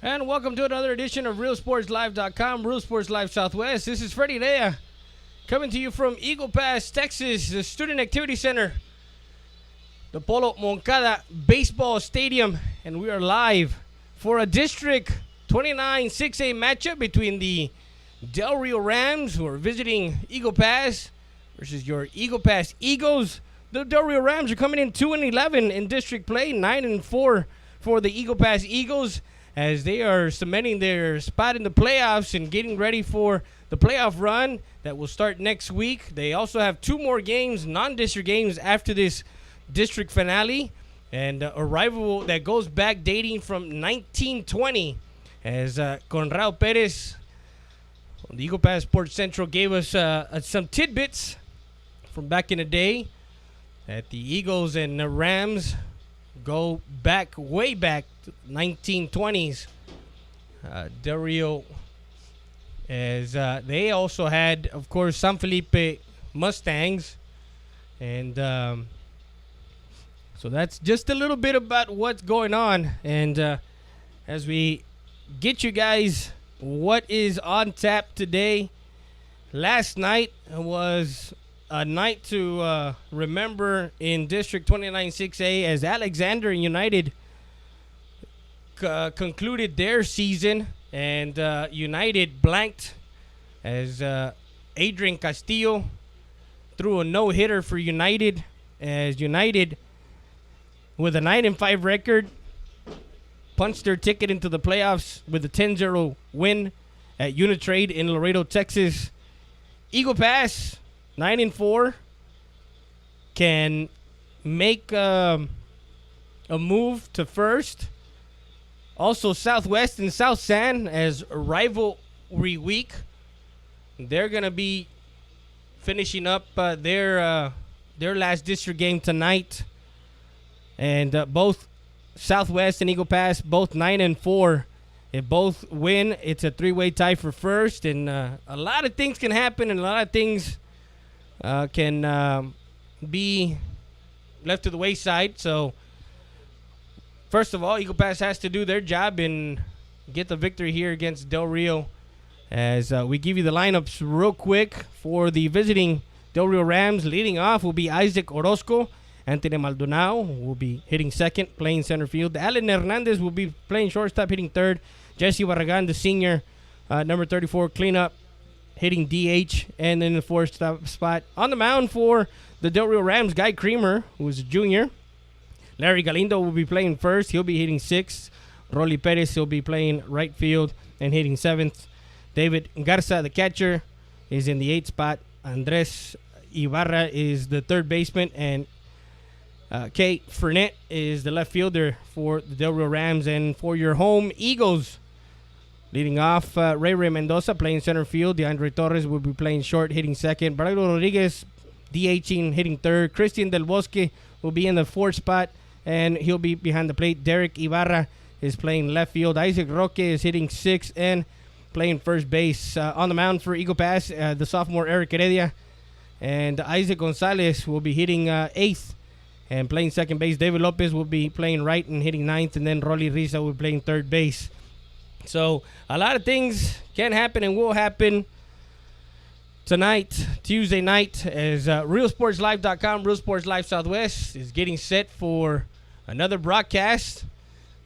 And welcome to another edition of RealSportsLive.com, Real Sports Live Southwest. This is Freddie Lea coming to you from Eagle Pass, Texas, the Student Activity Center, the Polo Moncada Baseball Stadium, and we are live for a District 29 6A matchup between the Del Rio Rams, who are visiting Eagle Pass, versus your Eagle Pass Eagles. The Del Rio Rams are coming in 2-11 in district play, 9-4 for the Eagle Pass Eagles, as they are cementing their spot in the playoffs and getting ready for the playoff run that will start next week. They also have two more games, non-district games, after this district finale, and a rival that goes back dating from 1920, as Conrado Perez on the Eagle Pass Sports Central gave us some tidbits from back in the day that the Eagles and the Rams go back, way back, 1920s. Del Rio, as they also had, of course, San Felipe Mustangs. And so that's just a little bit about what's going on. And as we get you guys what is on tap today, last night was a night to remember in District 29 6A, as Alexander United concluded their season, and United blanked as Adrian Castillo threw a no-hitter for United, as United, with a 9-5 record, punched their ticket into the playoffs with a 10-0 win at Unitrade in Laredo, Texas. Eagle Pass, 9-4, can make a move to first. Also, Southwest and South San, as rivalry week, they're going to be finishing up their last district game tonight. And both Southwest and Eagle Pass, both 9-4. If both win, it's a three-way tie for first. And a lot of things can happen, and a lot of things can be left to the wayside. So, first of all, Eagle Pass has to do their job and get the victory here against Del Rio. As we give you the lineups real quick for the visiting Del Rio Rams. Leading off will be Isaac Orozco. Anthony Maldonado will be hitting second, playing center field. Alan Hernandez will be playing shortstop, hitting third. Jesse Barragan, the senior, number 34, cleanup, hitting DH. And in the fourth spot on the mound for the Del Rio Rams, Guy Creamer, who is a junior. Larry Galindo will be playing first. He'll be hitting sixth. Rolly Perez will be playing right field and hitting seventh. David Garza, the catcher, is in the eighth spot. Andres Ibarra is the third baseman. And Kate Fernet is the left fielder for the Del Rio Rams. And for your home Eagles, leading off, Ray Mendoza playing center field. DeAndre Torres will be playing short, hitting second. Braulio Rodriguez, DHing, hitting third. Christian Del Bosque will be in the fourth spot, and he'll be behind the plate. Derek Ibarra is playing left field. Isaac Roque is hitting sixth and playing first base. On the mound for Eagle Pass, the sophomore Eric Heredia. And Isaac Gonzalez will be hitting eighth and playing second base. David Lopez will be playing right and hitting ninth. And then Rolly Riza will be playing third base. So a lot of things can happen and will happen tonight, Tuesday night, as RealSportsLive.com, Real Sports Live Southwest, is getting set for another broadcast,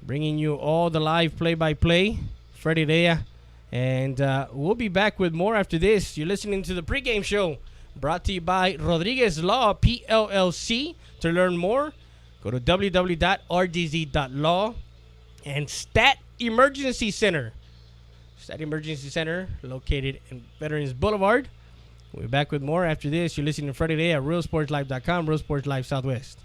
bringing you all the live play-by-play. Freddie Lea. And we'll be back with more after this. You're listening to the pregame show, brought to you by Rodriguez Law, PLLC. To learn more, go to www.rdz.law. And Stat Emergency Center. Stat Emergency Center, located in Veterans Boulevard. We'll be back with more after this. You're listening to Freddie Lea at RealSportsLive.com, Real Sports Live Southwest.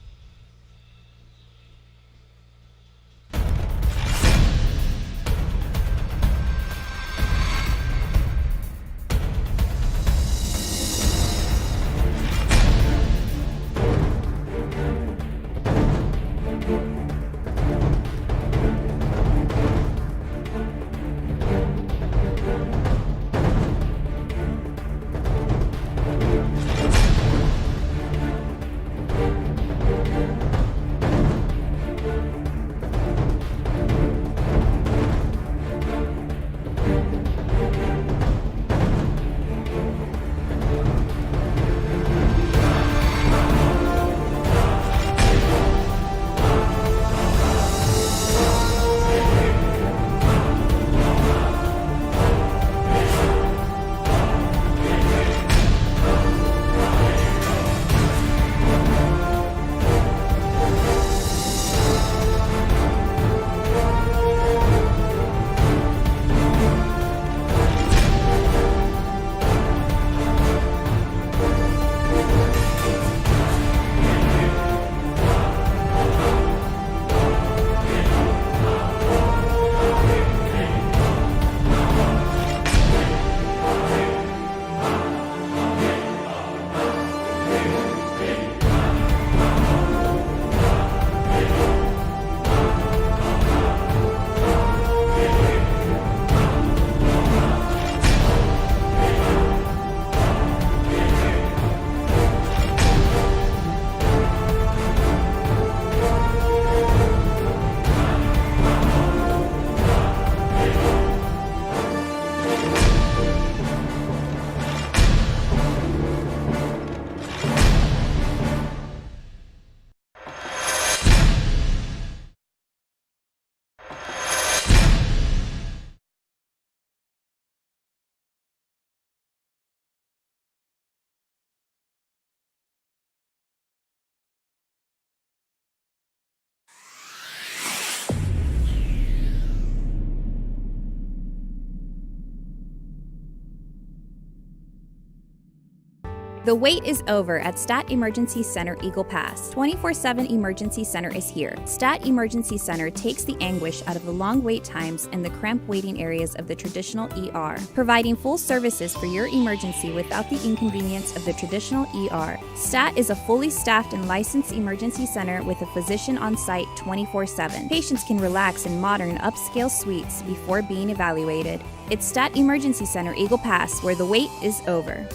The wait is over at Stat Emergency Center Eagle Pass. 24/7 Emergency Center is here. Stat Emergency Center takes the anguish out of the long wait times and the cramped waiting areas of the traditional ER, providing full services for your emergency without the inconvenience of the traditional ER. Stat is a fully staffed and licensed emergency center with a physician on site 24/7. Patients can relax in modern upscale suites before being evaluated. It's Stat Emergency Center Eagle Pass, where the wait is over.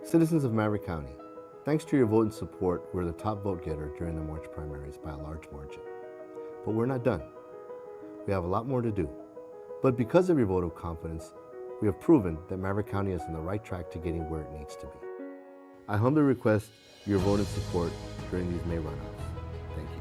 Citizens of Maverick County, thanks to your vote and support, we're the top vote getter during the March primaries by a large margin. But we're not done. We have a lot more to do. But because of your vote of confidence, we have proven that Maverick County is on the right track to getting where it needs to be. I humbly request your vote and support during these May runoffs. Thank you.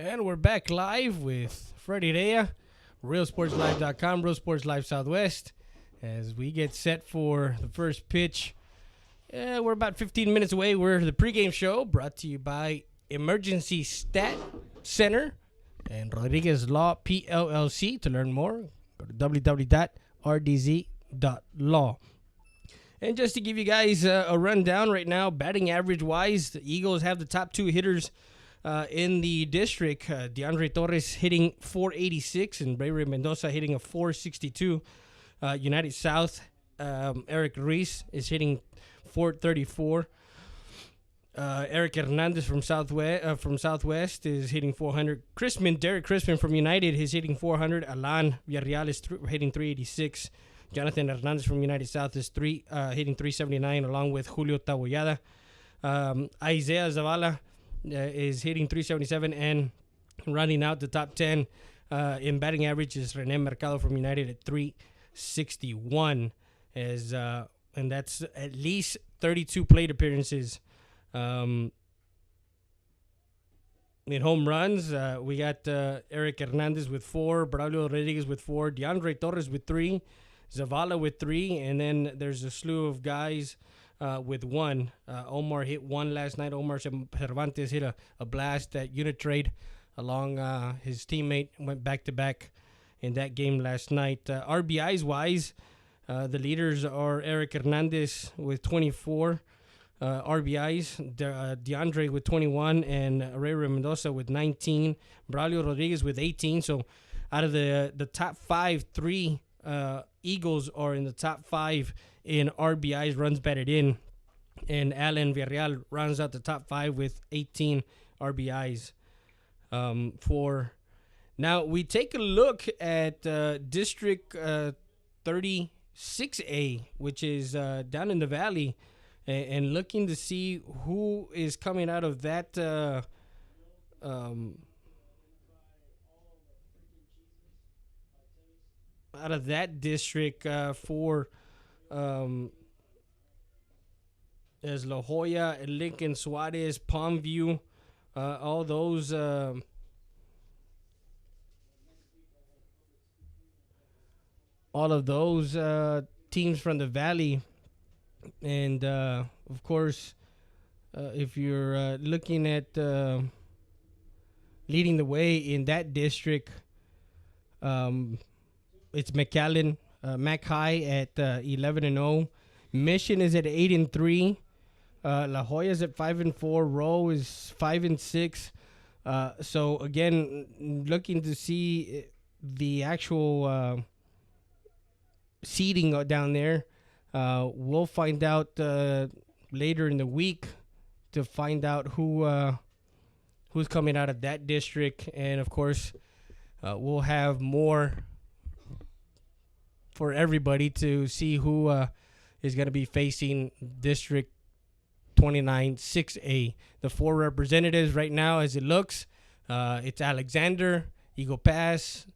And we're back live with Freddie Rea, RealSportsLive.com, Real Sports Live Southwest, as we get set for the first pitch. We're about 15 minutes away. We're the pregame show brought to you by Emergency Stat Center and Rodriguez Law PLLC. To learn more, go to www.rdz.law. And just to give you guys a rundown right now, batting average-wise, the Eagles have the top two hitters in the district. DeAndre Torres hitting .486 and Braylon Mendoza hitting a .462. United South, Eric Reese is hitting .434. Eric Hernandez from Southwest is hitting 400. Derek Crispin from United is hitting 400. Alan Villarreal is hitting 386. Jonathan Hernandez from United South is hitting 379, along with Julio Taboyada. Isaiah Zavala is hitting 377, and rounding out the top 10 in batting average is Rene Mercado from United at 361, and that's at least 32 plate appearances. In home runs, we got Eric Hernandez with 4, Braulio Rodriguez with 4, DeAndre Torres with 3, Zavala with 3, and then there's a slew of guys with 1. Omar hit 1 last night. Omar Cervantes hit a blast at Unitrade along his teammate, went back-to-back in that game last night. RBIs-wise, the leaders are Eric Hernandez with 24 RBIs, DeAndre with 21, and Ray Mendoza with 19, Braulio Rodriguez with 18. So out of the top 5, 3 Eagles are in the top 5 in RBIs, runs batted in, and Alan Villarreal rounds out the top 5 with 18 RBIs. Now we take a look at District 36A, which is down in the valley, and looking to see who is coming out of that district for as La Jolla, Lincoln, Suarez, Palmview, all those teams from the valley. And of course, if you're looking at leading the way in that district, it's McAllen, Mac High at 11-0. Mission is at 8-3. La Jolla is at 5-4. Rowe is 5-6. So again, looking to see the actual seeding down there. We'll find out later in the week to find out who's coming out of that district, and of course, we'll have more for everybody to see who is going to be facing District 29 6A. The 4 representatives right now, as it looks, it's Alexander, Eagle Pass,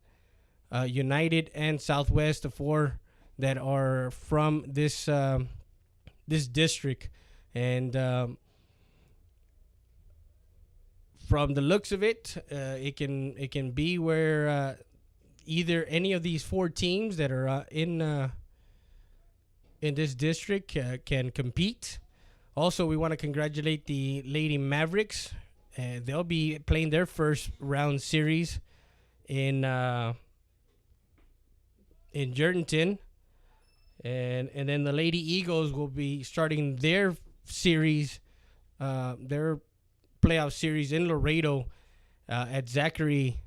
United, and Southwest, the 4 that are from this district. And from the looks of it, it can be where either any of these 4 teams that are in this district can compete. Also, we want to congratulate the Lady Mavericks. They'll be playing their first round series in Jordanton. And then the Lady Eagles will be starting their series, their playoff series in Laredo at Zachary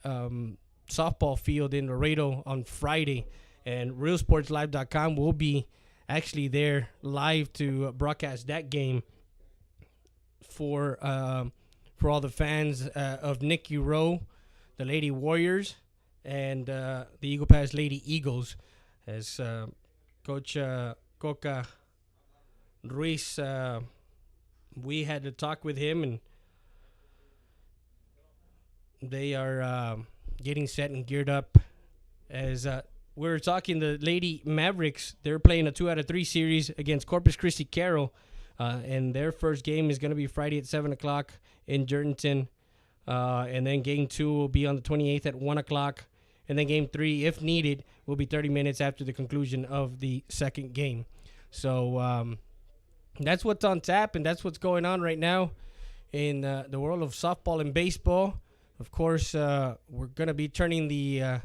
softball field in Laredo on Friday. And RealSportsLive.com will be actually there live to broadcast that game for all the fans of Nicky Rowe, the Lady Warriors, and the Eagle Pass Lady Eagles, as Coach Coca Ruiz, we had to talk with him, and they are getting set and geared up. As we're talking, the Lady Mavericks, they're playing a 2 out of 3 series against Corpus Christi Carroll, and their first game is going to be Friday at 7 o'clock in Jordanton, and then game 2 will be on the 28th at 1 o'clock. And then game 3, if needed, will be 30 minutes after the conclusion of the second game. So that's what's on tap, and that's what's going on right now in the world of softball and baseball. Of course, we're going to be turning the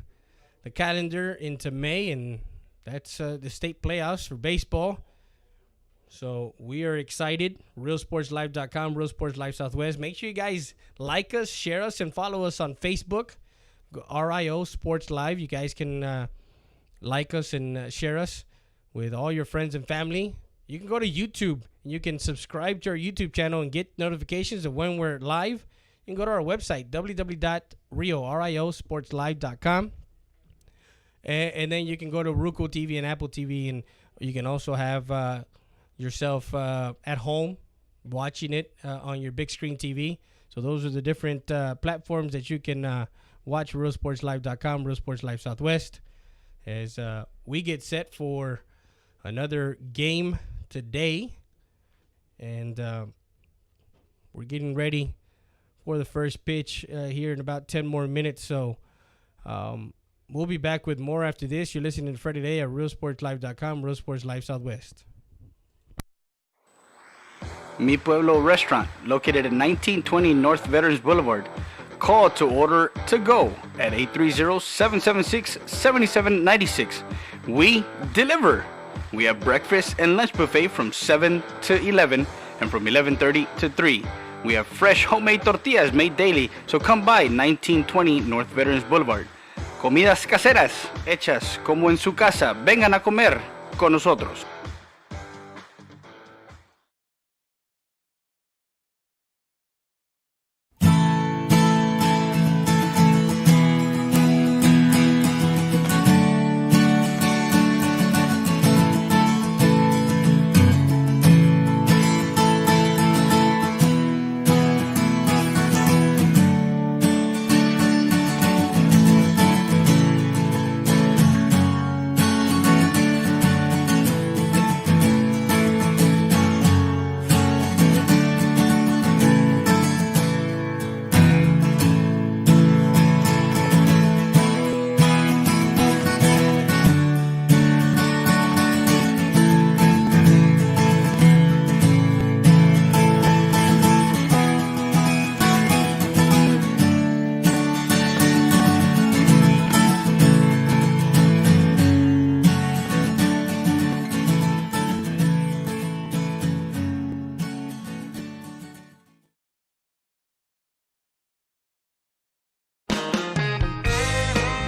calendar into May, and that's the state playoffs for baseball. So we are excited. RealSportsLive.com, Real Sports Live Southwest. Make sure you guys like us, share us, and follow us on Facebook. RIO Sports Live. You guys can like us and share us with all your friends and family. you can go to YouTube. You can subscribe to our YouTube channel and get notifications of when we're live. You can go to our website, www.riosportslive.com. And then you can go to Roku TV and Apple TV, and you can also have yourself at home watching it on your big screen TV. So those are the different platforms that you can watch RealSportsLive.com, Real Sports Live Southwest, as we get set for another game today. And we're getting ready for the first pitch here in about 10 more minutes. So we'll be back with more after this. You're listening to Friday Day at RealSportsLive.com, Real Sports Live Southwest. Mi Pueblo Restaurant, located at 1920 North Veterans Boulevard. Call to order to go at 830-776-7796. We deliver. We have breakfast and lunch buffet from 7 to 11 and from 11:30 to 3. We have fresh homemade tortillas made daily, so come by 1920 North Veterans Boulevard. Comidas caseras, hechas como en su casa. Vengan a comer con nosotros.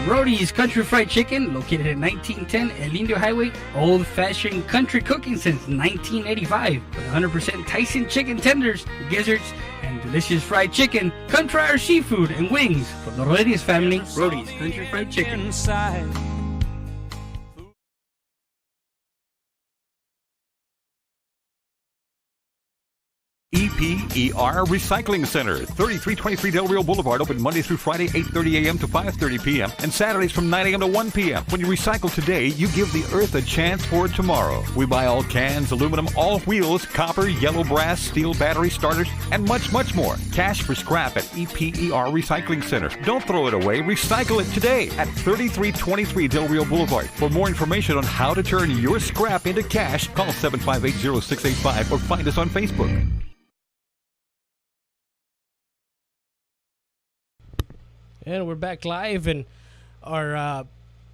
Rody's Country Fried Chicken, located at 1910 El Indio Highway, old-fashioned country cooking since 1985, with 100% Tyson chicken tenders, gizzards, and delicious fried chicken. Come try our seafood and wings from the Rodriguez family. Rody's Country Fried Chicken. EPER Recycling Center, 3323 Del Rio Boulevard, open Monday through Friday, 8:30 a.m. to 5:30 p.m. and Saturdays from 9 a.m. to 1 p.m. When you recycle today, you give the earth a chance for tomorrow. We buy all cans, aluminum, all wheels, copper, yellow brass, steel battery starters, and much, much more. Cash for scrap at EPER Recycling Center. Don't throw it away. Recycle it today at 3323 Del Rio Boulevard. For more information on how to turn your scrap into cash, call 758-0685 or find us on Facebook. And we're back live, and our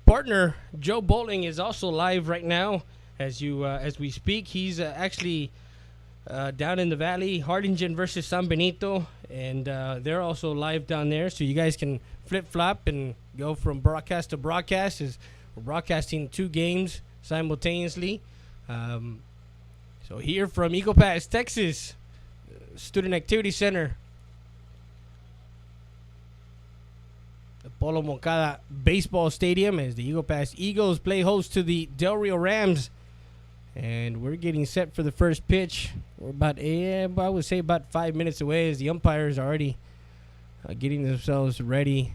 partner Joe Bowling is also live right now as we speak. He's actually down in the valley, Harlingen versus San Benito, and they're also live down there, so you guys can flip-flop and go from broadcast to broadcast, as we're broadcasting 2 games simultaneously. So here from Eagle Pass, Texas, Student Activity Center, the Polo Moncada Baseball Stadium, as the Eagle Pass Eagles play host to the Del Rio Rams. And we're getting set for the first pitch. We're about, I would say about 5 minutes away, as the umpires are already getting themselves ready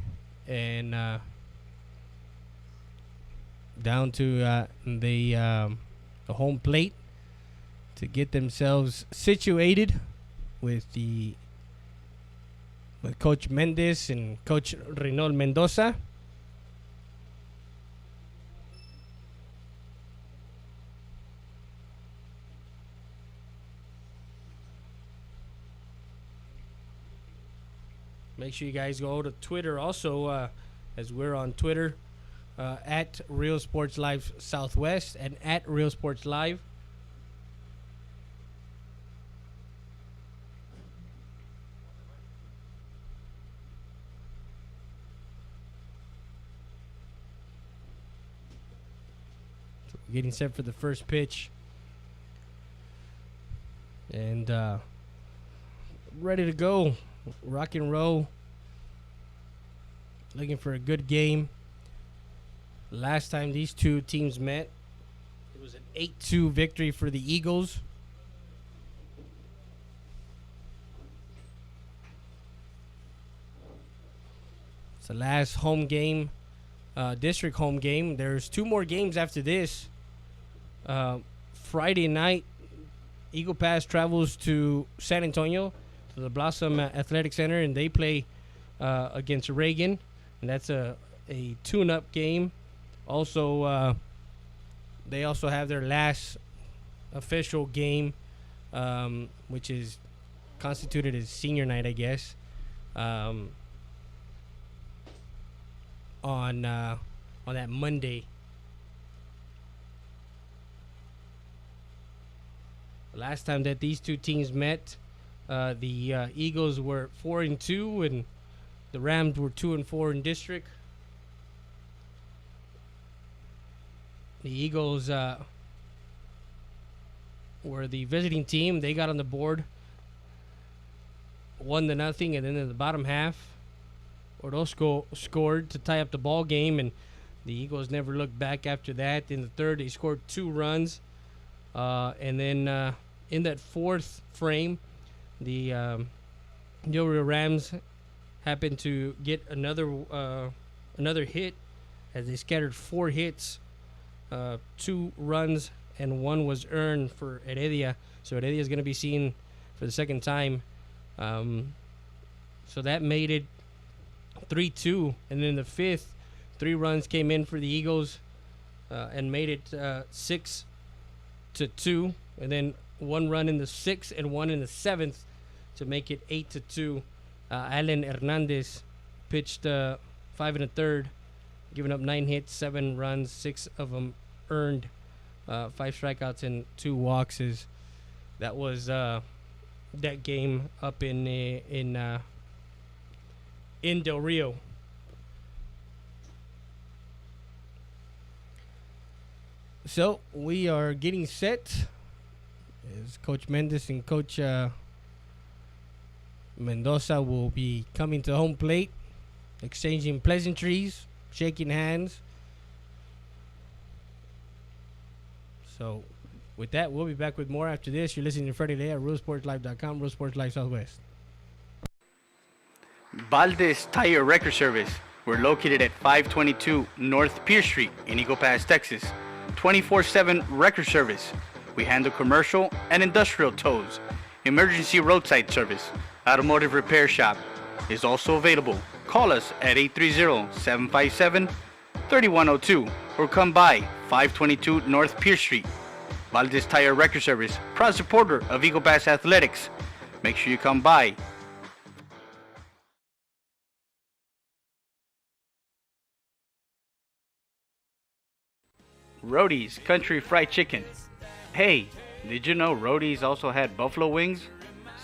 and down to the home plate to get themselves situated with Coach Mendez and Coach Reynald Mendoza. Make sure you guys go to Twitter also, as we're on Twitter at Real Sports Live Southwest and at Real Sports Live. Getting set for the first pitch. and ready to go, rock and roll. Looking for a good game. Last time these two teams met, it was an 8-2 victory for the Eagles. It's the last home game, district home game. There's 2 more games after this. Friday night, Eagle Pass travels to San Antonio, to the Blossom Athletic Center, and they play against Reagan. And that's a tune-up game. Also, they also have their last official game, which is constituted as senior night, I guess, on that Monday. Last time that these two teams met, the Eagles were 4-2, and the Rams were 2-4 in district. The Eagles were the visiting team. They got on the board 1-0, and then in the bottom half, Orozco scored to tie up the ball game, and the Eagles never looked back after that. In the third, they scored 2 runs, and then in that fourth frame, the Del Rio Rams happened to get another hit as they scattered 4 hits. 2 runs and 1 was earned for Heredia. So Heredia is going to be seen for the second time. So that made it 3-2. And then in the fifth, 3 runs came in for the Eagles and made it 6-2. And then 1 run in the 6th and 1 in the 7th to make it 8-2. Alan Hernandez pitched 5 1/3, giving up 9 hits, 7 runs, 6 of them earned, 5 strikeouts and 2 walks. That was that game up in Del Rio. So we are getting set as Coach Mendes and Coach Mendoza will be coming to home plate, exchanging pleasantries, shaking hands. So with that, we'll be back with more after this. You're listening to Freddie Lea at RealSportsLive.com, Real Sports Live Southwest. Valdez Tire Record Service. We're located at 522 North Pierce Street in Eagle Pass, Texas. 24/7 record service. We handle commercial and industrial tows. Emergency roadside service. Automotive repair shop is also available. Call us at 830-757-3102 or come by 522 North Pierce Street. Valdez Tire Record Service, proud supporter of Eagle Pass Athletics. Make sure you come by. Roadie's Country Fried Chicken. Hey, did you know Roadie's also had buffalo wings,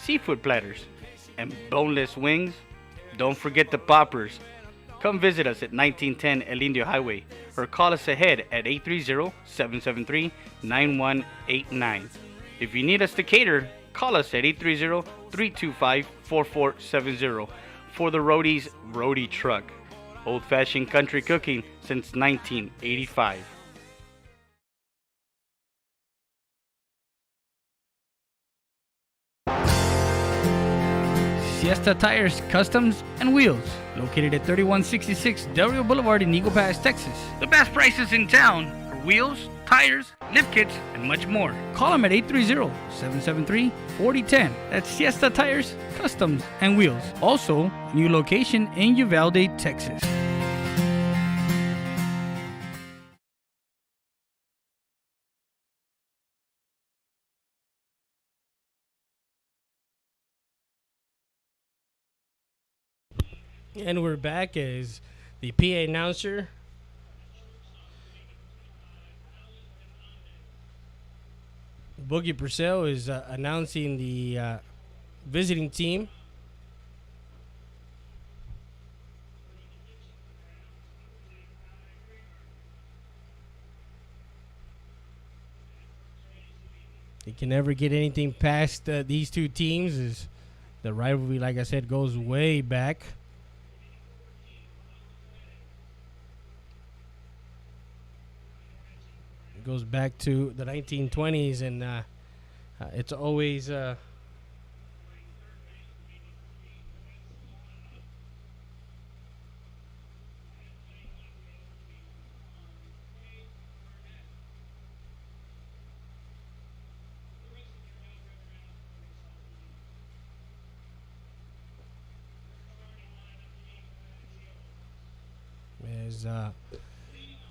seafood platters, and boneless wings? Don't forget the poppers. Come visit us at 1910 El Indio Highway or call us ahead at 830-773-9189. If you need us to cater, call us at 830-325-4470 for the Roadie's Roadie Truck. Old-fashioned country cooking since 1985. Siesta Tires, Customs, and Wheels, located at 3166 Del Rio Boulevard in Eagle Pass, Texas. The best prices in town for wheels, tires, lift kits, and much more. Call them at 830-773-4010. That's Siesta Tires, Customs, and Wheels. Also, new location in Uvalde, Texas. And we're back as the PA announcer. Boogie Purcell is announcing the visiting team. They can never get anything past these two teams. As the rivalry, like I said, goes way back. It goes back to the 1920s, and it's always as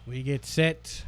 we get set.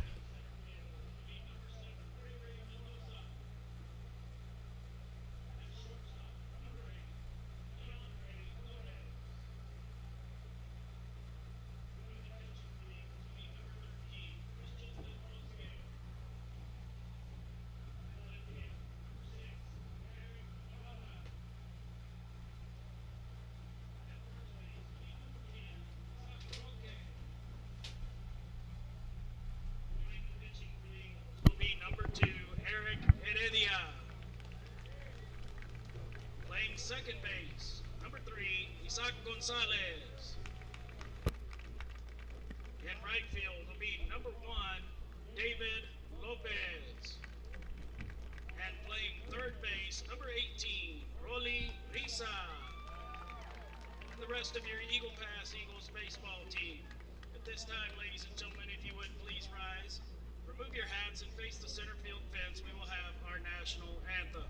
Will be number 2, Eric Heredia. Playing second base, number 3, Isaac Gonzalez. In right field will be number 1, David Lopez. And playing third base, number 18, Rolly Risa. And the rest of your Eagle Pass Eagles baseball team. At this time, ladies and gentlemen, if you would please rise. Remove your hats and face the center field fence. We will have our national anthem.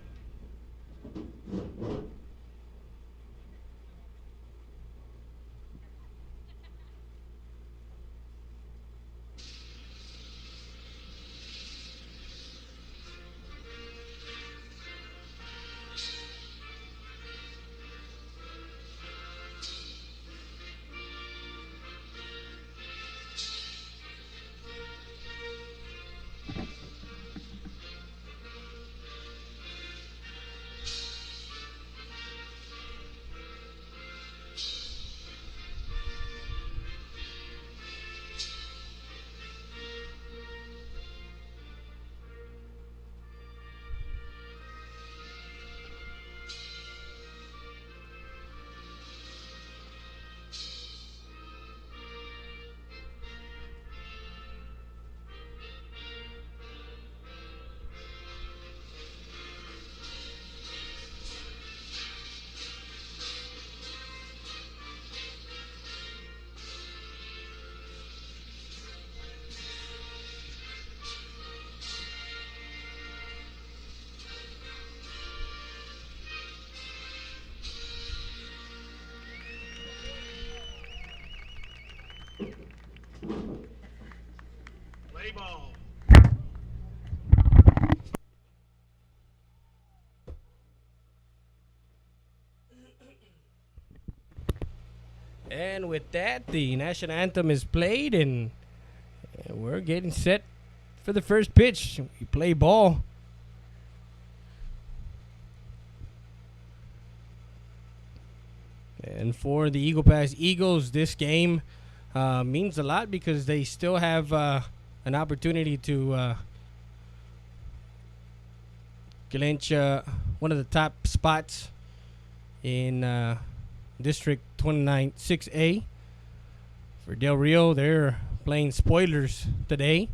Play ball. And with that, the national anthem is played, and we're getting set for the first pitch. We play ball. And for the Eagle Pass Eagles, this game means a lot because they still have an opportunity to clinch one of the top spots in District 29 6A. For Del Rio, they're playing spoilers today.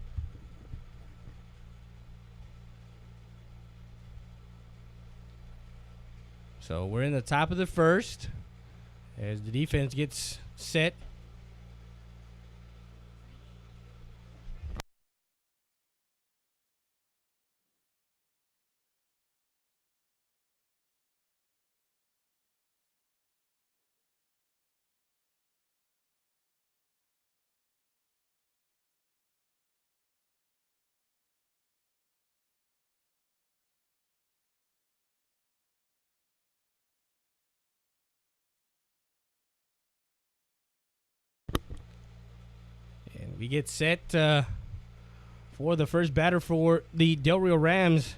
So we're in the top of the first as the defense gets set. And we get set for the first batter for the Del Rio Rams,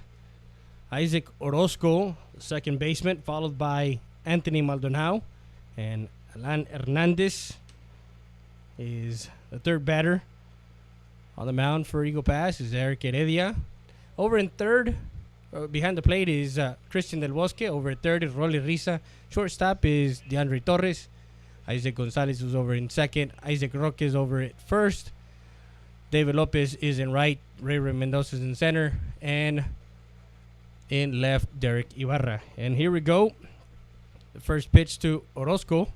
Isaac Orozco, the second baseman, followed by Anthony Maldonado. And Alan Hernandez is the third batter. On the mound for Eagle Pass is Eric Heredia. Over in third, Behind the plate is Christian Del Bosque. Over at third is Rolly Risa. Shortstop is DeAndre Torres. Isaac Gonzalez was over in second. Isaac Roque is over at first. David Lopez is in right. Ray Mendoza is in center. And in left, Derek Ibarra. And here we go. The first pitch to Orozco.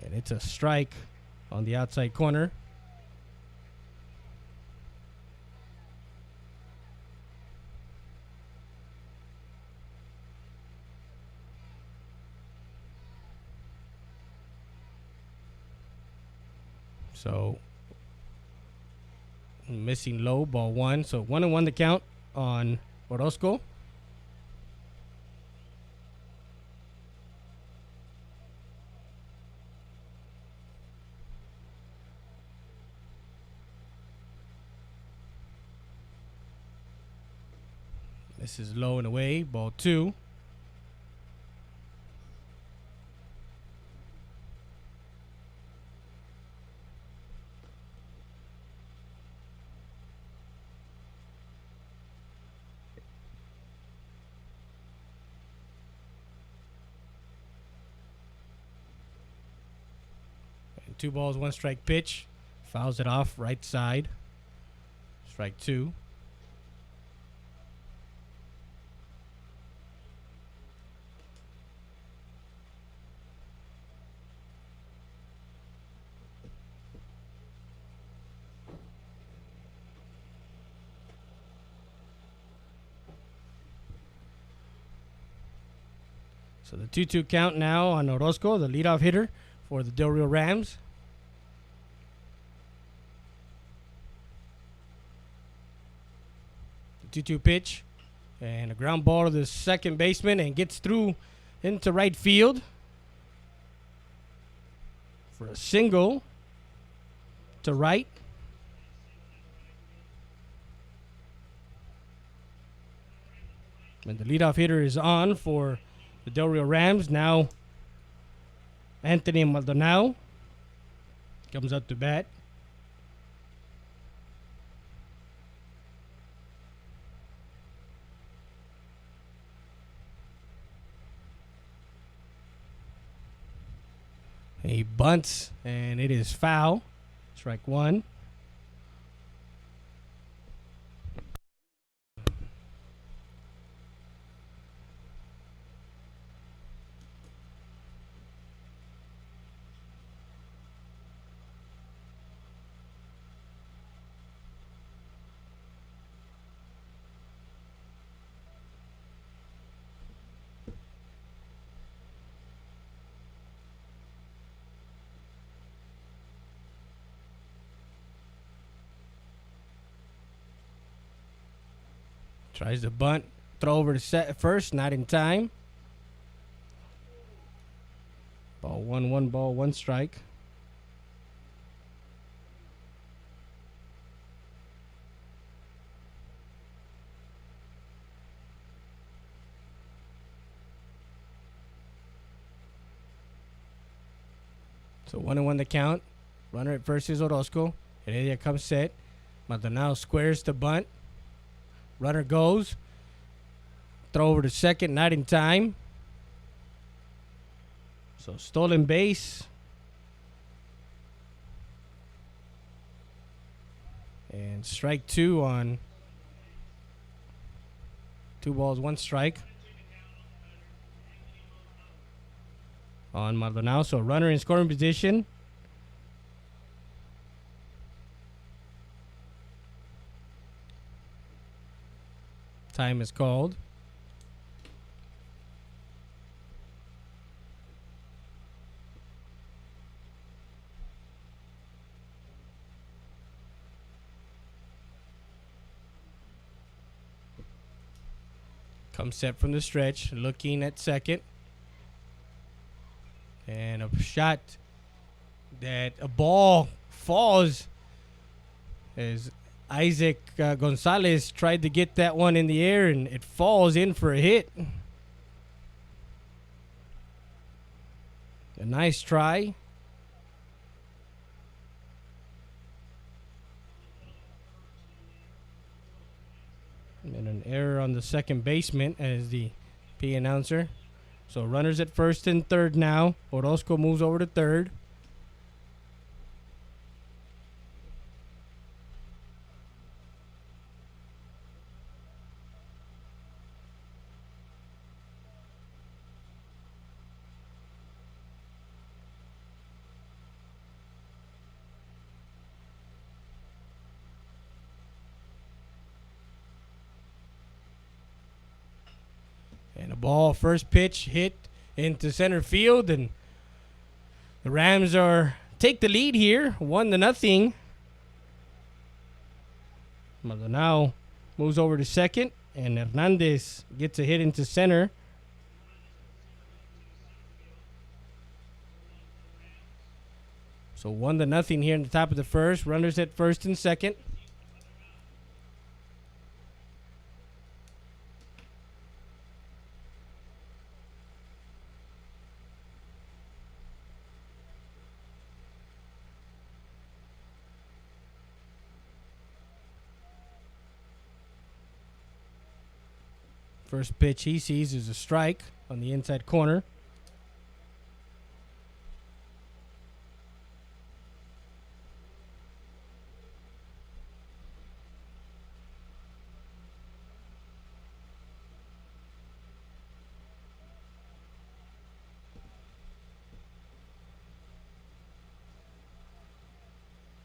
And it's a strike on the outside corner. So, missing low, ball one. So, 1-1 the count on Orozco. This is low and away, ball two. And 2 balls, 1 strike pitch. Fouls it off right side. Strike 2. So the 2-2 count now on Orozco, the leadoff hitter for the Del Rio Rams. The 2-2 pitch and a ground ball to the second baseman and gets through into right field for a single to right. And the leadoff hitter is on for the Del Rio Rams. Now Anthony Maldonado comes up to bat. He bunts and it is foul. Strike 1. Tries to bunt, throw over to set first, not in time. Ball 1, 1 strike. So 1-1 the count. Runner at first is Orozco. Heredia comes set. Maldonado squares the bunt. Runner goes. Throw over to second, not in time. So stolen base. And strike 2 on 2 balls, 1 strike on Maldonado. So runner in scoring position. Time is called. Comes set from the stretch, looking at second. And a shot that a ball falls as Isaac Gonzalez tried to get that one in the air, and it falls in for a hit. A nice try. And an error on the second baseman as the P announcer. So runners at first and third now. Orozco moves over to third. And a ball, first pitch hit into center field, and the Rams take the lead here, 1-0. Maldonado moves over to second, and Hernandez gets a hit into center. So 1-0 here in the top of the first. Runners at first and second. First pitch he sees is a strike on the inside corner.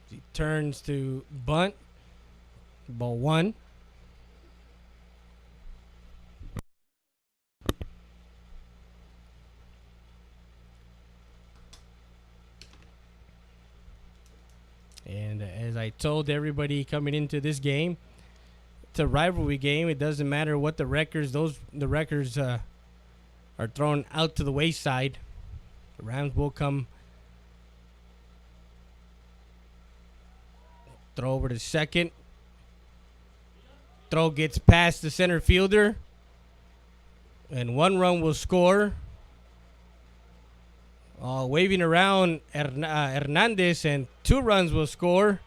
He turns to bunt. Ball one. And as I told everybody coming into this game, it's a rivalry game. It doesn't matter what the records. The records are thrown out to the wayside. The Rams will come. Throw over to second. Throw gets past the center fielder. And one run will score. Waving around Hernandez, and 2 runs will score.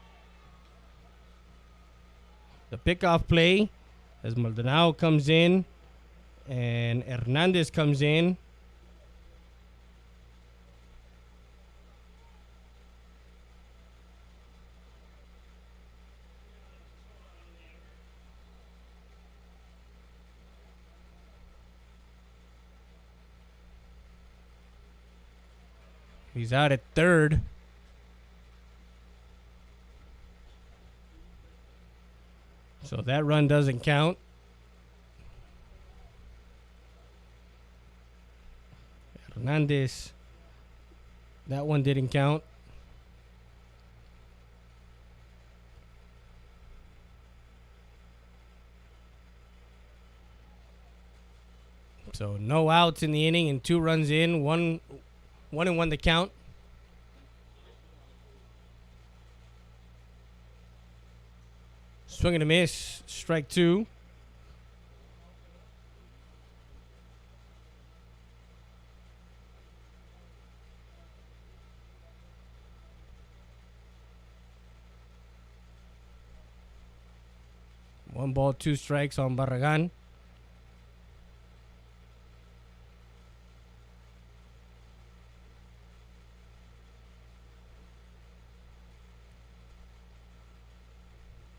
The pickoff play as Maldonado comes in and Hernandez comes in. He's out at third. So that run doesn't count. Hernandez. That one didn't count. So no outs in the inning and 2 runs in. 1-1 the count. Swing and a miss. Strike 2. One ball, 2 strikes on Barragan.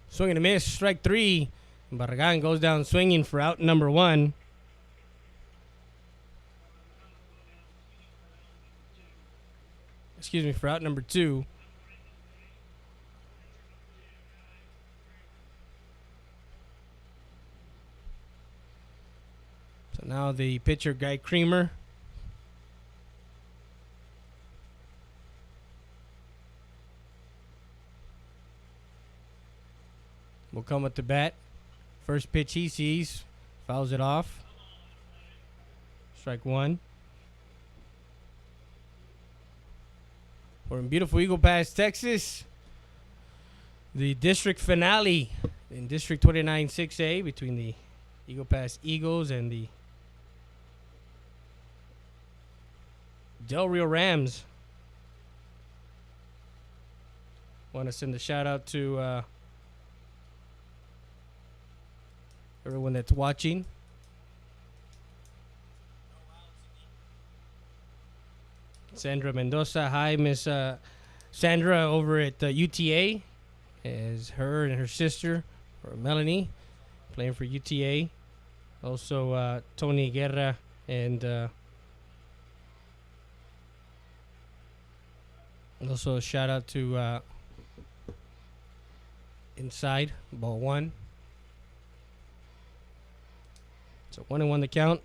Swing and a miss, strike 3. Barragan goes down swinging for out number 1. Excuse me, for out number 2. So now the pitcher, Guy Creamer. Will come at the bat. First pitch he sees. Fouls it off. Strike 1. We're in beautiful Eagle Pass, Texas. The district finale in District 29 6A between the Eagle Pass Eagles and the Del Rio Rams. Want to send a shout out to everyone that's watching. Sandra Mendoza. Hi, Miss Sandra over at UTA. As her and her sister, or Melanie, playing for UTA. Also, Tony Guerra and also a shout out to Inside, ball one. So 1-1 the count.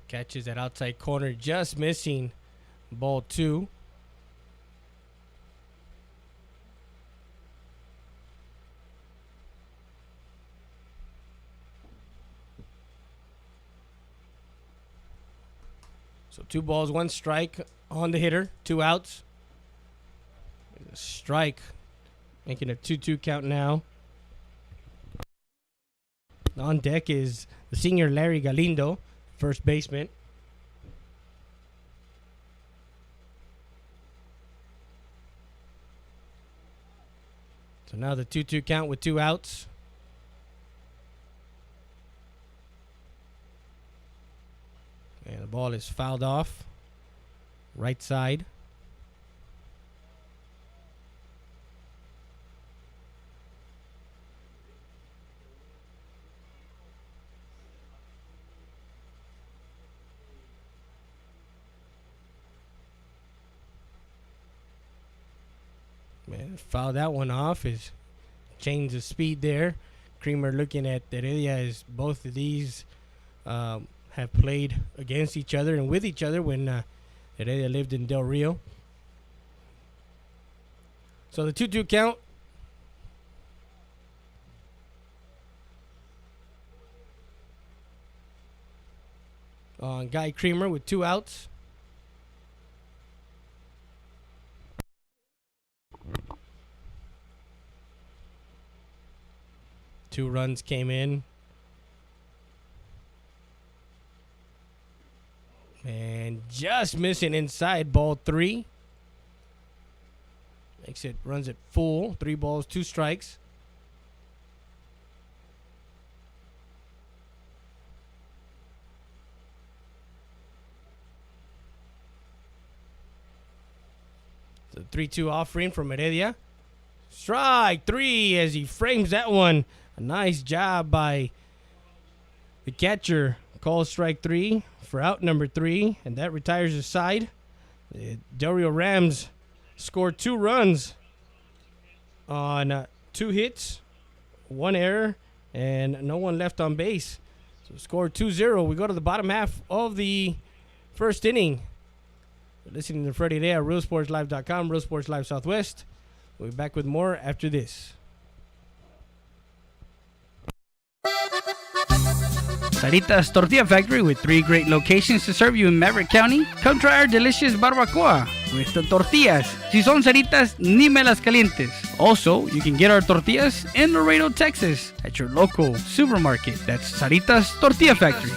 Catches that outside corner, just missing ball two. So 2 balls, 1 strike on the hitter, 2 outs. Strike, making a 2-2 count now. On deck is the senior Larry Galindo, first baseman. So now the 2-2 count with 2 outs. And the ball is fouled off. Right side. Man, foul that one off. Is change of speed there. Creamer looking at Heredia as both of these have played against each other and with each other when Heredia lived in Del Rio. So the 2-2 count. On Guy Creamer with 2 outs. Two runs came in. And just missing inside, ball 3. Makes it, runs it full. 3 balls, 2 strikes. The 3-2 offering from Heredia. Strike 3 as he frames that one. A nice job by the catcher. Calls strike 3 for out number 3, and that retires his side. The Del Rio Rams scored 2 runs on 2 hits, 1 error, and no one left on base. So scored 2-0. We go to the bottom half of the first inning. You're listening to Freddie Day at RealSportsLive.com, Real Sports Live Southwest. We'll be back with more after this. Saritas Tortilla Factory, with 3 great locations to serve you in Maverick County. Come try our delicious barbacoa with the tortillas. Si son Saritas, ni me las calientes. Also, you can get our tortillas in Laredo, Texas at your local supermarket. That's Saritas Tortilla Factory.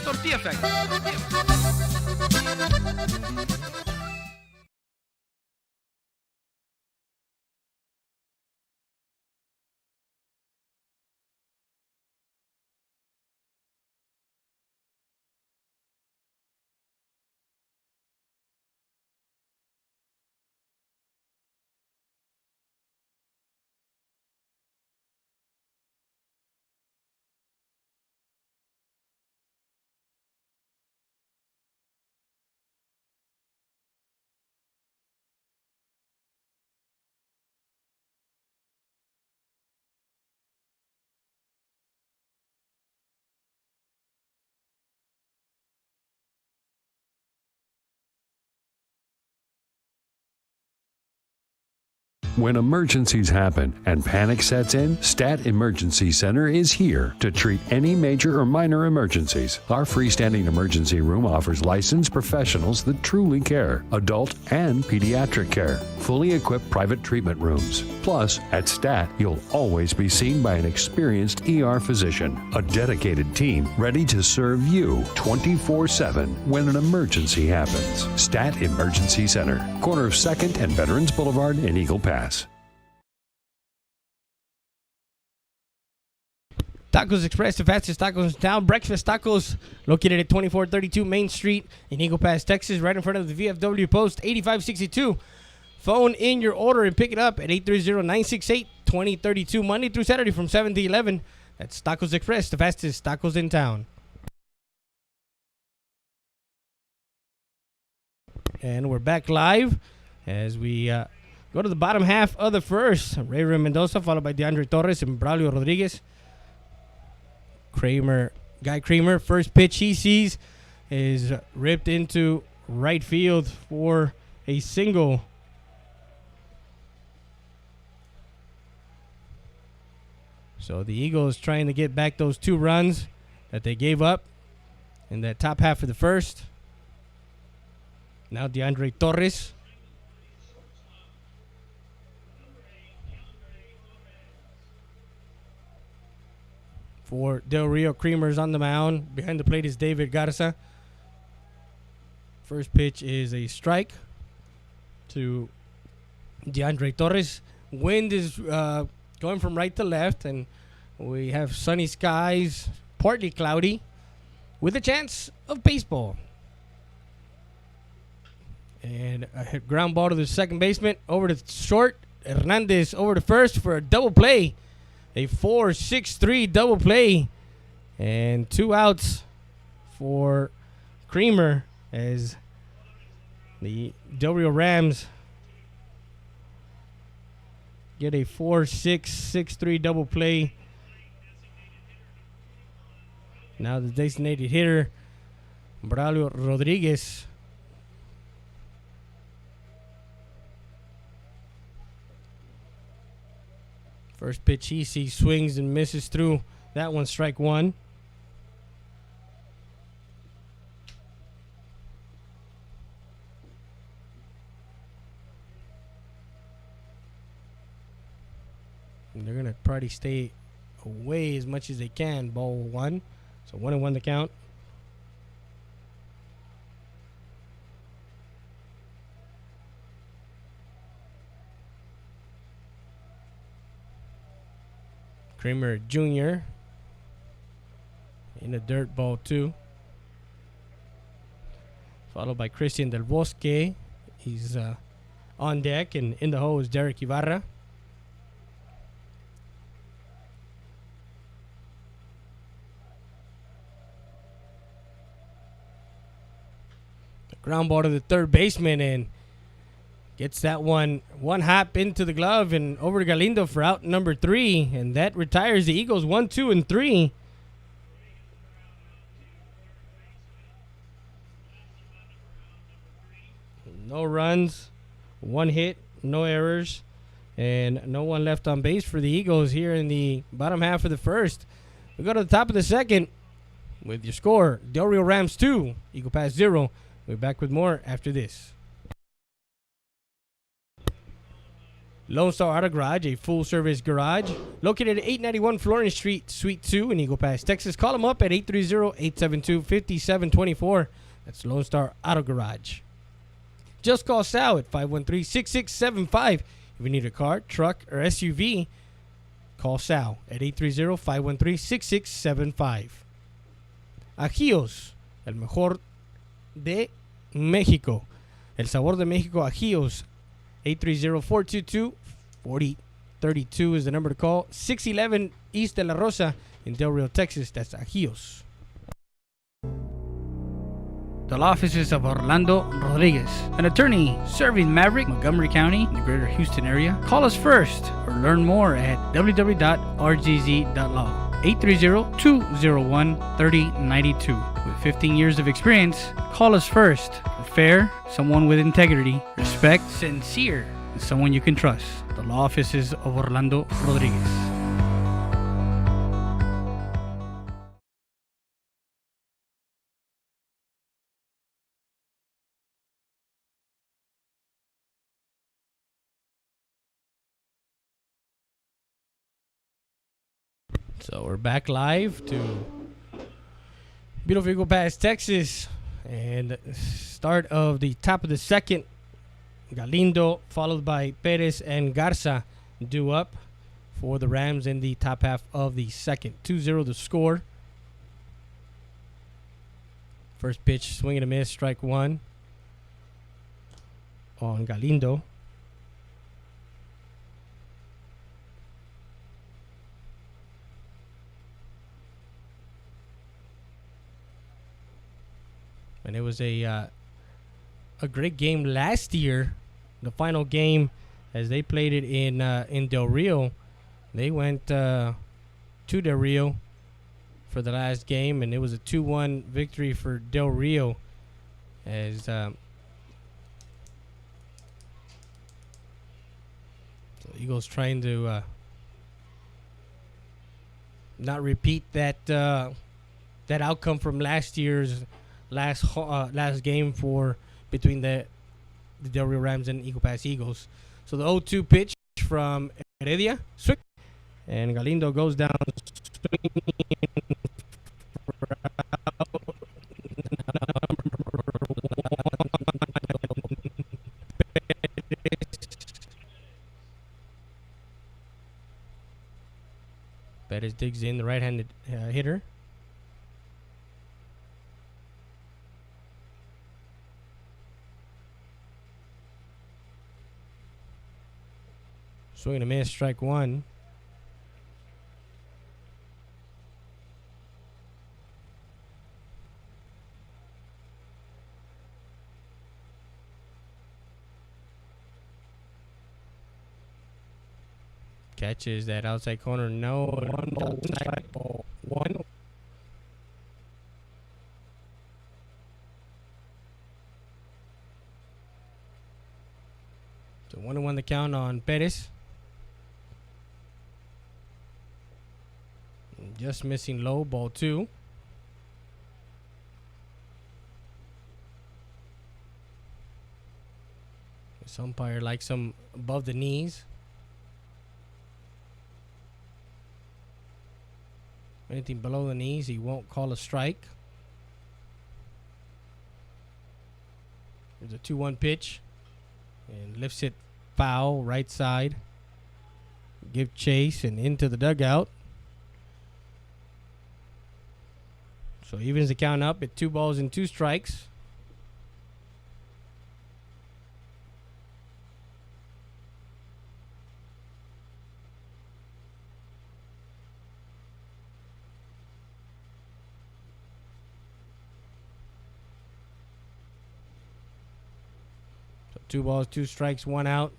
When emergencies happen and panic sets in, Stat Emergency Center is here to treat any major or minor emergencies. Our freestanding emergency room offers licensed professionals that truly care, adult and pediatric care, fully equipped private treatment rooms. Plus, at Stat, you'll always be seen by an experienced ER physician, a dedicated team ready to serve you 24/7 when an emergency happens. Stat Emergency Center, corner of 2nd and Veterans Boulevard in Eagle Pass. Tacos Express, the fastest tacos in town. Breakfast tacos located at 2432 Main Street in Eagle Pass, Texas, right in front of the VFW post, 8562. Phone in your order and pick it up at 830-968-2032, Monday through Saturday from 7 to 11. That's Tacos Express, the fastest tacos in town. And we're back live as we go to the bottom half of the first. Ray Mendoza, followed by DeAndre Torres and Braulio Rodriguez. Guy Kramer, first pitch he sees is ripped into right field for a single. So the Eagles trying to get back those 2 runs that they gave up in that top half of the first. Now DeAndre Torres. For Del Rio, Creamer's on the mound. Behind the plate is David Garza. First pitch is a strike to DeAndre Torres. Wind is going from right to left, and we have sunny skies, partly cloudy, with a chance of baseball. And a ground ball to the second baseman, over to short. Hernandez over to first for a double play. A 4-6-3 double play. And 2 outs for Creamer as the Del Rio Rams get a 4-6-6-3 double play. Now the designated hitter, Braulio Rodriguez. First pitch he sees, swings and misses through. That one, strike 1. And they're going to probably stay away as much as they can. Ball 1. So 1-1 the count. Kramer Jr. in the dirt, ball 2. Followed by Christian Del Bosque. He's on deck, and in the hole is Derek Ibarra. The ground ball to the third baseman, and gets that one hop into the glove and over to Galindo for out number 3. And that retires the Eagles 1, 2, and 3. No runs, 1 hit, no errors, and no one left on base for the Eagles here in the bottom half of the first. We go to the top of the second with your score. Del Rio Rams 2, Eagle Pass 0. We'll be back with more after this. Lone Star Auto Garage, a full-service garage located at 891 Florence Street, Suite 2 in Eagle Pass, Texas. Call them up at 830-872-5724. That's Lone Star Auto Garage. Just call Sal at 513-6675. If you need a car, truck, or SUV, call Sal at 830-513-6675. Ajíos, el mejor de México. El sabor de México, Ajíos. 830-422-4032 is the number to call. 611 East de la Rosa in Del Rio, Texas. That's Ajíos. The law offices of Orlando Rodriguez, an attorney serving Maverick, Montgomery County, the greater Houston area. Call us first or learn more at www.rgz.law. 830-201-3092. With 15 years of experience, call us first for fair, someone with integrity, respect, sincere and someone you can trust. The law offices of Orlando Rodriguez. So we're back live to beautiful Eagle Pass, Texas, and start of the top of the second. Galindo followed by Perez and Garza due up for the Rams in the top half of the second. 2-0 the score. First pitch, swing and a miss, strike one on Galindo. And it was a great game last year. The final game, as they played it in Del Rio, they went to Del Rio for the last game, and it was a 2-1 victory for Del Rio. As so Eagles trying to not repeat that outcome from last year's last game for between the Del Rio Rams and Eagle Pass Eagles. So the 0-2 pitch from Heredia, swing, and Galindo goes down swinging Perez digs in, the right-handed hitter. Swing and a miss, strike one. Catches that outside corner. No. One. So 1-1 the count on Perez. Just missing low, ball two. This umpire likes him above the knees. Anything below the knees, he won't call a strike. There's a 2-1 pitch. And lifts it foul, right side. Give chase and into the dugout. So evens the count up at 2 balls and 2 strikes. So 2 balls, 2 strikes, 1 out.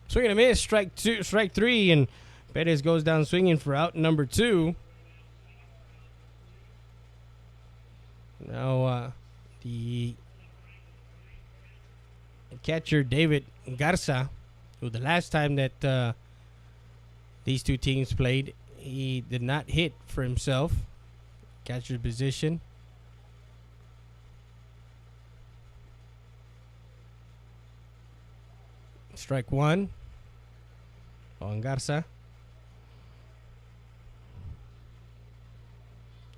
Swing and a miss, strike three, and Perez goes down swinging for out number 2. Now the catcher David Garza, who the last time that these two teams played, he did not hit for himself. Catcher's position. Strike one on Garza.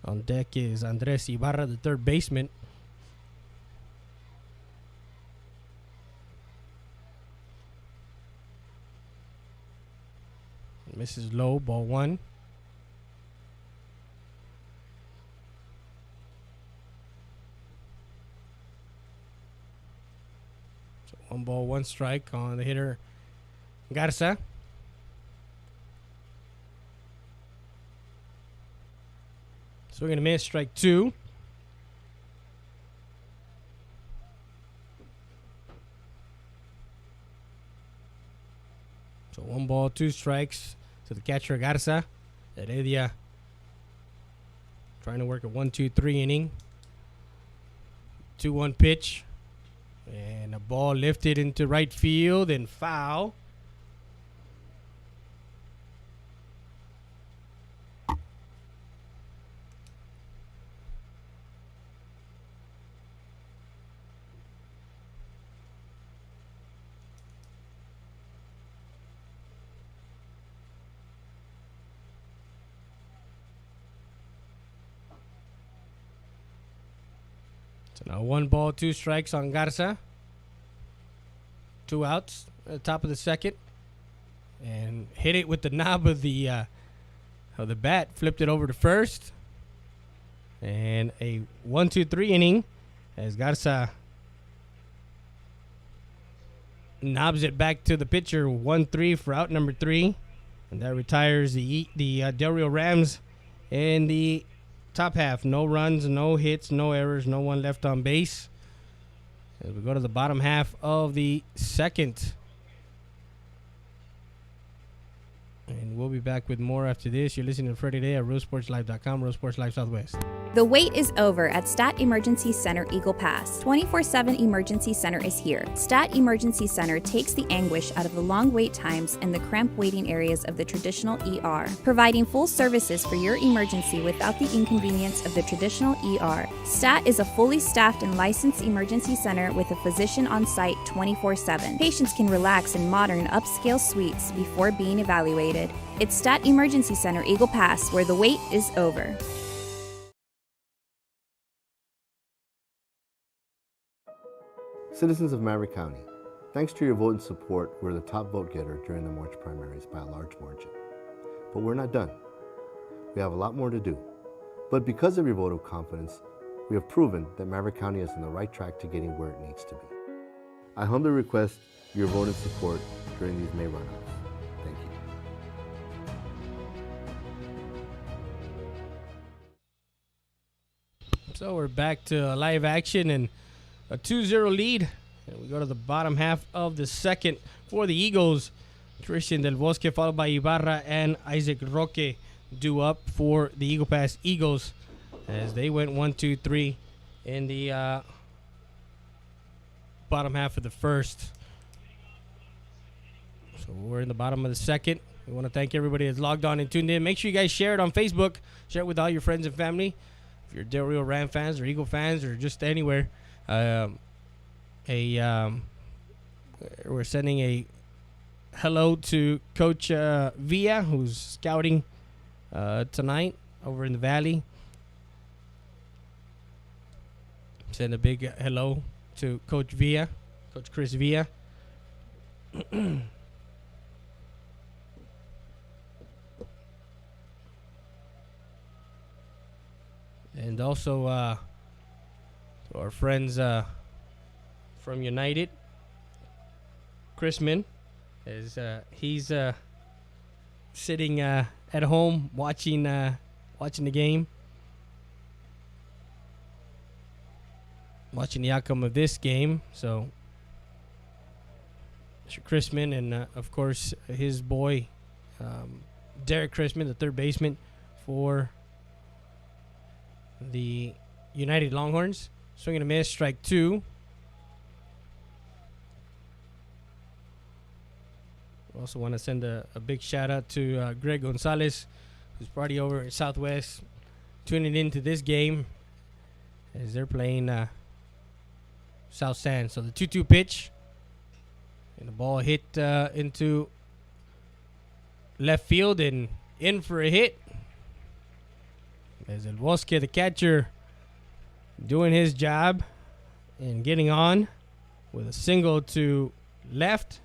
On deck is Andres Ibarra, the third baseman. Misses low, ball one. So 1 ball, 1 strike on the hitter Garza. Swing and a miss, strike 2. So 1 ball, 2 strikes to the catcher Garza. Heredia trying to work a 1-2-3 inning. 2-1 pitch. And a ball lifted into right field and foul. So now 1 ball, 2 strikes on Garza. 2 outs at the top of the second. And hit it with the knob of the bat. Flipped it over to first. And a 1-2-3 inning as Garza knobs it back to the pitcher. 1-3 for out number 3. And that retires the Del Rio Rams in the top half. No runs, no hits, no errors, no one left on base. As we go to the bottom half of the second. And we'll be back with more after this. You're listening to Freddie Day at RealSportsLive.com, Real Sports Live Southwest. The wait is over at Stat Emergency Center Eagle Pass. 24/7 Emergency Center is here. Stat Emergency Center takes the anguish out of the long wait times and the cramped waiting areas of the traditional ER, providing full services for your emergency without the inconvenience of the traditional ER. Stat is a fully staffed and licensed emergency center with a physician on site 24/7. Patients can relax in modern upscale suites before being evaluated. It's Stat Emergency Center Eagle Pass, where the wait is over. Citizens of Maverick County, thanks to your vote and support, we're the top vote getter during the March primaries by a large margin. But we're not done. We have a lot more to do. But because of your vote of confidence, we have proven that Maverick County is on the right track to getting where it needs to be. I humbly request your vote and support during these May runoffs. Thank you. So we're back to live action and a 2-0 lead. And we go to the bottom half of the second for the Eagles. Christian Del Bosque followed by Ibarra and Isaac Roque due up for the Eagle Pass Eagles as they went 1-2-3 in the bottom half of the first. So we're in the bottom of the second. We want to thank everybody that's logged on and tuned in. Make sure you guys share it on Facebook. Share it with all your friends and family. If you're Del Rio Ram fans or Eagle fans or just anywhere, we're sending a hello to Coach Villa, who's scouting tonight over in the Valley. Send a big hello to Coach Villa, Coach Chris Villa. And also to our friends from United, Chrisman, as he's sitting at home watching the game, watching the outcome of this game. So, Mr. Chrisman and of course his boy Derek Chrisman, the third baseman for the United Longhorns. Swing and a miss, strike 2. Also want to send a big shout out to Greg Gonzalez, who's party over in Southwest, tuning into this game as they're playing South San. So the 2-2 pitch, and the ball hit into left field and in for a hit. As El Bosque, the catcher, doing his job and getting on with a single to left.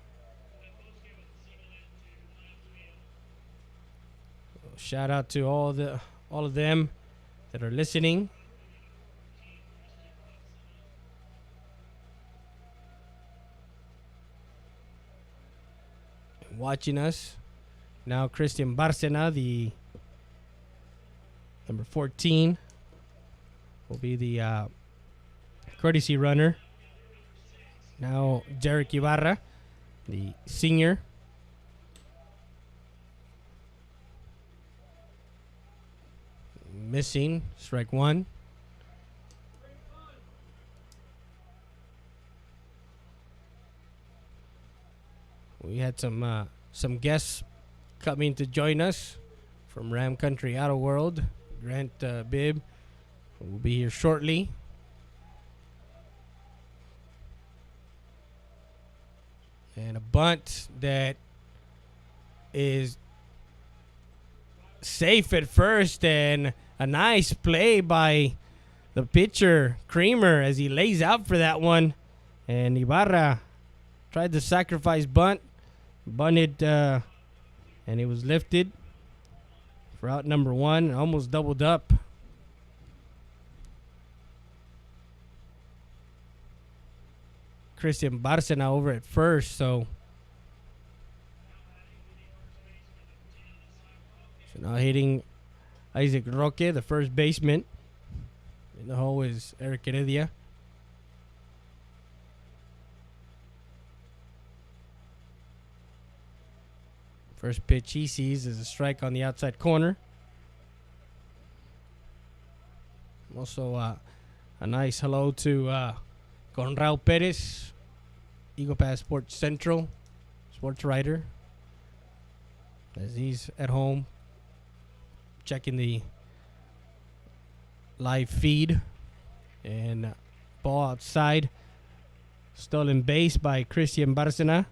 Shout out to all of them that are listening. And watching us. Now Christian Barcena, the number 14, will be the courtesy runner. Now Derek Ibarra, the senior. Missing. Strike one. We had some guests coming to join us from Ram Country Auto World. Grant Bibb will be here shortly. And a bunt that is safe at first, and a nice play by the pitcher, Creamer, as he lays out for that one. And Ibarra tried to sacrifice bunt, bunted, and it was lifted for out number one, almost doubled up. Christian Barcena over at first, so now hitting Isaac Roque, the first baseman. In the hole is Eric Heredia. First pitch he sees is a strike on the outside corner. Also a nice hello to Conrao Perez, Eagle Pass Sports Central sports writer, as he's at home checking the live feed. And ball outside, stolen base by Christian Barcena.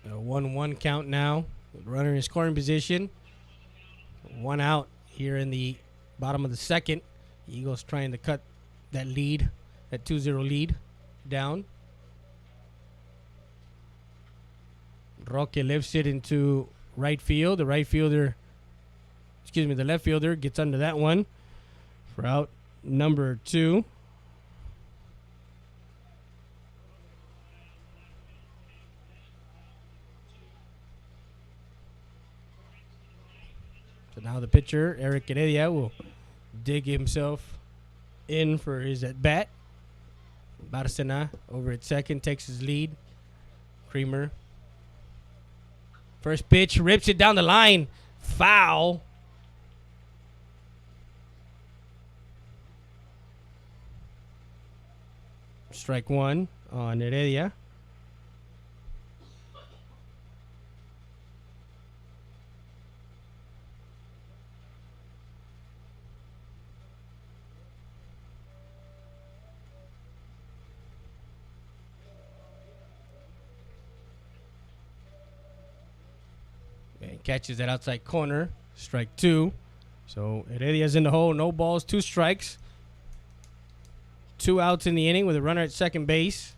A 1-1 count now. Runner in scoring position. One out here in the bottom of the second. Eagles trying to cut that lead, that 2-0 lead, down. Roque lifts it into right field. The left fielder gets under that one for out number 2. So now the pitcher, Eric Heredia, will dig himself in for his at-bat. Barcena over at second takes his lead. Creamer. First pitch, rips it down the line. Foul. Strike one on Heredia. Catches that outside corner. Strike two. So Heredia's in the hole. No balls, 2 strikes. 2 outs in the inning with a runner at second base.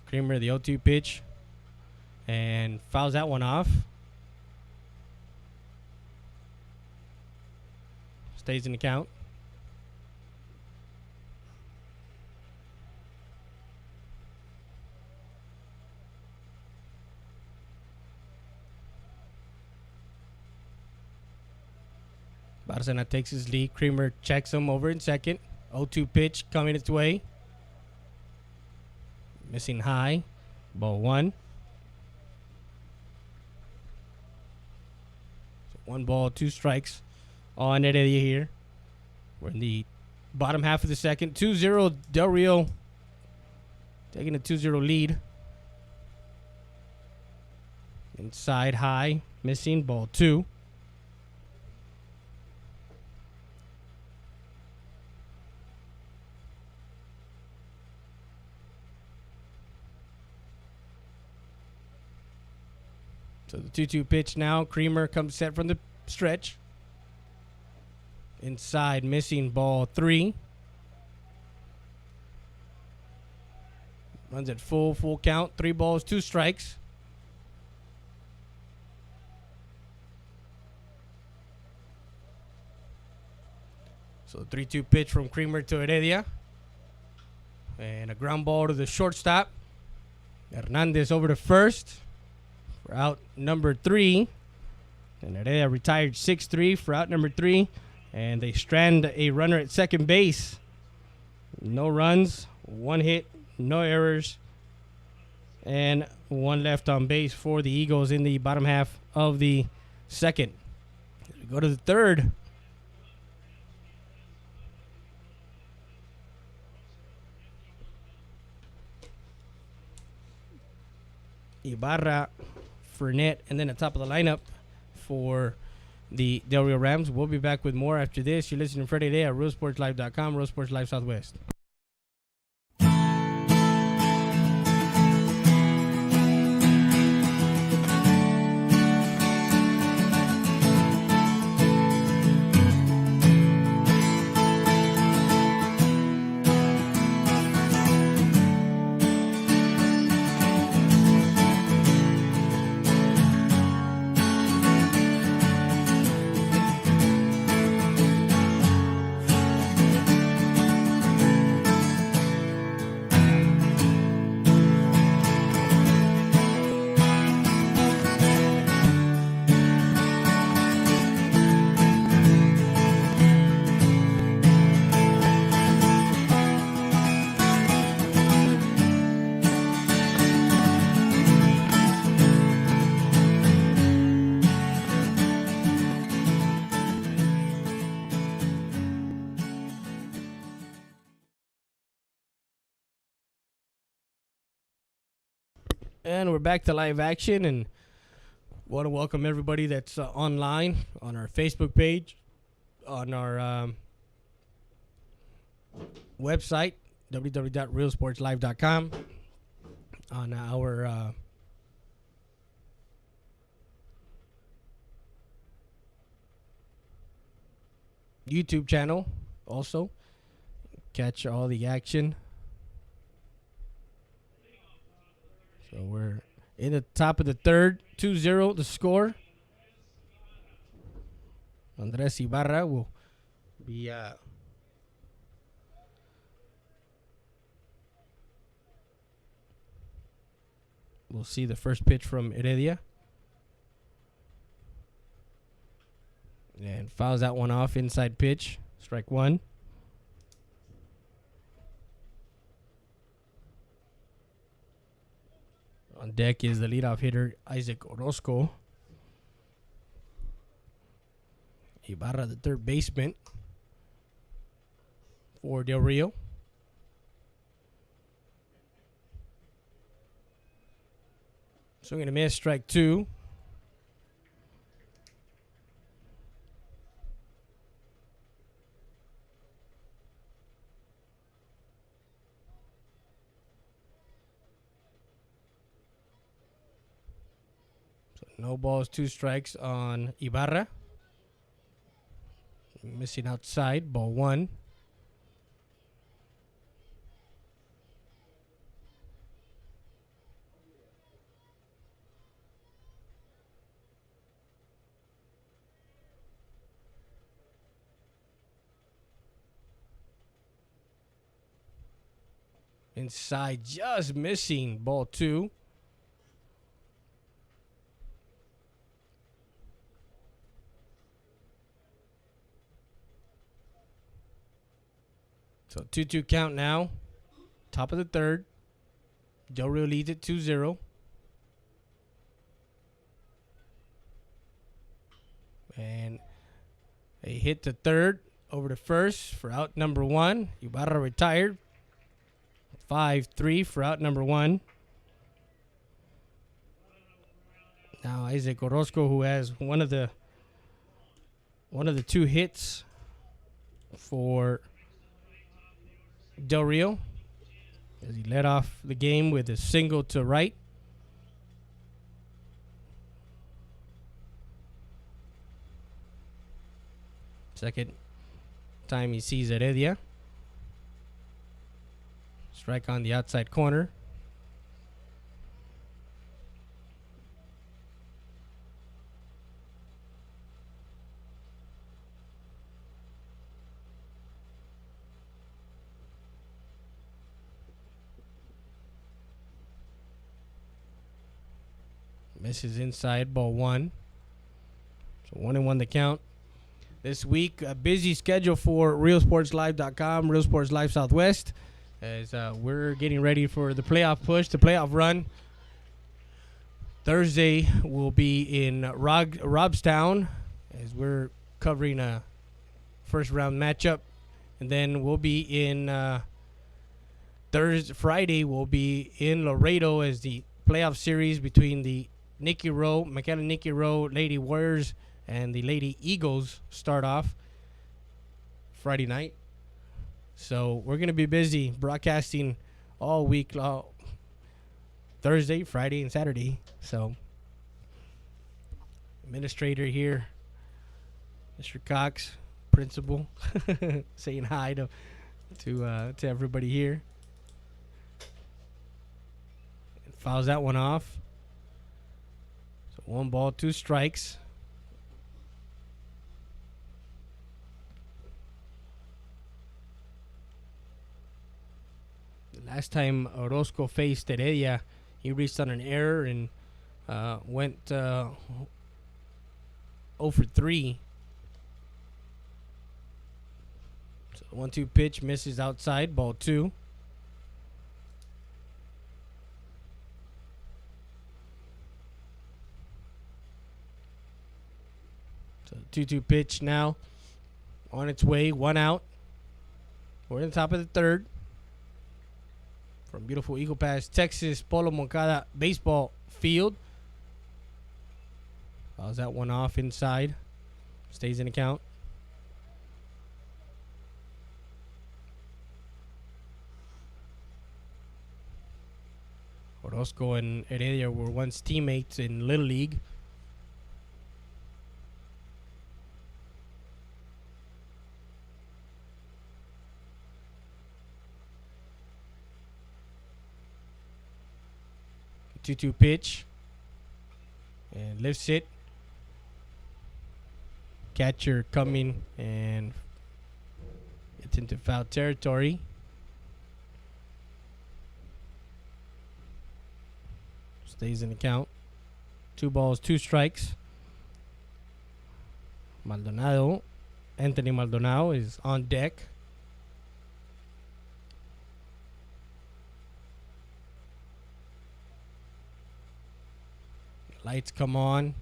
Creamer, the 0-2 pitch. And fouls that one off. Stays in the count. Barcena takes his lead. Creamer checks him over in second. 0-2 pitch coming its way. Missing high. Ball 1. So 1 ball, 2 strikes on Heredia here. We're in the bottom half of the second. 2-0 Del Rio taking a 2-0 lead. Inside high. Missing. Ball 2. So the 2-2 pitch now. Creamer comes set from the stretch. Inside, missing, ball 3. Runs at full count. 3 balls, 2 strikes. So the 3-2 pitch from Creamer to Heredia. And a ground ball to the shortstop. Hernandez over to first. For out number 3. And Heredia retired 6-3 for out number 3. And they strand a runner at second base. No runs, 1 hit, no errors. and 1 left on base for the Eagles in the bottom half of the second. We go to the third. Ibarra, Fournette, and then the top of the lineup for the Del Rio Rams. We'll be back with more after this. You're listening to Friday Day at RealSportsLive.com, Real Sports Live Southwest. And we're back to live action, and want to welcome everybody that's online on our Facebook page, on our website, www.realsportslive.com, on our YouTube channel also. Catch all the action. So we're in the top of the third, 2-0 the score. Andres Ibarra will be we'll see the first pitch from Heredia. And fouls that one off, inside pitch, strike one. On deck is the leadoff hitter, Isaac Orozco. Ibarra, the third baseman for Del Rio. Swing and a miss, strike two. No balls, 2 strikes on Ibarra. Missing outside, ball 1. Inside, just missing, ball 2. So 2-2 count now. Top of the third. Del Rio leads it 2-0. And a hit to third over to first for out number 1. Ibarra retired. 5-3 for out number 1. Now Isaac Orozco, who has one of the 2 hits for Del Rio, as he led off the game with a single to right. Second time he sees Heredia. Strike on the outside corner. Misses inside, ball 1. So 1-1 the count. This week, a busy schedule for RealSportsLive.com, Real Sports Live Southwest, as we're getting ready for the playoff push, the playoff run Thursday we'll be in Robstown as we're covering a first round matchup, and then we'll be in Friday we'll be in Laredo as the playoff series between the McAllen Nicky Rowe Lady Warriors and the Lady Eagles start off Friday night. So we're gonna be busy broadcasting all week long. Thursday, Friday, and Saturday. So, administrator here, Mr. Cox, principal, saying hi to everybody here. And fouls that one off. So 1 ball, 2 strikes. The last time Orozco faced Heredia, he reached on an error and went 0 for 3. So 1-2 pitch misses outside, ball 2. So 2-2 pitch now on its way, 1 out. We're in the top of the third. From beautiful Eagle Pass, Texas, Polo Moncada baseball field. Fouls that one off inside. Stays in the count. Orozco and Heredia were once teammates in Little League. Two pitch and lifts it. Catcher coming and it's into foul territory. Stays in the count. 2 balls, 2 strikes. Anthony Maldonado is on deck. Lights come on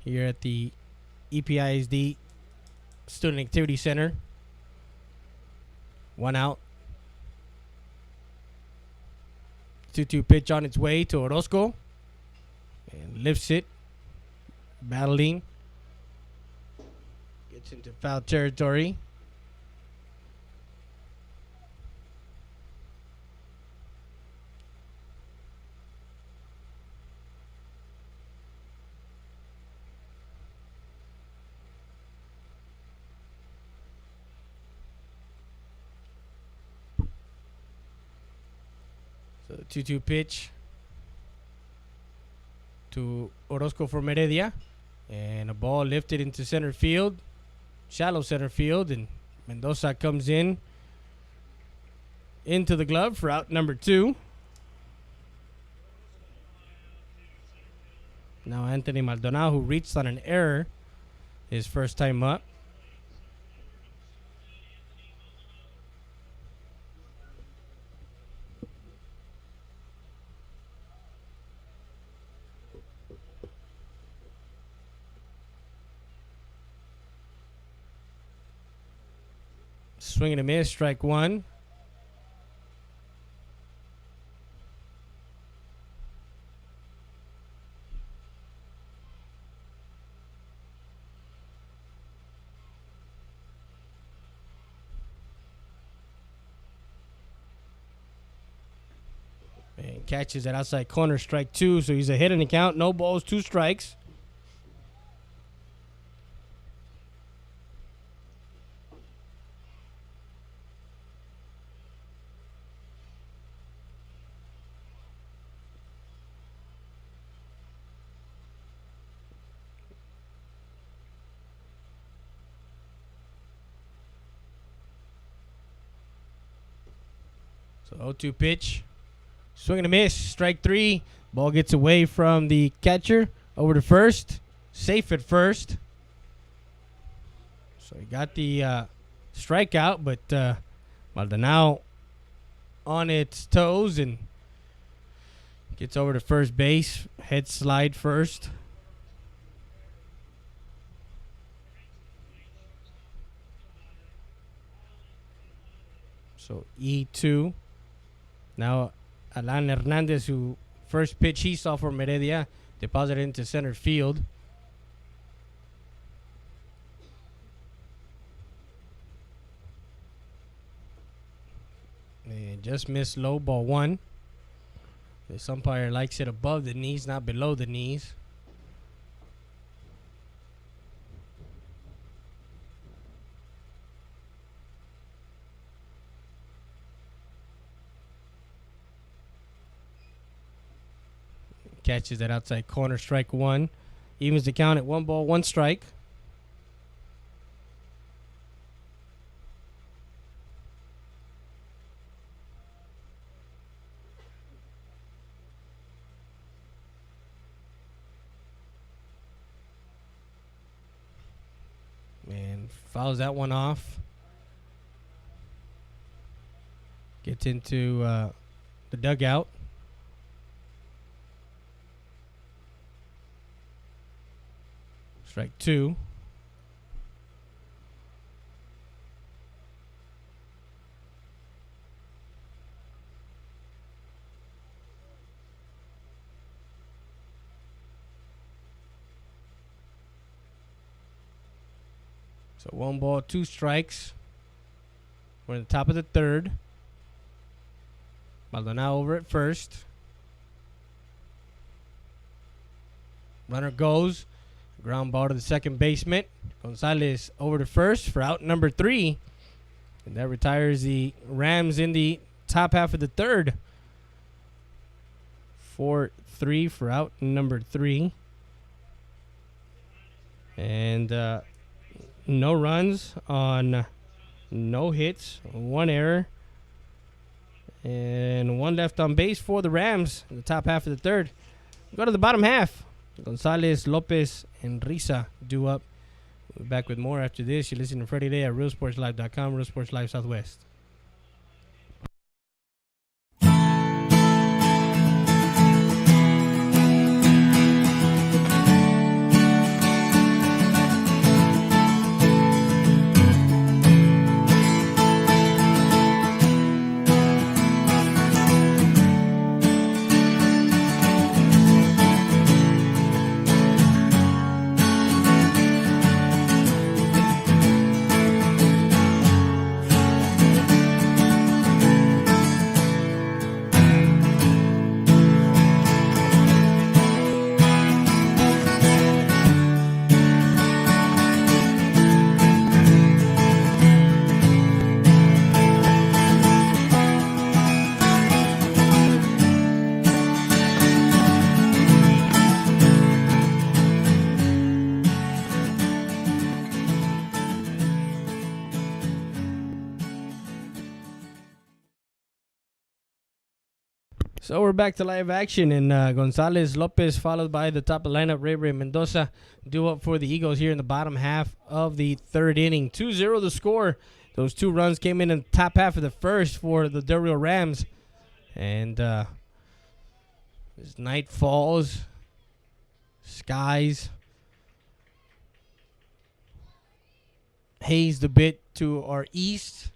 here at the EPISD Student Activity Center. 1 out. 2-2 pitch on its way to Orozco. And lifts it. Battling. Gets into foul territory. So 2-2 pitch to Orozco from Heredia. And a ball lifted into center field. Shallow center field. And Mendoza comes in. Into the glove for out number 2. Now Anthony Maldonado, who reached on an error his first time up. Swing and a miss, strike 1. And catches that outside corner, strike 2. So he's ahead in the count. No balls, 2 strikes. So 0-2 pitch. Swing and a miss. Strike 3. Ball gets away from the catcher. Over to first. Safe at first. So he got the strikeout, but Maldonado on its toes and Gets over to first base. Head slide first. So E2. Now Alan Hernandez, who first pitch he saw for Heredia, deposited into center field. And just missed low, ball one. This umpire likes it above the knees, not below the knees. Catches that outside corner, strike one. Evens the count at 1 ball, 1 strike. And fouls that one off. Gets into the dugout. Strike 2. So 1 ball, 2 strikes. We're in the top of the third. Maldonado over at first. Runner goes. Ground ball to the second baseman. Gonzalez over to first for out number 3. And that retires the Rams in the top half of the third. 4-3 for out number 3. And no runs on no hits, 1 error, and 1 left on base for the Rams in the top half of the third. Go to the bottom half. Gonzalez, Lopez, and Risa due up. We'll be back with more after this. You're listening to Freddie Day at RealSportsLive.com, Real Sports Live Southwest. So we're back to live action, and Gonzalez, Lopez, followed by the top of the lineup, Ray Mendoza, due up for the Eagles here in the bottom half of the third inning. 2-0 the score. Those 2 runs came in the top half of the first for the Del Rio Rams. And as night falls, skies hazed a bit to our east,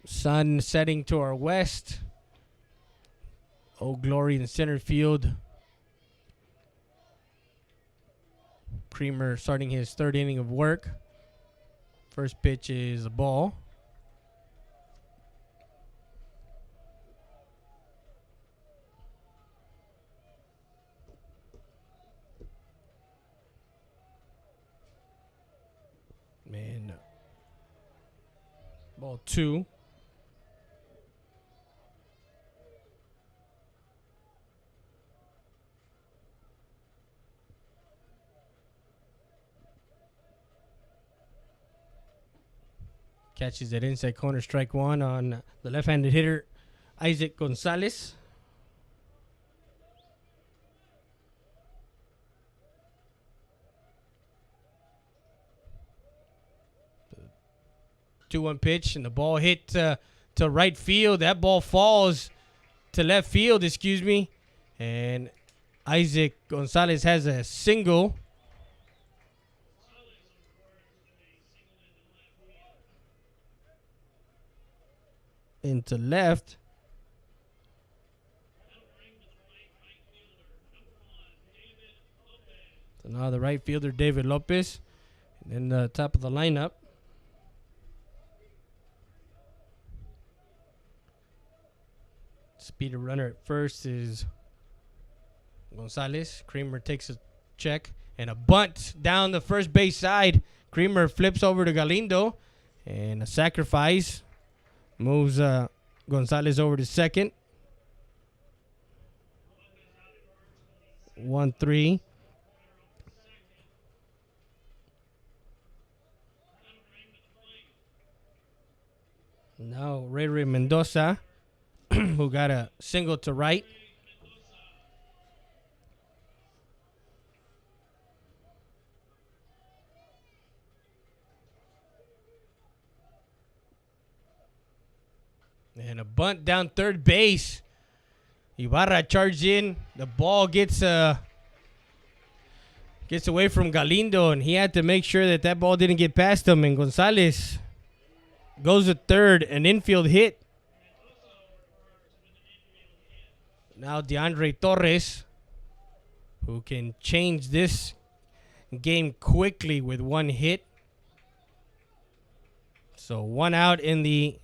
sun setting to our west. Oh, glory in center field. Creamer starting his third inning of work. First pitch is a ball. Man. Ball 2. Catches that inside corner, strike 1 on the left-handed hitter, Isaac Gonzalez. The 2-1 pitch, and the ball hit to right field. That ball falls to left field, And Isaac Gonzalez has a single. Into left. So now the right fielder, David Lopez. And then the top of the lineup. Speeder runner at first is Gonzalez. Creamer takes a check and a bunt down the first base side. Creamer flips over to Galindo and a sacrifice moves Gonzalez over to second. 1-3. Now Ray Mendoza, who got a single to right. And a bunt down third base. Ibarra charged in. The ball gets away from Galindo, and he had to make sure that that ball didn't get past him. And Gonzalez goes to third, an infield hit. Now DeAndre Torres, who can change this game quickly with one hit. So one out in the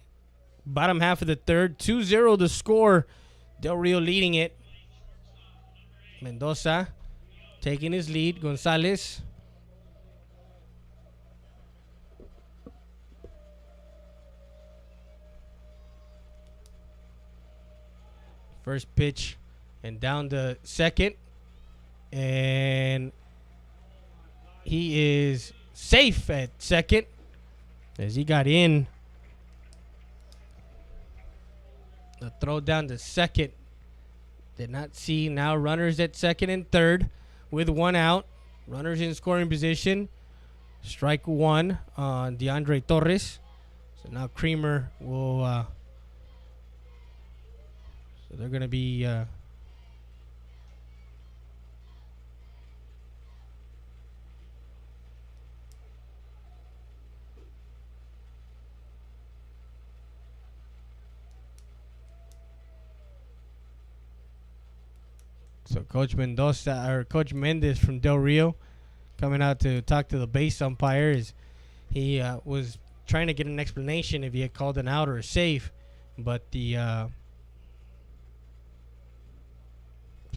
bottom half of the third. 2-0 the score. Del Rio leading it. Mendoza taking his lead. Gonzalez. First pitch and down to second. And he is safe at second as he got in. The throw down to second. Did not see. Now runners at second and third with one out. Runners in scoring position. Strike one on DeAndre Torres. So now Creamer will... so they're going to be... So Coach Mendoza or Coach Mendez from Del Rio coming out to talk to the base umpires. He was trying to get an explanation if he had called an out or a save, but the so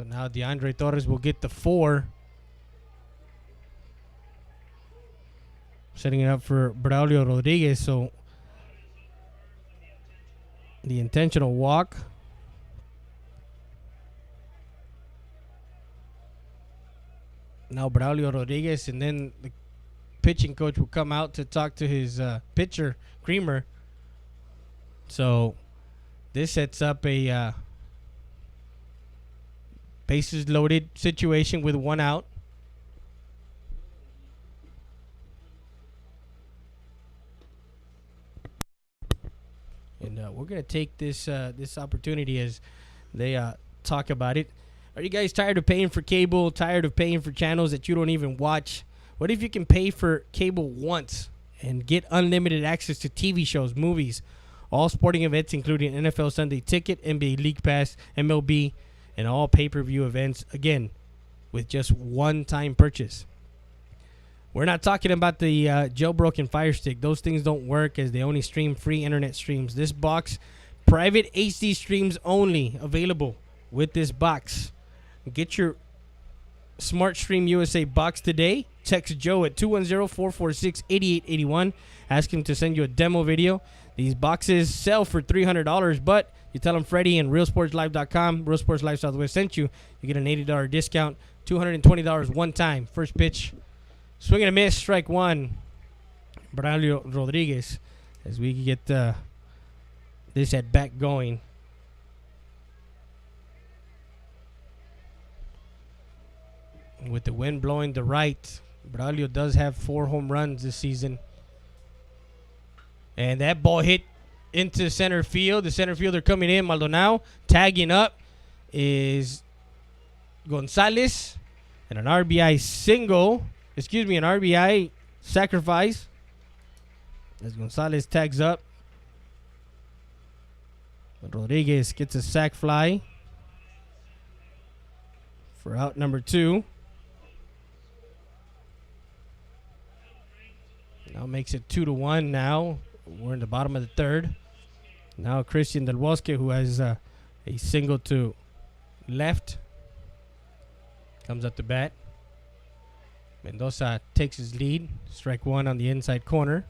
now DeAndre Torres will get the 4, setting it up for Braulio Rodriguez. So the intentional walk. Now Braulio Rodriguez, and then the pitching coach will come out to talk to his pitcher, Creamer. So this sets up a bases loaded situation with one out. And we're going to take this opportunity as they talk about it. Are you guys tired of paying for cable, tired of paying for channels that you don't even watch? What if you can pay for cable once and get unlimited access to TV shows, movies, all sporting events, including NFL Sunday Ticket, NBA League Pass, MLB, and all pay-per-view events, again, with just one-time purchase? We're not talking about the jailbroken Fire Stick. Those things don't work as they only stream free internet streams. This box, private HD streams only, available with this box. Get your Smart Stream USA box today. Text Joe at 210-446-8881. Ask him to send you a demo video. These boxes sell for $300, but you tell him Freddie and RealSportsLive.com, Real Sports Live Southwest sent you. You get an $80 discount, $220 one time. First pitch, swing and a miss, strike one. Braulio Rodriguez, as we get this at back going. With the wind blowing to right, Braulio does have 4 home runs this season. And that ball hit into center field. The center fielder coming in, Maldonado, tagging up, is Gonzalez. And an RBI single. Excuse me, an RBI sacrifice. As Gonzalez tags up. Rodriguez gets a sac fly for out number 2. Now makes it 2-1 now. We're in the bottom of the 3rd. Now Christian Del Bosque, who has a single to left, comes up to bat. Mendoza takes his lead. Strike 1 on the inside corner.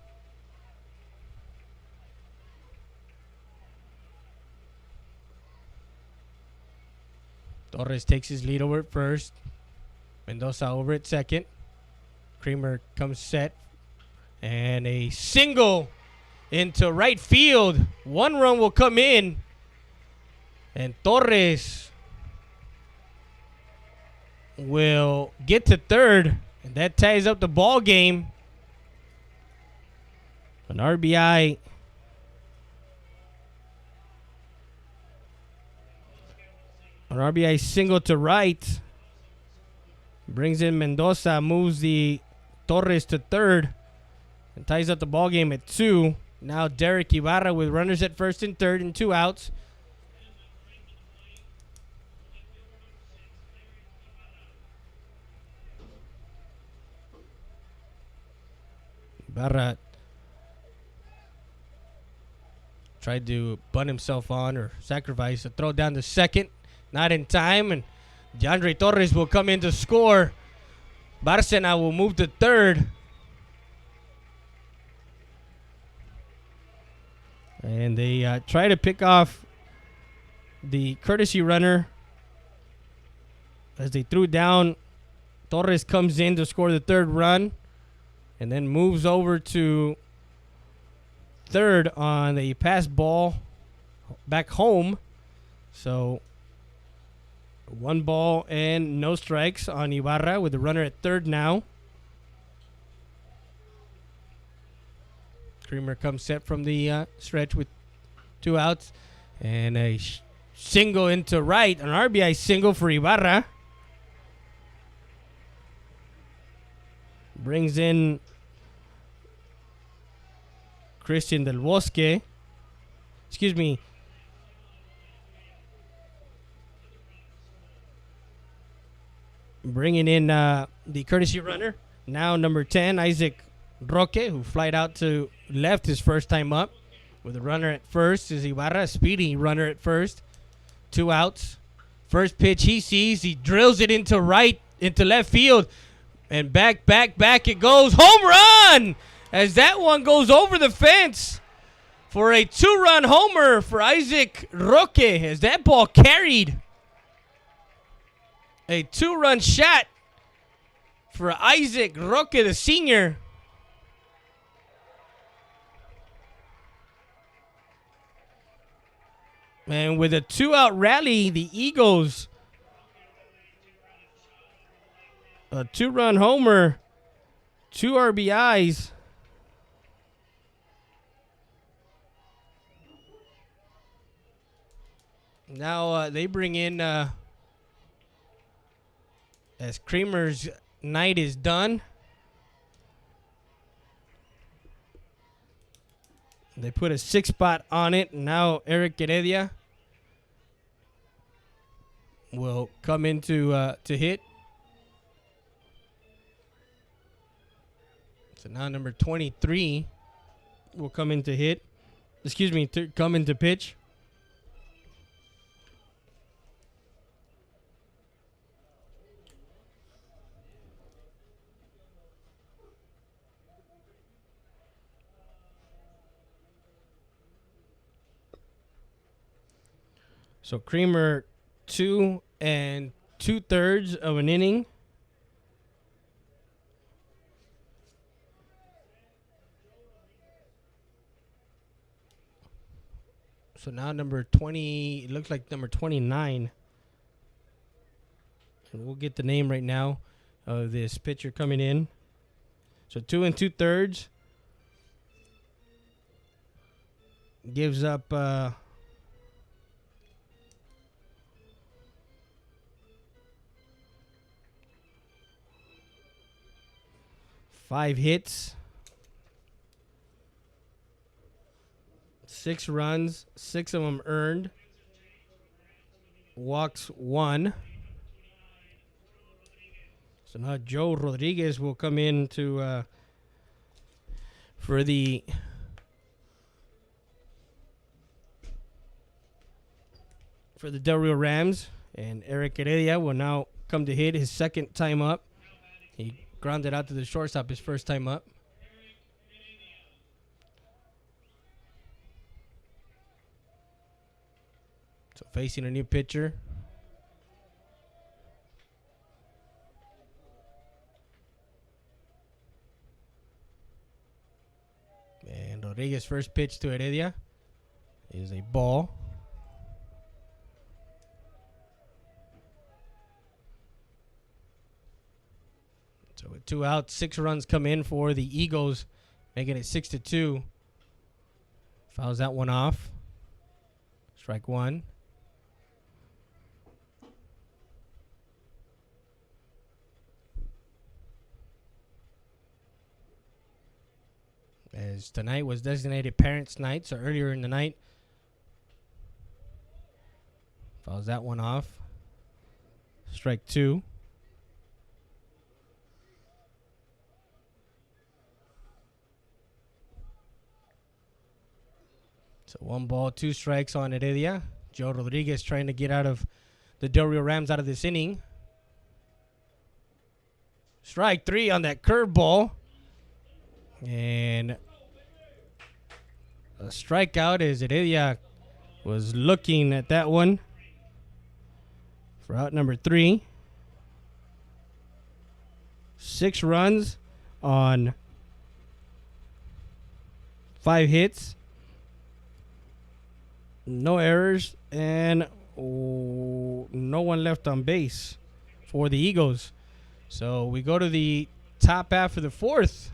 Torres takes his lead over at first. Mendoza over at second. Creamer comes set. And a single into right field. 1 run will come in. And Torres will get to 3rd. And that ties up the ball game. An RBI. An RBI single to right. Brings in Mendoza. Moves the Torres to 3rd. And ties up the ball game at 2. Now Derek Ibarra with runners at 1st and 3rd and 2 outs. Ibarra tried to bunt himself on or sacrifice a throw down to second. Not in time. And DeAndre Torres will come in to score. Barcena will move to 3rd. And they try to pick off the courtesy runner as they threw down. Torres comes in to score the 3rd run and then moves over to 3rd on a pass ball back home. So 1 ball and no strikes on Ibarra with the runner at 3rd now. Creamer comes set from the stretch with 2 outs. And a single into right. An RBI single for Ibarra. Brings in Christian Del Bosque. Excuse me. Bringing in the courtesy runner. Now number 10, Isaac Roque, who flied out to left his first time up. With a runner at first is Ibarra, speedy runner at first. 2 outs. First pitch he sees, he drills it into left field. And back it goes. Home run! As that one goes over the fence for a 2-run homer for Isaac Roque. As that ball carried. A 2-run shot for Isaac Roque, the senior. And with a 2-out rally, the Eagles, a 2-run homer, 2 RBIs. Now they bring in, as Creamer's night is done, they put a 6 spot on it. And now Eric Heredia will come in to hit. So now number 23 will come in to hit. Excuse me, come in to pitch. So Creamer 2 2/3 of an inning. So now number 20, it looks like number 29. And we'll get the name right now of this pitcher coming in. So 2 2/3. Gives up 5 hits, 6 runs, 6 of them earned. Walks 1. So now Joe Rodriguez will come in to for the Del Rio Rams, and Eric Heredia will now come to hit his second time up. He grounded out to the shortstop his first time up. So facing a new pitcher. And Rodriguez's first pitch to Heredia is a ball. So with 2 outs, 6 runs come in for the Eagles, making it 6-2. Fouls that one off. Strike 1. As tonight was designated Parents' Night, so earlier in the night, fouls that one off. Strike 2. So 1 ball, 2 strikes on Heredia. Joe Rodriguez trying to get out of the Del Rio Rams out of this inning. Strike 3 on that curveball. And a strikeout as Heredia was looking at that one for out number 3. 6 runs on 5 hits. No errors and no one left on base for the Eagles. So we go to the top half of the 4th.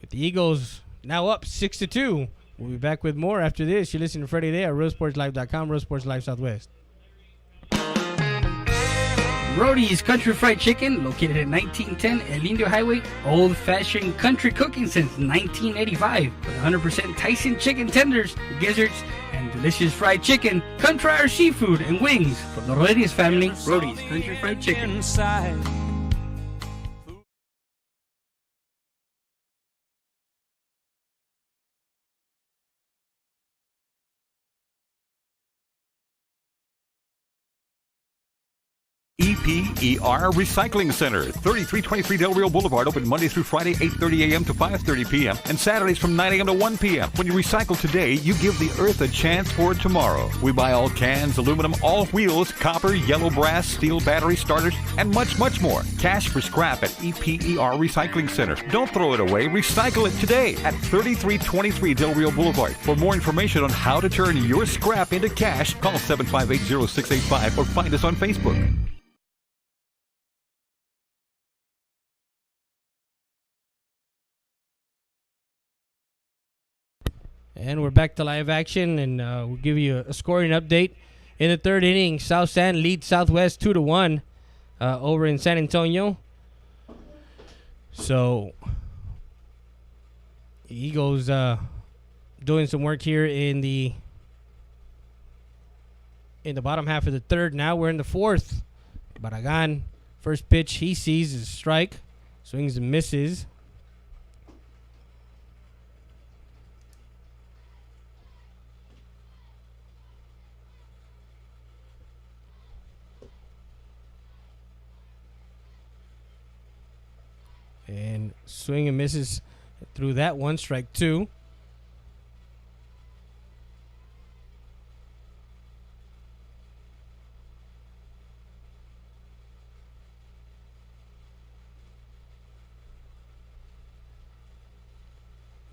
With the Eagles now up 6-2. We'll be back with more after this. You're listening to Freddie Day at RealSportsLive.com, Real Sports Live Southwest. Rody's Country Fried Chicken, located at 1910 El Indio Highway. Old-fashioned country cooking since 1985. With 100% Tyson chicken tenders, gizzards, and delicious fried chicken. Come try our seafood and wings from the Rodriguez family. Rody's Country Fried Chicken. EPER Recycling Center, 3323 Del Rio Boulevard, open Monday through Friday, 8:30 a.m. to 5:30 p.m. and Saturdays from 9 a.m. to 1 p.m. When you recycle today, you give the earth a chance for tomorrow. We buy all cans, aluminum, all wheels, copper, yellow brass, steel battery starters, and much, much more. Cash for scrap at EPER Recycling Center. Don't throw it away. Recycle it today at 3323 Del Rio Boulevard. For more information on how to turn your scrap into cash, call 758-0685 or find us on Facebook. And we're back to live action, and we'll give you a scoring update. In the 3rd inning, South San leads Southwest 2-1 over in San Antonio. So, Eagles doing some work here in the bottom half of the 3rd. Now we're in the 4th. Barragan, first pitch he sees is a strike. Swings and misses. And swing and misses through that one, strike 2.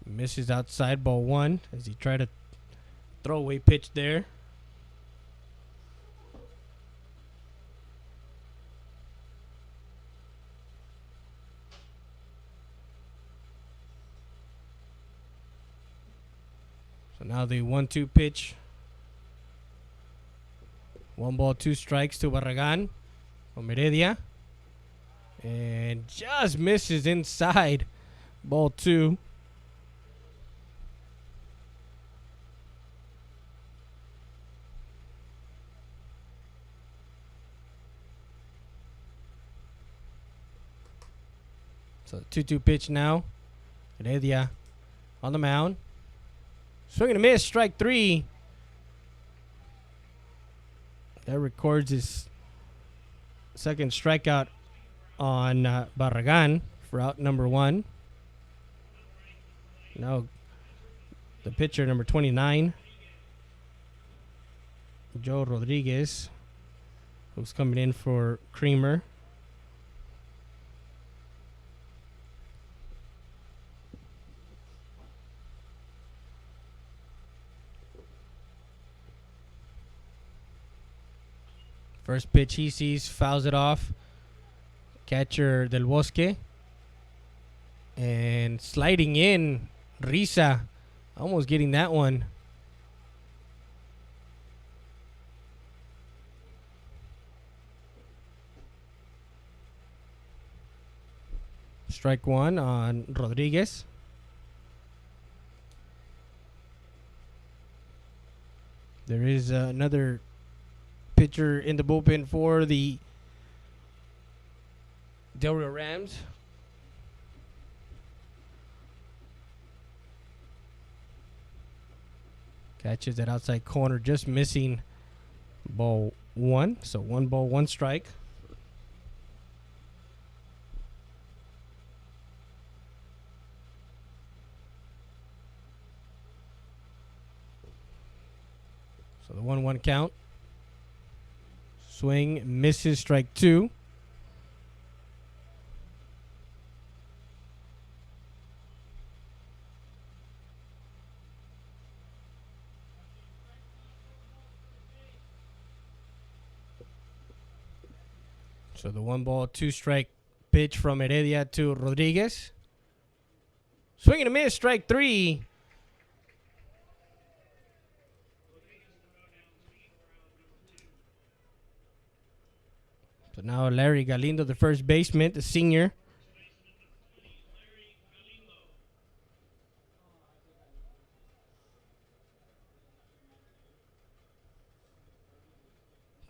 Misses outside, ball 1 as he tried to throw away pitch there. So now the 1-2 pitch. 1 ball, 2 strikes to Barragan from Heredia. And just misses inside. Ball 2. So 2-2 pitch now. Heredia on the mound. Swing and a miss, strike 3. That records his second strikeout on Barragan for out number 1. Now the pitcher, number 29, Joe Rodriguez, who's coming in for Creamer. First pitch he sees, fouls it off. Catcher Del Bosque. And sliding in, Risa. Almost getting that one. Strike 1 on Rodriguez. There is another pitcher in the bullpen for the Del Rio Rams. Catches that outside corner, just missing ball 1. So 1 ball, 1 strike. So the 1-1 count. Swing, misses, strike 2. So the 1 ball, 2 strike pitch from Heredia to Rodriguez. Swing and a miss, strike 3. So now Larry Galindo, the first baseman, the senior.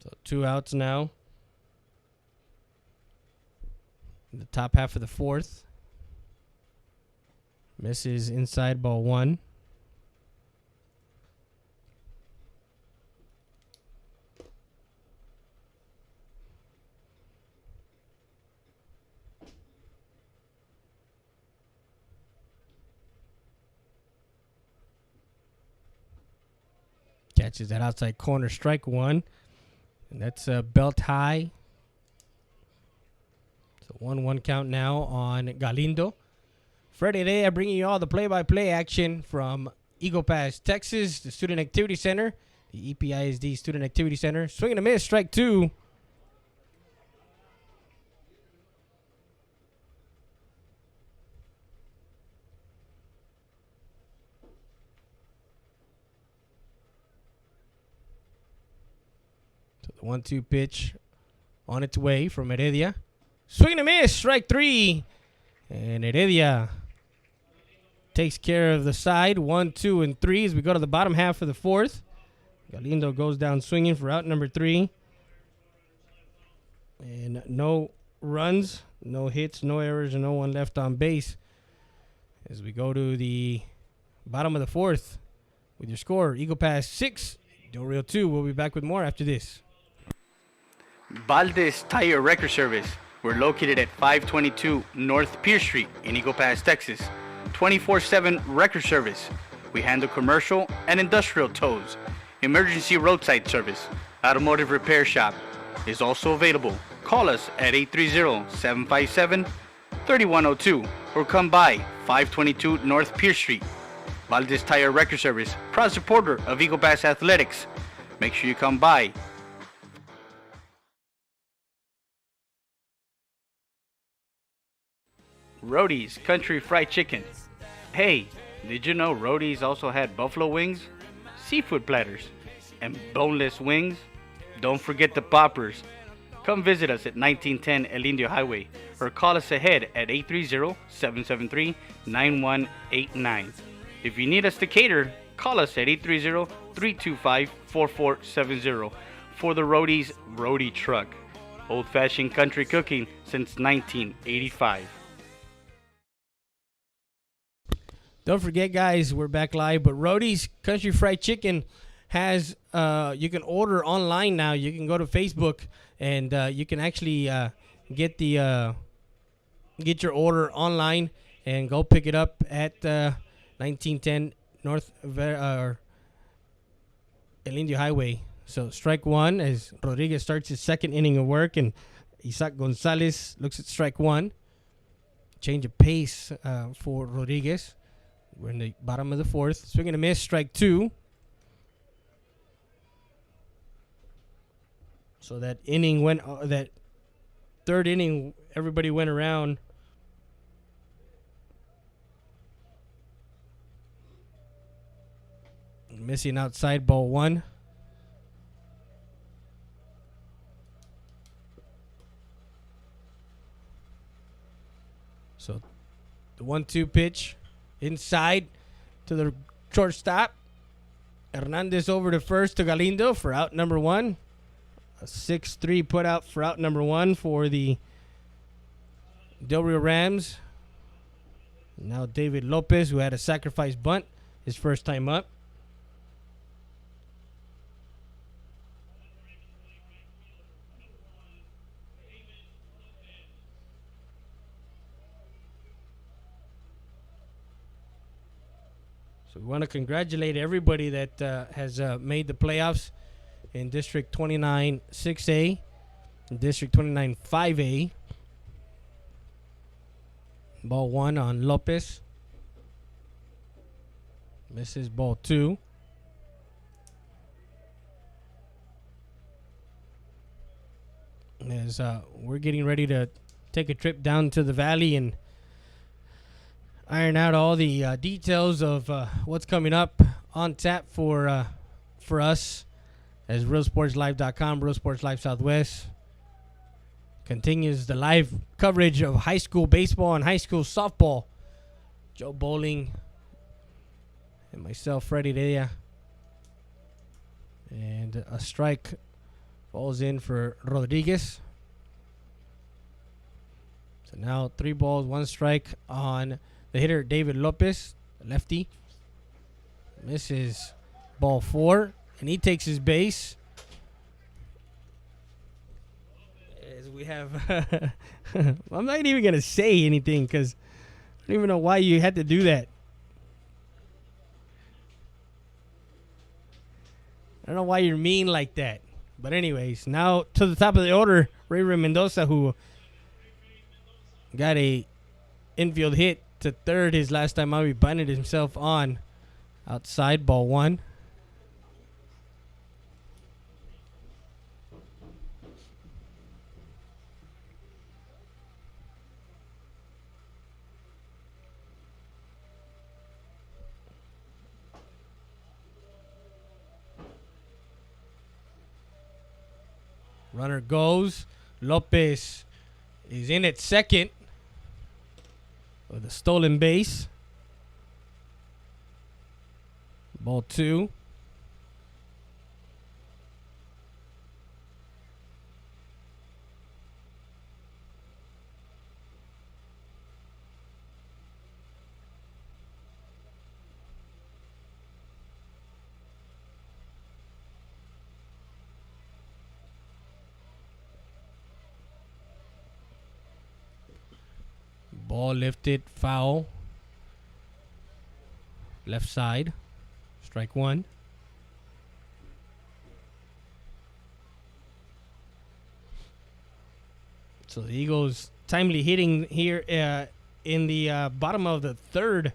So 2 outs now. In the top half of the 4th. Misses inside, ball 1. Catches that outside corner, strike 1. And that's a belt high. So 1-1 count now on Galindo. Friday today, I'm bringing you all the play-by-play action from Eagle Pass, Texas, the Student Activity Center, the EPISD Student Activity Center. Swing and a miss, strike 2. So the 1-2 pitch on its way from Heredia. Swing and a miss, strike 3. And Heredia takes care of the side. 1, 2, and 3 as we go to the bottom half of the 4th. Galindo goes down swinging for out number 3. And no runs, no hits, no errors, and no one left on base. As we go to the bottom of the 4th with your score, Eagle Pass 6, Del Rio 2. We'll be back with more after this. Valdez Tire Record Service. We're located at 522 North Pierce Street in Eagle Pass, Texas. 24/7 record service. We handle commercial and industrial tows. Emergency roadside service. Automotive repair shop is also available. Call us at 830-757-3102 or come by 522 North Pierce Street. Valdez Tire Record Service, proud supporter of Eagle Pass Athletics. Make sure you come by. Roadie's Country Fried Chicken. Hey, did you know Roadie's also had buffalo wings, seafood platters, and boneless wings? Don't forget the poppers. Come visit us at 1910 El Indio Highway or call us ahead at 830-773-9189. If you need us to cater, call us at 830-325-4470 for the Roadies Roadie Truck. Old-fashioned country cooking since 1985. Don't forget, guys, we're back live. But Roadie's Country Fried Chicken has you can order online now. You can go to Facebook and you can actually get your order online and go pick it up at 1910 North El Indio Highway. So strike one as Rodriguez starts his second inning of work, and Isaac Gonzalez looks at strike one. Change of pace for Rodriguez. We're in the bottom of the fourth. Swing and a miss, strike two. So that inning went, that third inning, everybody went around. Missing outside, ball one. So the 1-2 pitch inside to the shortstop. Hernandez over to first to Galindo for out number one. A 6-3 put out for out number one for the Del Rio Rams. Now David Lopez, who had a sacrifice bunt his first time up. So we want to congratulate everybody that has made the playoffs in District 29 6A, and District 29 5A. Ball one on Lopez. Misses ball two. As we're getting ready to take a trip down to the valley and iron out all the details of what's coming up on tap for us as RealSportsLive.com, Real Sports Live Southwest continues the live coverage of high school baseball and high school softball. Joe Bowling and myself, Freddie Dea. And a strike falls in for Rodriguez. So now 3 balls, 1 strike on the hitter, David Lopez, lefty. Misses ball 4, and he takes his base. As we have, I'm not even going to say anything because I don't even know why you had to do that. I don't know why you're mean like that. But anyways, now to the top of the order, Ray Mendoza, who got a infield hit to third his last time out. He bunted himself on outside, ball 1. Runner goes. Lopez is in at second with a stolen base. Ball 2. Ball lifted, foul. Left side. Strike 1. So the Eagles timely hitting here in the bottom of the third.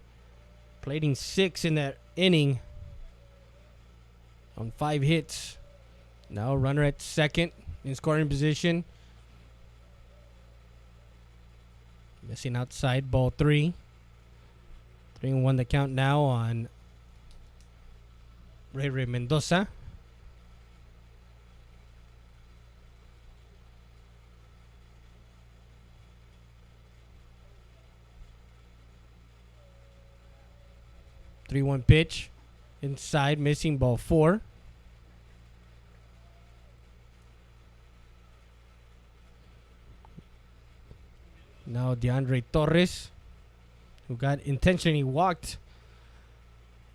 Plating 6 in that inning on 5 hits. Now runner at second in scoring position. Missing outside, ball 3. 3-1 the count now on Ray Mendoza. 3-1 pitch. Inside, missing, ball 4. Now DeAndre Torres, who got intentionally walked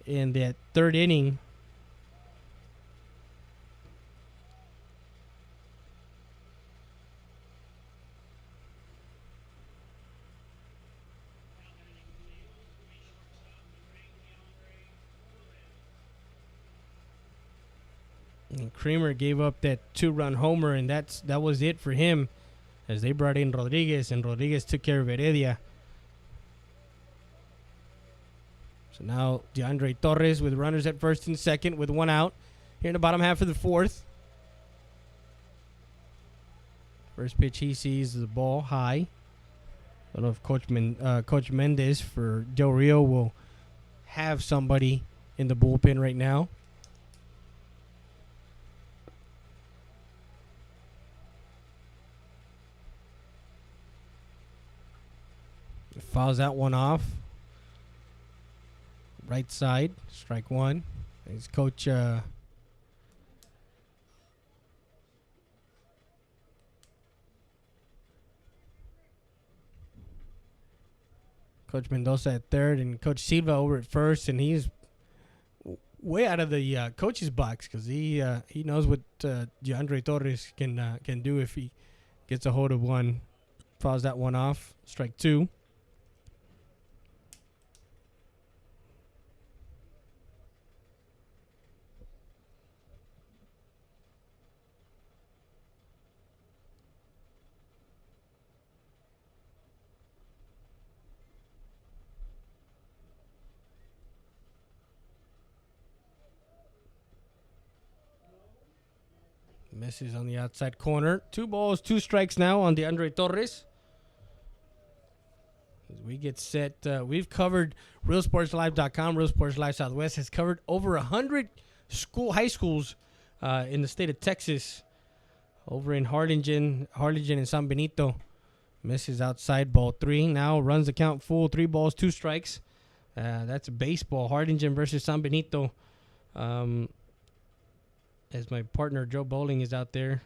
in that 3rd inning. And Kramer gave up that 2-run homer, and that was it for him, as they brought in Rodriguez, and Rodriguez took care of Heredia. So now DeAndre Torres with runners at first and second with 1 out here in the bottom half of the 4th. First pitch he sees the ball high. I don't know if Coach Mendez for Del Rio will have somebody in the bullpen right now. Fouls that one off. Right side, strike 1. His coach Coach Mendoza at 3rd and Coach Silva over at 1st, and he's way out of the coach's box because he knows what DeAndre Torres can do if he gets a hold of one. Fouls that one off. Strike 2. Misses on the outside corner. 2 balls, 2 strikes now on DeAndre Torres. As we get set, we've covered RealSportsLive.com. Real Sports Live Southwest has covered over 100 high schools in the state of Texas. Over in Harlingen and San Benito. Misses outside, ball 3. Now runs the count full. 3 balls, 2 strikes. That's baseball. Harlingen versus San Benito. As my partner Joe Bowling is out there.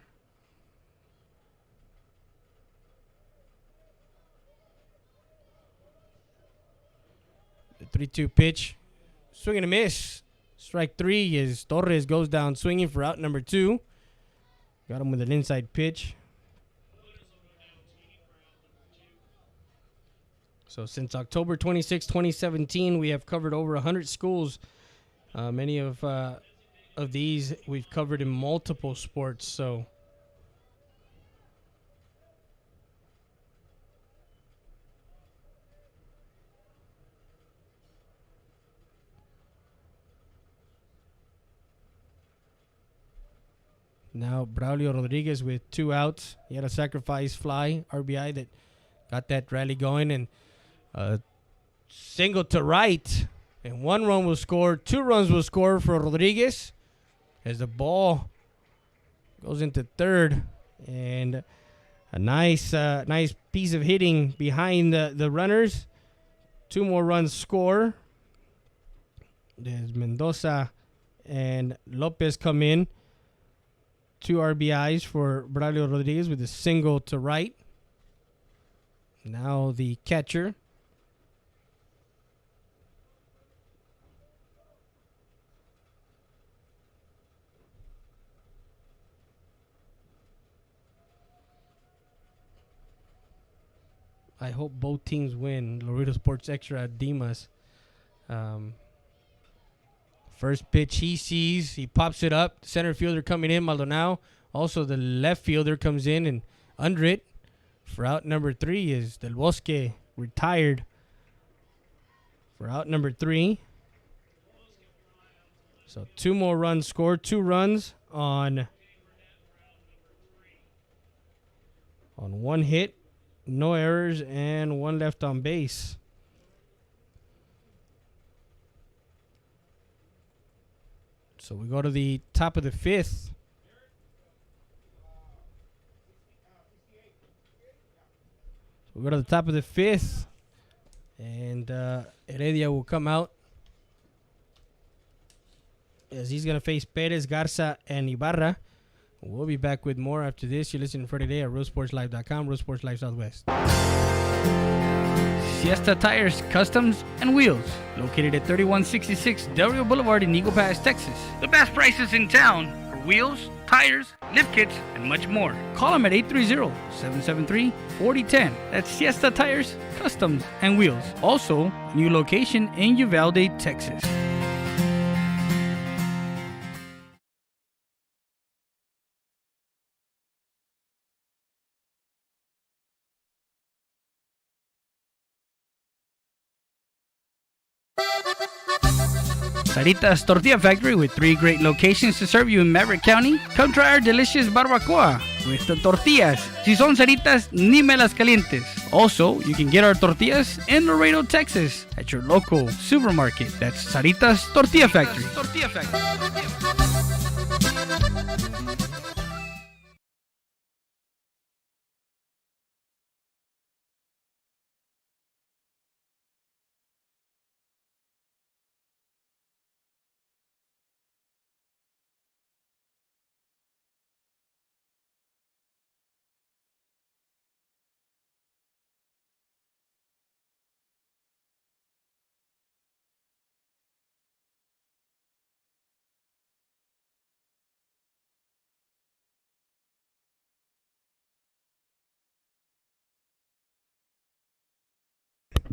The 3-2 pitch. Swing and a miss. Strike 3 as Torres goes down swinging for out number 2. Got him with an inside pitch. So since October 26, 2017, we have covered over 100 schools. Many of these we've covered in multiple sports. So now Braulio Rodriguez with 2 outs. He had a sacrifice fly RBI that got that rally going, and single to right, and 1 run will score. 2 runs will score for Rodriguez as the ball goes into 3rd, and a nice piece of hitting behind the runners. 2 more runs score. There's Mendoza and Lopez come in. 2 RBIs for Braulio Rodriguez with a single to right. Now the catcher. I hope both teams win. Laredo Sports Extra at Dimas. First pitch he sees. He pops it up. Center fielder coming in, Maldonado. Also the left fielder comes in and under it. For out number 3 is Del Bosque, retired. For out number 3. So 2 more runs scored. 2 runs on 1 hit. No errors and 1 left on base. So we go to the top of the 5th. We go to the top of the 5th, and Heredia will come out as he's going to face Perez, Garza, and Ibarra. We'll be back with more after this. You're listening for today at RoadSportsLive.com, Road Sports Live Southwest. Siesta Tires, Customs, and Wheels, located at 3166 Del Rio Boulevard in Eagle Pass, Texas. The best prices in town for wheels, tires, lift kits, and much more. Call them at 830-773-4010. That's Siesta Tires, Customs, and Wheels. Also, a new location in Uvalde, Texas. Saritas Tortilla Factory, with 3 great locations to serve you in Maverick County. Come try our delicious barbacoa with the tortillas. Si son Saritas, ni me las calientes. Also, you can get our tortillas in Laredo, Texas at your local supermarket. That's Saritas Tortilla Factory.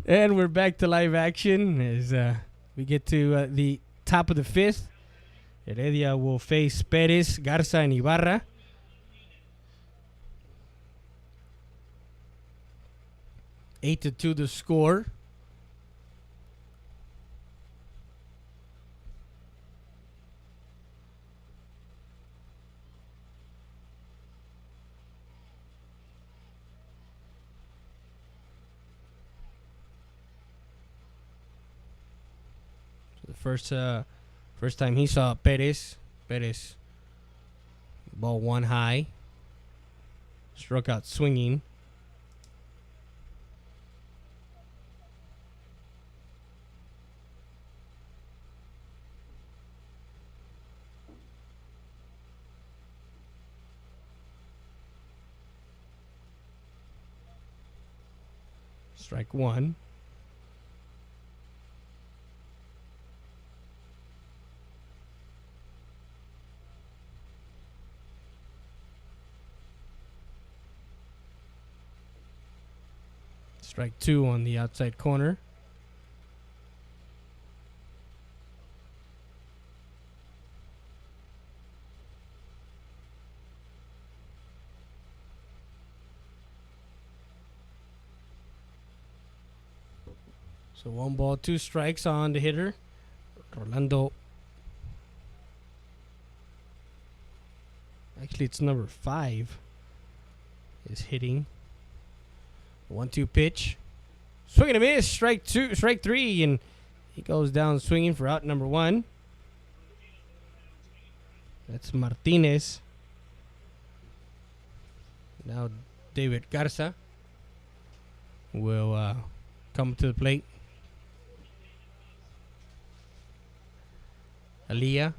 And we're back to live action as we get to the top of the 5th. Heredia will face Perez, Garza, and Ibarra. 8-2 the score. First time he saw Perez ball one high, struck out swinging. Strike one. Strike two on the outside corner. So 1 ball, 2 strikes on the hitter. Rolando. Actually, it's number 5 is hitting. 1-2 pitch. Swing and a miss. Strike 3, and he goes down swinging for out number 1. That's Martinez. Now David Garza will come to the plate. Aliyah.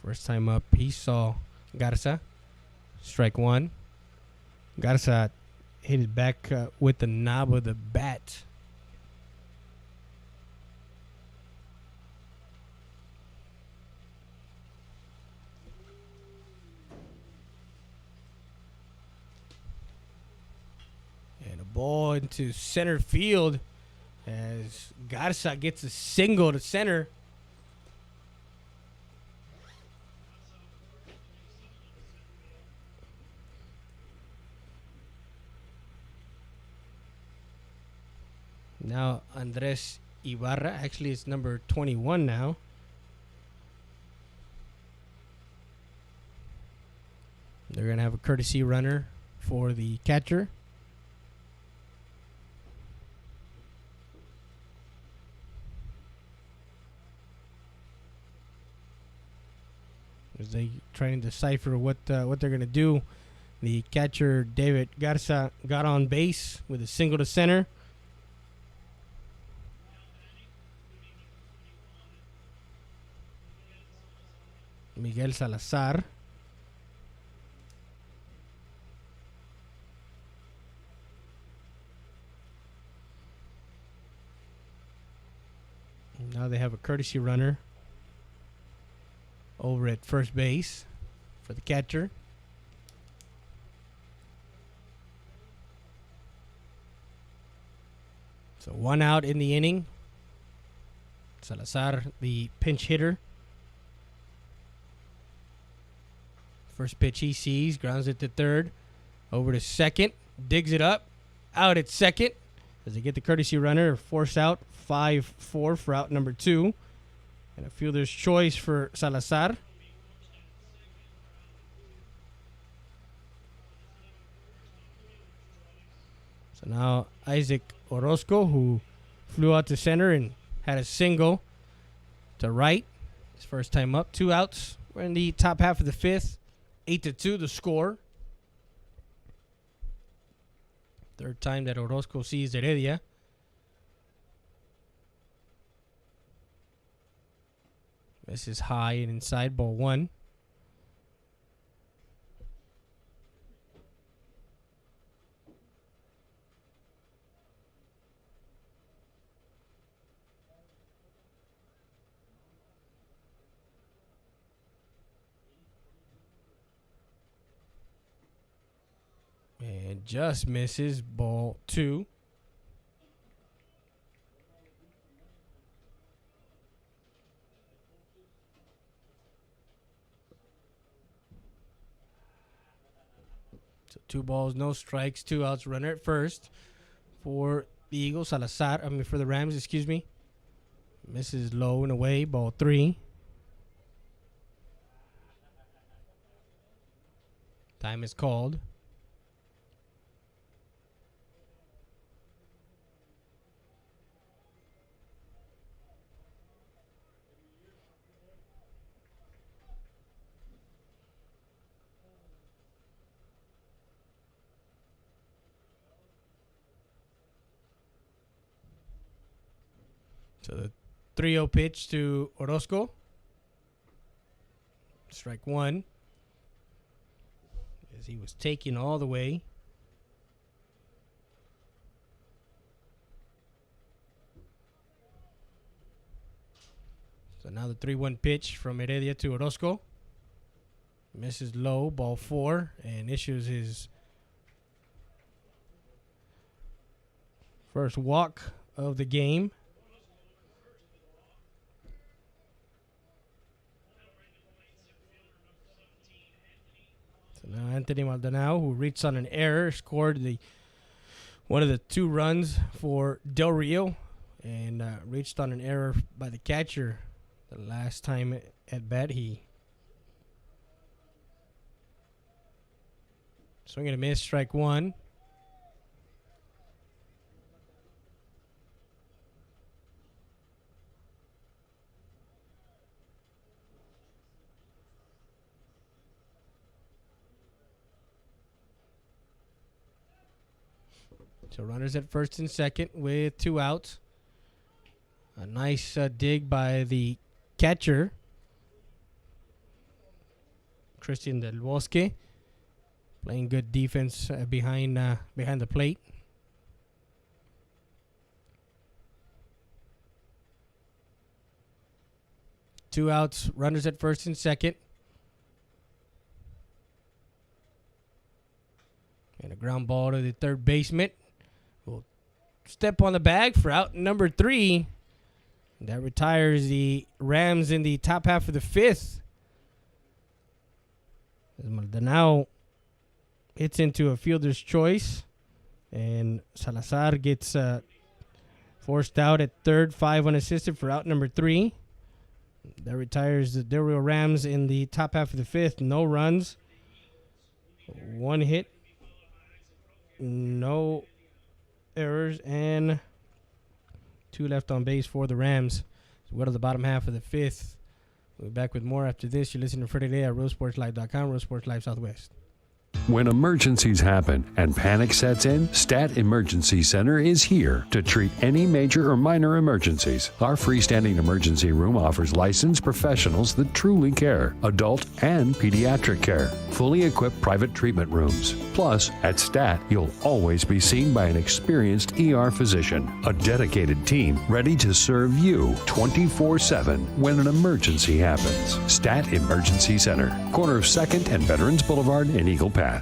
First time up, he saw Garza. Strike 1. Garza hit it back with the knob of the bat. And a ball into center field as Garza gets a single to center. Now Andres Ibarra, actually it's number 21 now. They're going to have a courtesy runner for the catcher. As they trying to decipher what they're going to do. The catcher, David Garza, got on base with a single to center. Miguel Salazar. Now they have a courtesy runner over at first base for the catcher. So 1 out in the inning. Salazar, the pinch hitter. First pitch he sees, grounds it to third. Over to second, digs it up. Out at second. As they get the courtesy runner, force out 5-4 for out number 2. And a fielder's choice for Salazar. So now Isaac Orozco, who flew out to center and had a single to right. His first time up. 2 outs. We're in the top half of the 5th. 8-2 the score. Third time that Orozco sees Heredia. This is high and inside, ball 1. And just misses, ball 2. So 2 balls, no strikes, 2 outs, runner at first for the Eagles. For the Rams, excuse me. Misses low and away, ball 3. Time is called. So the 3-0 pitch to Orozco. Strike 1. As he was taken all the way. So now the 3-1 pitch from Heredia to Orozco. Misses low, ball 4, and issues his first walk of the game. So now Anthony Maldonado, who reached on an error, scored one of the 2 runs for Del Rio, and reached on an error by the catcher the last time at bat. He swing and a miss, strike 1. So runners at first and second with 2 outs. A nice dig by the catcher, Christian Del Bosque, playing good defense behind the plate. Two outs, runners at first and second. And a ground ball to the third baseman. Will step on the bag for out number 3. That retires the Rams in the top half of the 5th. As Maldonado hits into a fielder's choice. And Salazar gets forced out at third, 5 unassisted for out number 3. That retires the Del Rio Rams in the top half of the 5th. No runs. 1 hit. No errors. And 2 left on base for the Rams. So we go to the bottom half of the 5th. We'll be back with more after this. You're listening to Freddie Day at RealSportsLive.com, Real Sports Live Southwest. When emergencies happen and panic sets in, Stat Emergency Center is here to treat any major or minor emergencies. Our freestanding emergency room offers licensed professionals that truly care, adult and pediatric care, fully equipped private treatment rooms. Plus, at Stat, you'll always be seen by an experienced ER physician, a dedicated team ready to serve you 24/7 when an emergency happens. Stat Emergency Center, corner of 2nd and Veterans Boulevard in Eagle Pass.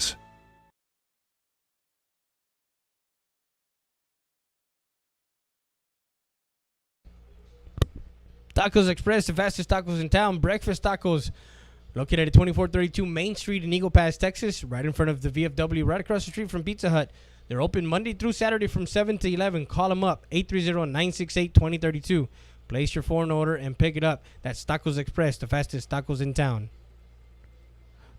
Tacos Express, the fastest tacos in town. Breakfast tacos located at 2432 Main Street in Eagle Pass, Texas, right in front of the VFW, right across the street from Pizza Hut. They're open Monday through Saturday from 7 to 11. Call them up, 830-968-2032. Place your phone order and pick it up. That's Tacos Express, the fastest tacos in town.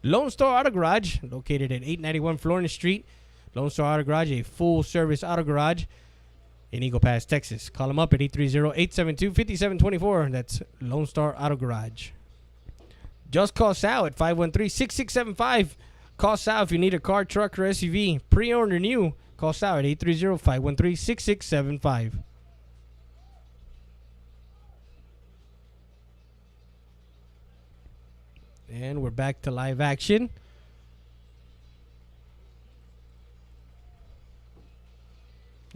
Lone Star Auto Garage, located at 891 Florence Street. Lone Star Auto Garage, a full-service auto garage in Eagle Pass, Texas. Call them up at 830-872-5724. That's Lone Star Auto Garage. Just call Sal at 513-6675. Call Sal if you need a car, truck, or SUV. Pre-owned or new, call Sal at 830-513-6675. And we're back to live action.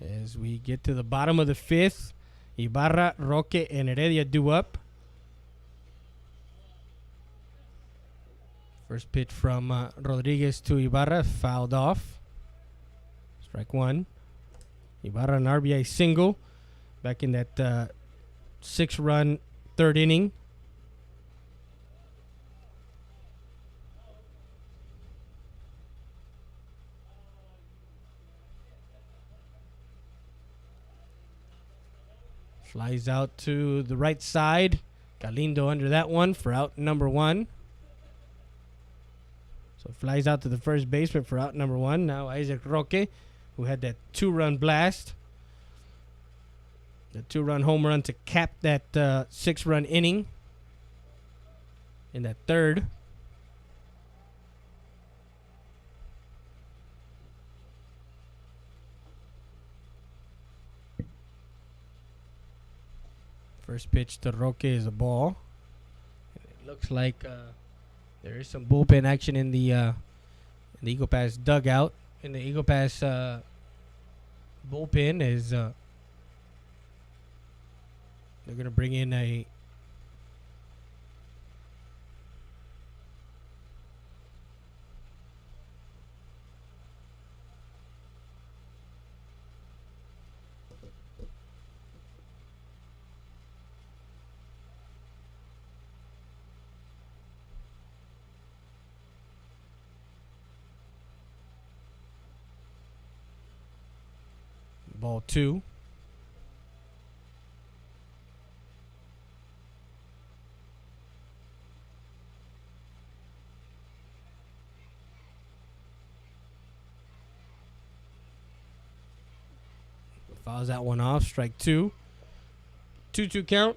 As we get to the bottom of the 5th, Ibarra, Roque, and Heredia due up. First pitch from Rodriguez to Ibarra, fouled off. Strike one. Ibarra, an RBI single. Back in that 6-run 3rd inning. Flies out to the right side. Galindo under that one for out number 1. So flies out to the first baseman for out number 1. Now Isaac Roque, who had that 2-run blast. The 2-run home run to cap that 6-run inning in that 3rd. First pitch to Roque is a ball. It looks like there is some bullpen action in the Eagle Pass dugout. In the Eagle Pass bullpen is they're gonna bring in a ball 2. Fouls that one off. Strike 2. 2-2 count.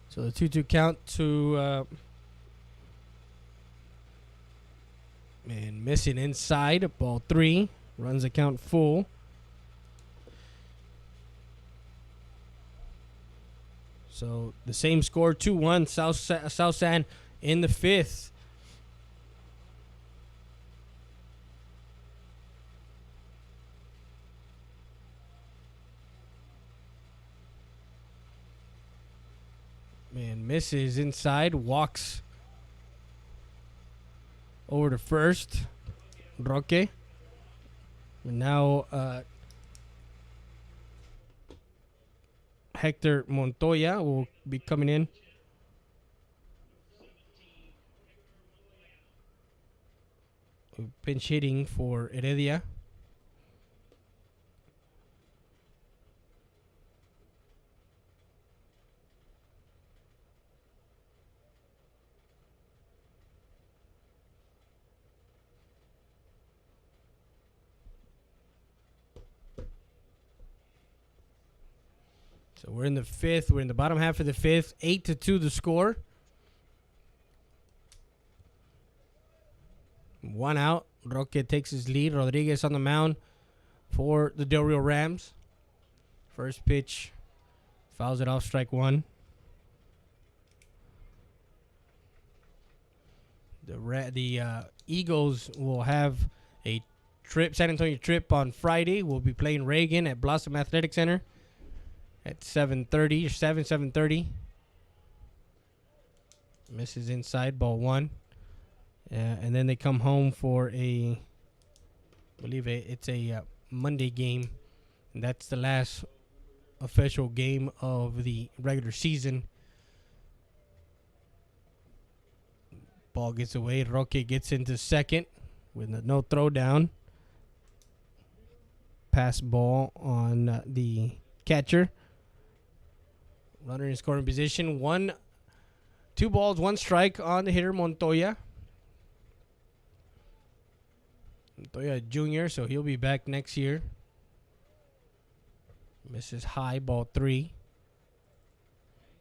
So the 2-2 count to and missing inside. Ball 3. Runs the count full. So the same score, 2-1, South San in the 5th. Man misses inside, walks over to first. Roque. And now Hector Montoya will be coming in. Pinch hitting for Heredia. So we're in the fifth. We're in the bottom half of the fifth. 8-2 the score. 1 out. Roque takes his lead. Rodriguez on the mound for the Del Rio Rams. First pitch. Fouls it off, strike one. The Eagles will have a trip, San Antonio trip on Friday. We'll be playing Reagan at Blossom Athletic Center at 7:30 or 7:30. Misses inside, ball one. And then they come home for I believe it's a Monday game. And that's the last official game of the regular season. Ball gets away. Roque gets into second with a no throw down. Pass ball on the catcher. Runner in scoring position. 2 balls, 1 strike on the hitter, Montoya. Montoya Jr., so he'll be back next year. Misses high, ball 3.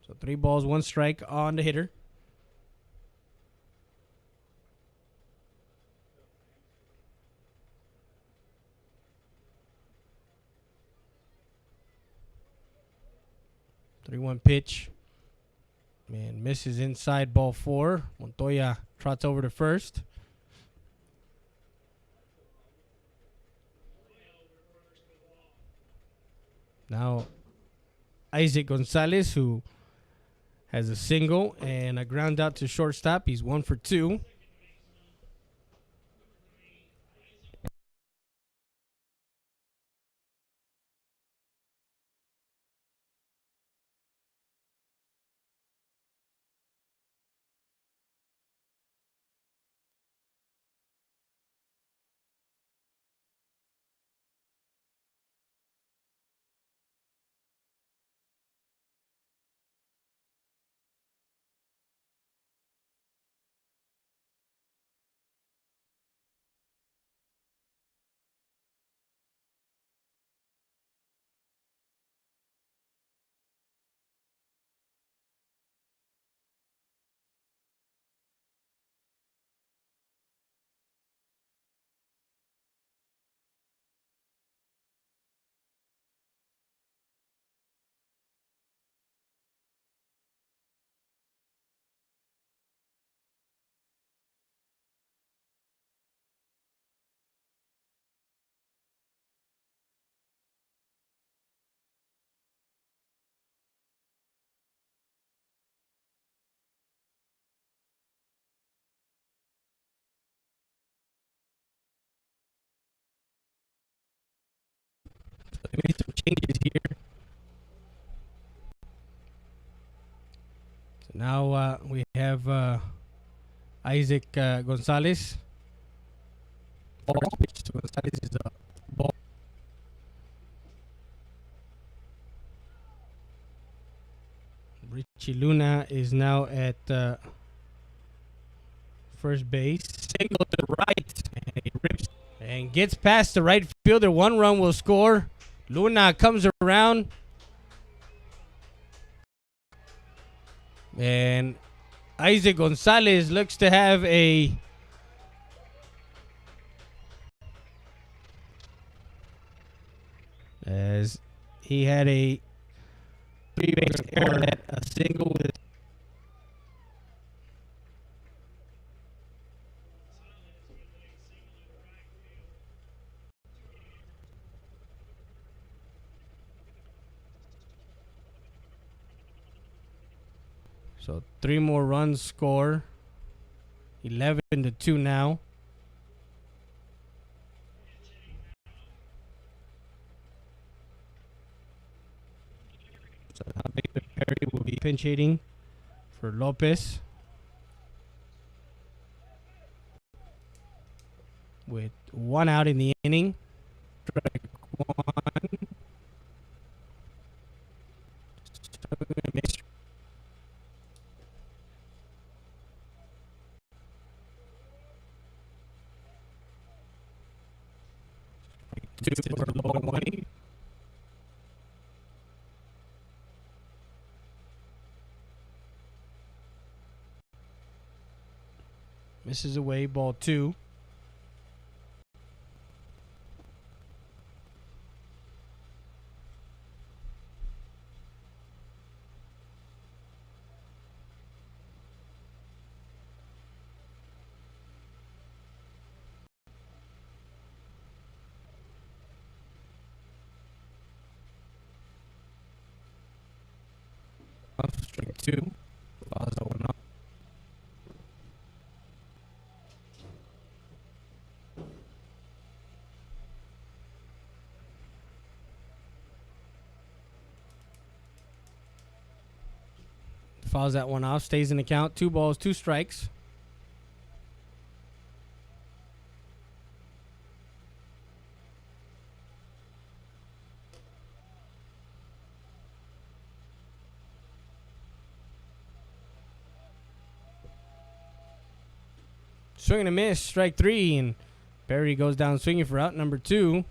So 3 balls, 1 strike on the hitter. Three-one pitch. Man, misses inside, ball 4. Montoya trots over to first. Now, Isaac Gonzalez, who has a single and a ground out to shortstop. He's 1 for 2. They made some changes here. So now we have Isaac Gonzalez. Pitch to Gonzalez is a ball. Richie Luna is now at first base. Single to the right. And he rips and gets past the right fielder. 1 run will score. Luna comes around. And Isaac Gonzalez looks to have a as he had a 3-base error at a single with so 3 more runs score. 11-2 now. So now David Perry will be pinch hitting for Lopez with 1 out in the inning. Strike 1. Misses away, ball 2. Strike 2. Fouls that one up. Fouls that one off. Stays in the count. 2 balls, 2 strikes. Swing and a miss, strike 3, and Barry goes down swinging for out number 2.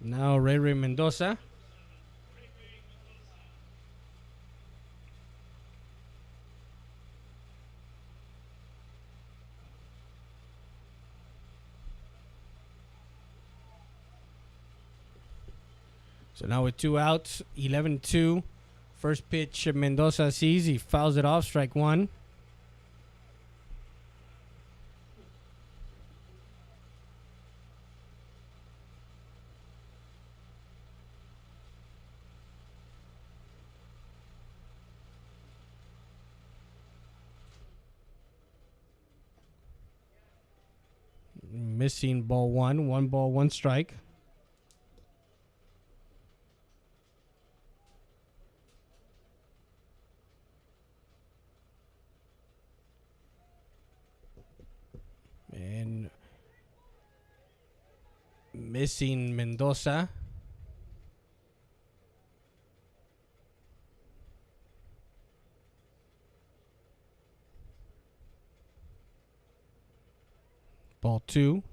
Now Ray Mendoza. So now with 2 outs, 11-2. First pitch Mendoza sees, he fouls it off, strike 1. Missing ball 1, 1 ball, 1 strike. And missing Mendoza. Ball 2.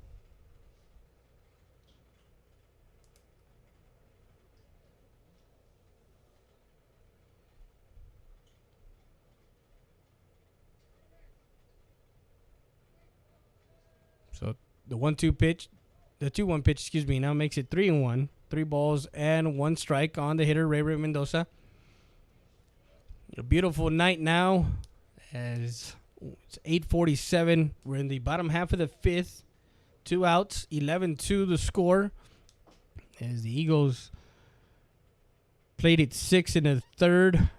So the 1-2 pitch, the 2-1 pitch, excuse me, now makes it 3-1. 3 balls and 1 strike on the hitter, Ray Mendoza. A beautiful night now as it's 8:47. We're in the bottom half of the 5th. 2 outs, 11-2 the score. As the Eagles played it 6 in the 3rd,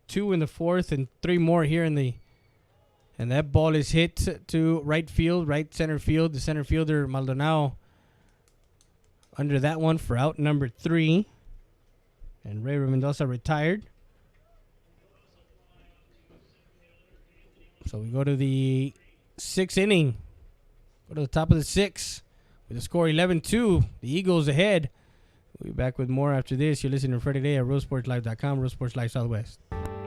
2 in the 4th, and 3 more here in the. And that ball is hit to right field, right center field. The center fielder, Maldonado, under that one for out number 3. And Ray Mendoza retired. So we go to the 6th inning. Go to the top of the 6th with the score 11-2. The Eagles ahead. We'll be back with more after this. You're listening to Friday Day at RoseSportsLive.com, Rose Sports Live Southwest.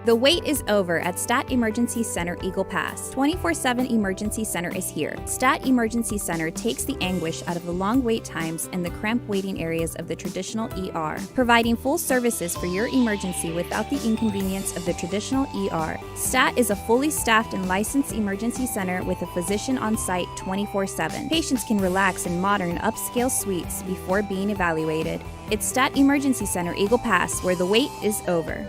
The wait is over at Stat Emergency Center Eagle Pass. 24/7 Emergency Center is here. Stat Emergency Center takes the anguish out of the long wait times and the cramped waiting areas of the traditional ER, providing full services for your emergency without the inconvenience of the traditional ER. Stat is a fully staffed and licensed emergency center with a physician on site 24/7. Patients can relax in modern upscale suites before being evaluated. It's Stat Emergency Center Eagle Pass, where the wait is over.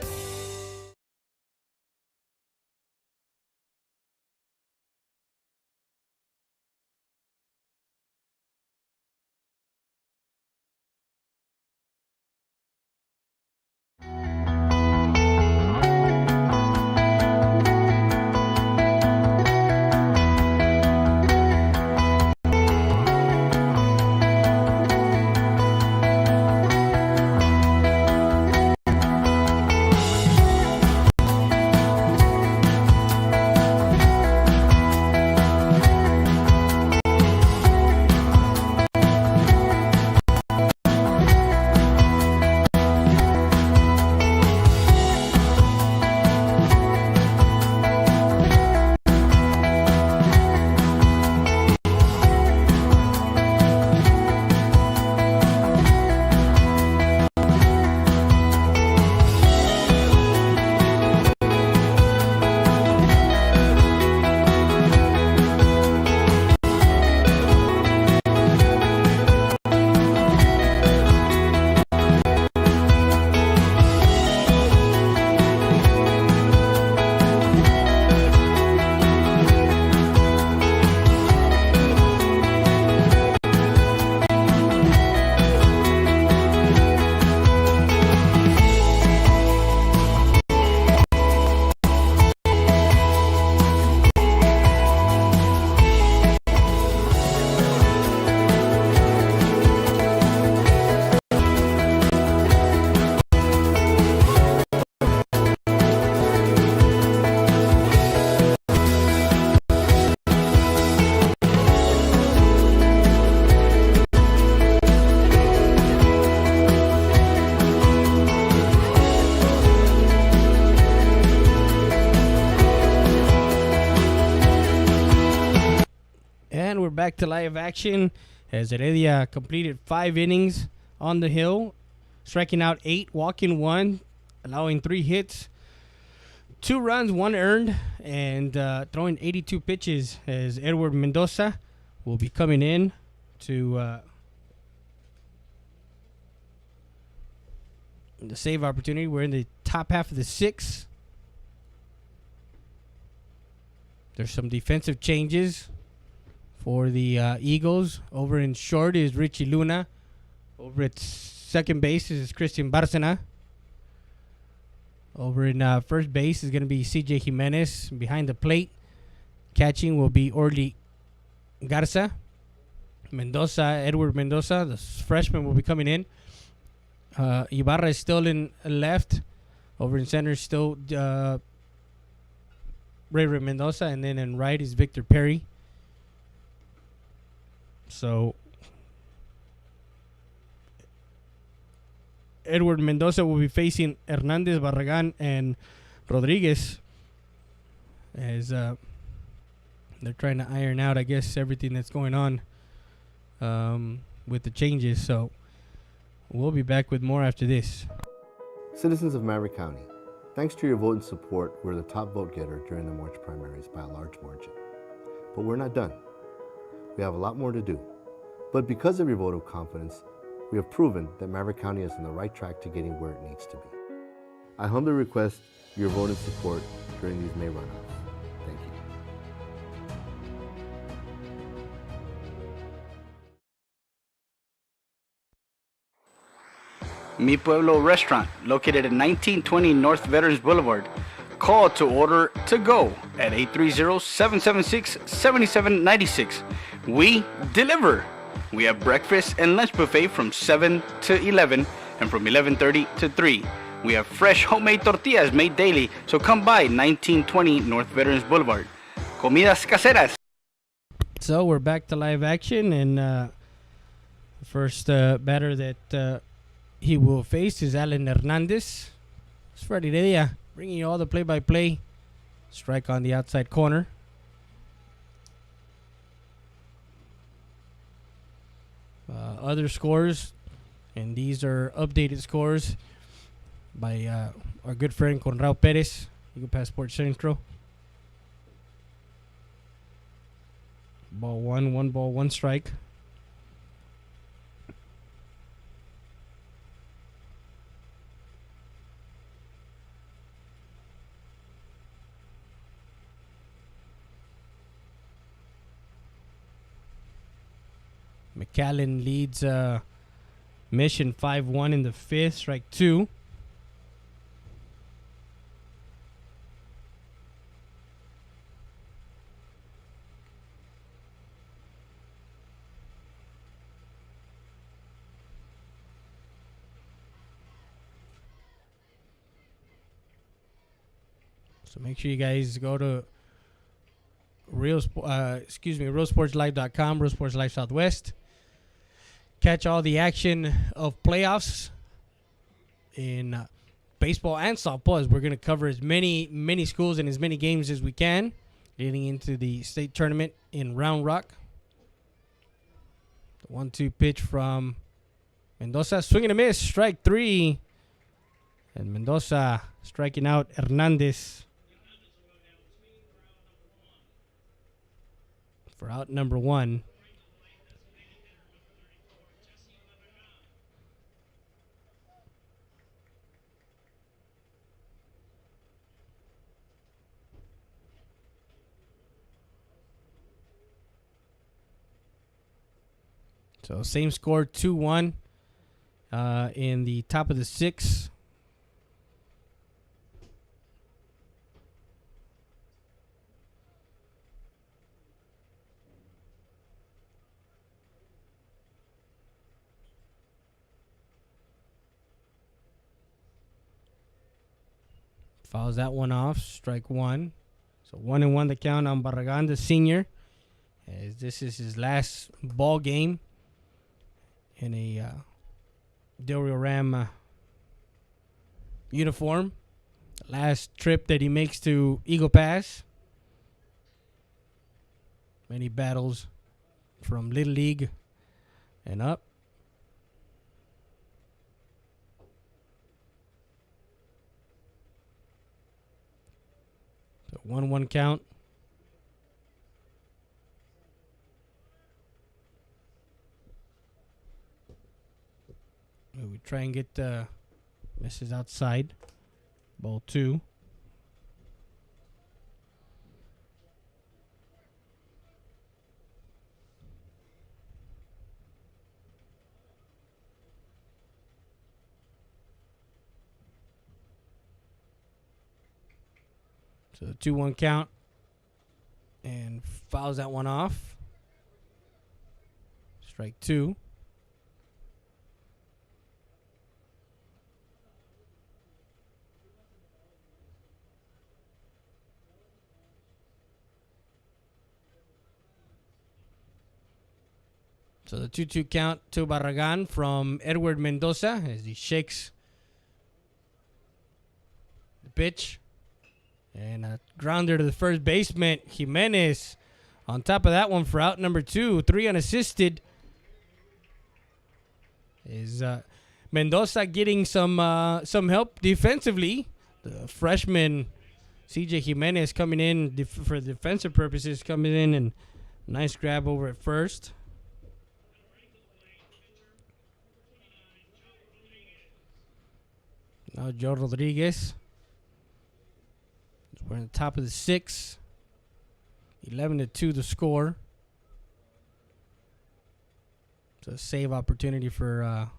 back to live action as Heredia completed 5 innings on the hill, striking out 8, walking 1, allowing 3 hits, 2 runs, 1 earned, and throwing 82 pitches as Edward Mendoza will be coming in to the save opportunity. We're in the top half of the 6th. There's some defensive changes for the Eagles. Over in short is Richie Luna. Over at second base is Christian Barcena. Over in first base is going to be CJ Jimenez. Behind the plate, catching will be Orly Garza. Edward Mendoza, the freshman, will be coming in. Ibarra is still in left. Over in center is still Ray Mendoza, and then in right is Victor Perry. So Edward Mendoza will be facing Hernandez, Barragan, and Rodriguez as they're trying to iron out, I guess, everything that's going on with the changes. So we'll be back with more after this. Citizens of Maverick County, thanks to your vote and support, we're the top vote getter during the March primaries by a large margin. But we're not done. We have a lot more to do. But because of your vote of confidence, we have proven that Maverick County is on the right track to getting where it needs to be. I humbly request your vote and support during these May runoffs. Thank you. Mi Pueblo Restaurant, located at 1920 North Veterans Boulevard. Call to order to go at 830-776-7796. We deliver. We have breakfast and lunch buffet from 7 to 11 and from 11:30 to 3. We have fresh homemade tortillas made daily, so come by 1920 North Veterans Boulevard. Comidas caseras. So we're back to live action, and the first batter that he will face is Alan Hernandez. It's Freddie Heredia bringing you all the play-by-play. Strike on the outside corner. Other scores, and these are updated scores by our good friend Conrado Perez, Eagle Pass Sports Central. Ball 1, 1 ball, 1 strike. McAllen leads Mission 5-1 in the 5th, strike 2. So make sure you guys go to RealSportsLive.com, Real Sports Live Southwest. Catch all the action of playoffs in baseball and softball, as we're going to cover as many schools and as many games as we can leading into the state tournament in Round Rock. The 1-2 pitch from Mendoza. Swing and a miss. Strike 3. And Mendoza striking out Hernandez for out number 1. So same score, 2-1 in the top of the 6th. Fouls that one off, strike 1. So 1-1 the count on Barragan, the senior, as this is his last ball game in a Del Rio Ram uniform. Last trip that he makes to Eagle Pass. Many battles from Little League and up. So 1-1 count. We try and get misses outside. Ball 2. So 2-1 count. And fouls that one off. Strike 2. So the 2-2 count to Barragan from Edward Mendoza as he shakes the pitch. And a grounder to the first baseman, Jimenez. On top of that one for out number 2, 3 unassisted. Is Mendoza getting some help defensively? The freshman CJ Jimenez coming in for defensive purposes, coming in and nice grab over at first. Now Joe Rodriguez. We're on the top of the 6. 11-2 the score. So a save opportunity for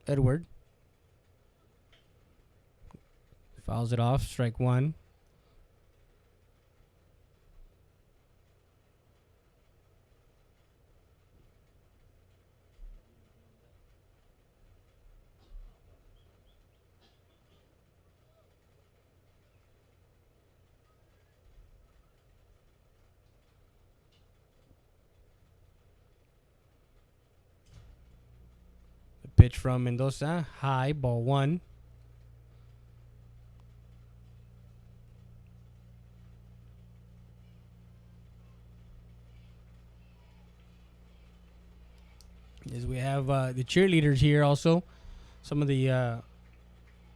Edward. Fouls it off. Strike 1. Pitch from Mendoza. High. Ball 1. As we have the cheerleaders here also. Some of the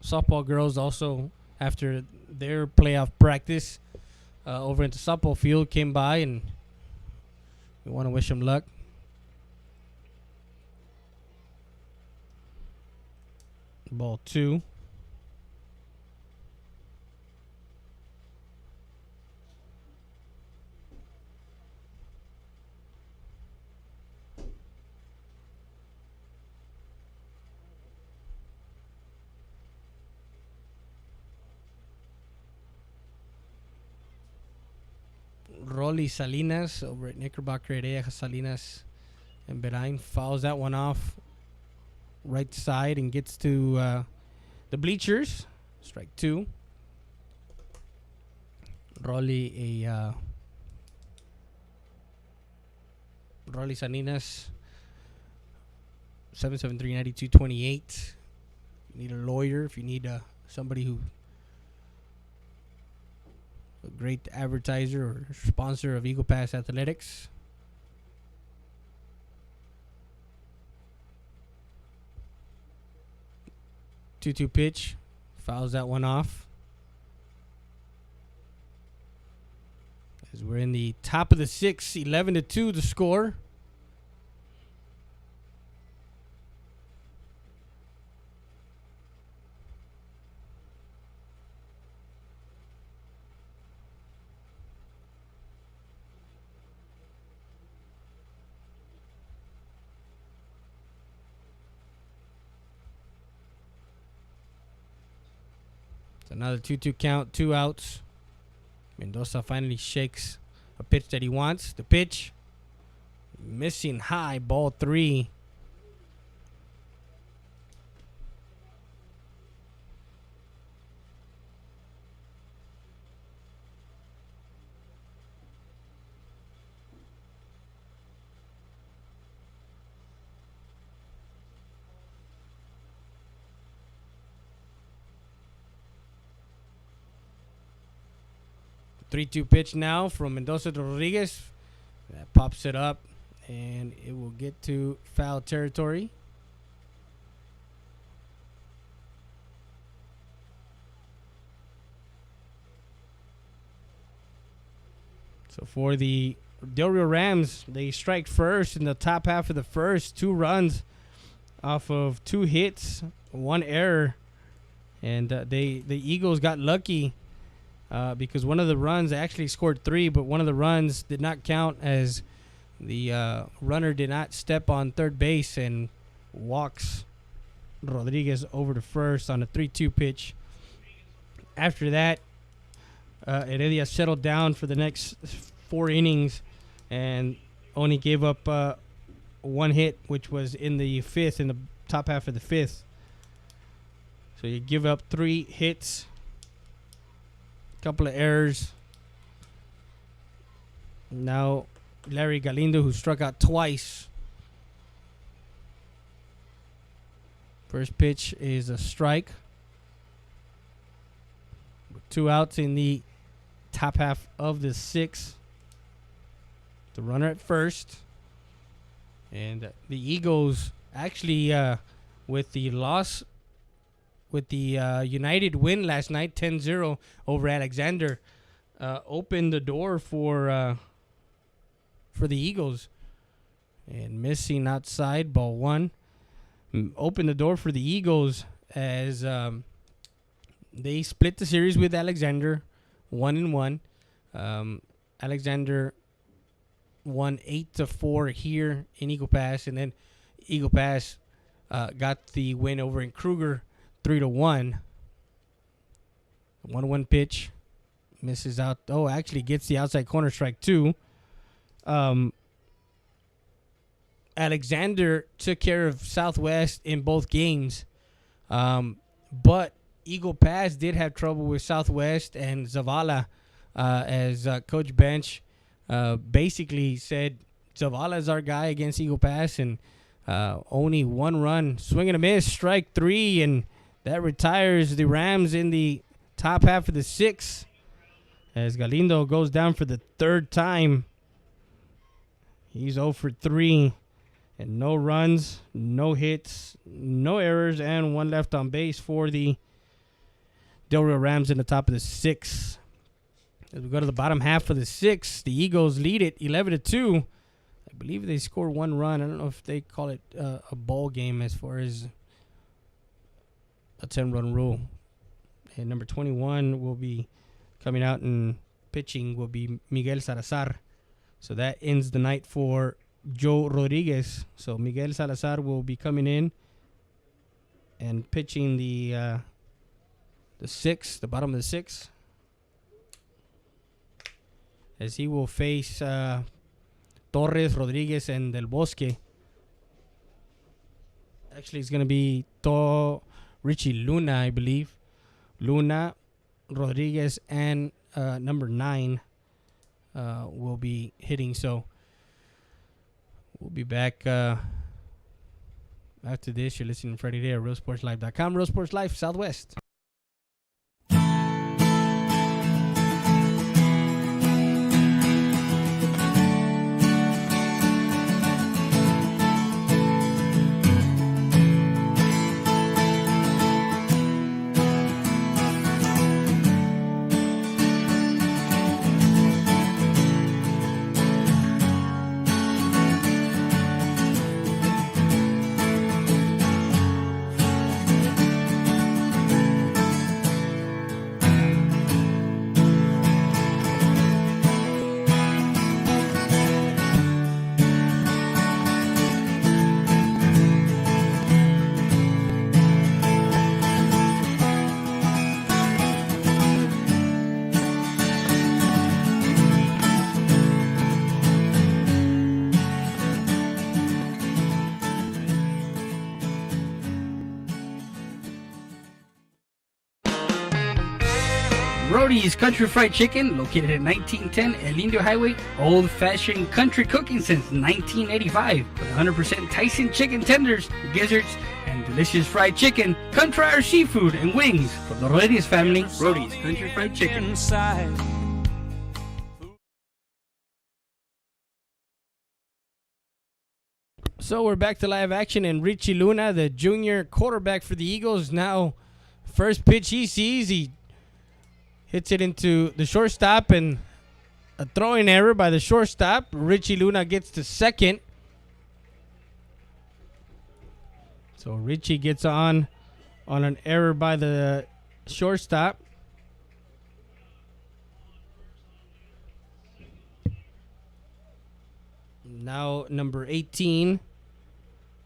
softball girls also, after their playoff practice over into softball field, came by, and we want to wish them luck. Ball 2. Rolly Salinas over at Knickerbocker Heredia Salinas and Berain fouls that one off right side and gets to the bleachers. Strike 2. Rolly Salinas 773-9228. If you need a lawyer, if you need somebody who a great advertiser or sponsor of Eagle Pass Athletics. Two pitch. Fouls that one off. As we're in the top of the 6, 11-2 the score. Another 2-2 count, 2 outs. Mendoza finally shakes a pitch that he wants. The pitch missing high, ball 3. The 3-2 pitch now from Mendoza to Rodriguez. That pops it up, and it will get to foul territory. So for the Del Rio Rams, they strike first in the top half of the first. 2 runs off of 2 hits, 1 error. And the Eagles got lucky because one of the runs, they actually scored 3, but one of the runs did not count as the runner did not step on third base and walks Rodriguez over to first on a 3-2 pitch. After that, Heredia settled down for the next 4 innings and only gave up 1 hit, which was in the 5th, in the top half of the 5th. So you give up 3 hits, a couple of errors. Now Larry Galindo, who struck out twice. First pitch is a strike. 2 outs in the top half of the 6th. The runner at first. And the Eagles actually, with the loss, with the United win last night, 10-0 over Alexander, opened the door for the Eagles. And missing outside, ball 1. Opened the door for the Eagles as they split the series with Alexander, 1-1. Alexander won 8-4 here in Eagle Pass, and then Eagle Pass got the win over in Kruger, 3-1. 1-1 pitch, misses out. Oh, actually gets the outside corner, strike 2. Alexander took care of Southwest in both games, but Eagle Pass did have trouble with Southwest and Zavala, as Coach Bench basically said Zavala is our guy against Eagle Pass, and only 1 run, swing and a miss, strike 3, and that retires the Rams in the top half of the 6th as Galindo goes down for the 3rd time. He's 0 for 3. And no runs, no hits, no errors, and 1 left on base for the Del Rio Rams in the top of the 6th. As we go to the bottom half of the 6th, the Eagles lead it 11-2. I believe they score 1 run. I don't know if they call it a ball game as far as a 10-run rule. And number 21 will be coming out and pitching will be Miguel Salazar. So that ends the night for Joe Rodriguez. So Miguel Salazar will be coming in and pitching the 6th, the bottom of the 6th, as he will face Torres, Rodriguez, and Del Bosque. Actually, it's going to be Richie Luna, I believe. Luna, Rodriguez, and number 9 will be hitting. So we'll be back after this. You're listening to Friday Day at RealSportsLive.com. Real Sports Live, Southwest. Brody's Country Fried Chicken, located at 1910 El Indio Highway. Old-fashioned country cooking since 1985. With 100% Tyson chicken tenders, gizzards, and delicious fried chicken. Come try our seafood and wings from the Rodriguez family. Brody's Country Fried Chicken. So we're back to live action, and Richie Luna, the junior quarterback for the Eagles, now first pitch he sees, he hits it into the shortstop, and a throwing error by the shortstop. Richie Luna gets to second. So Richie gets on an error by the shortstop. Now number 18,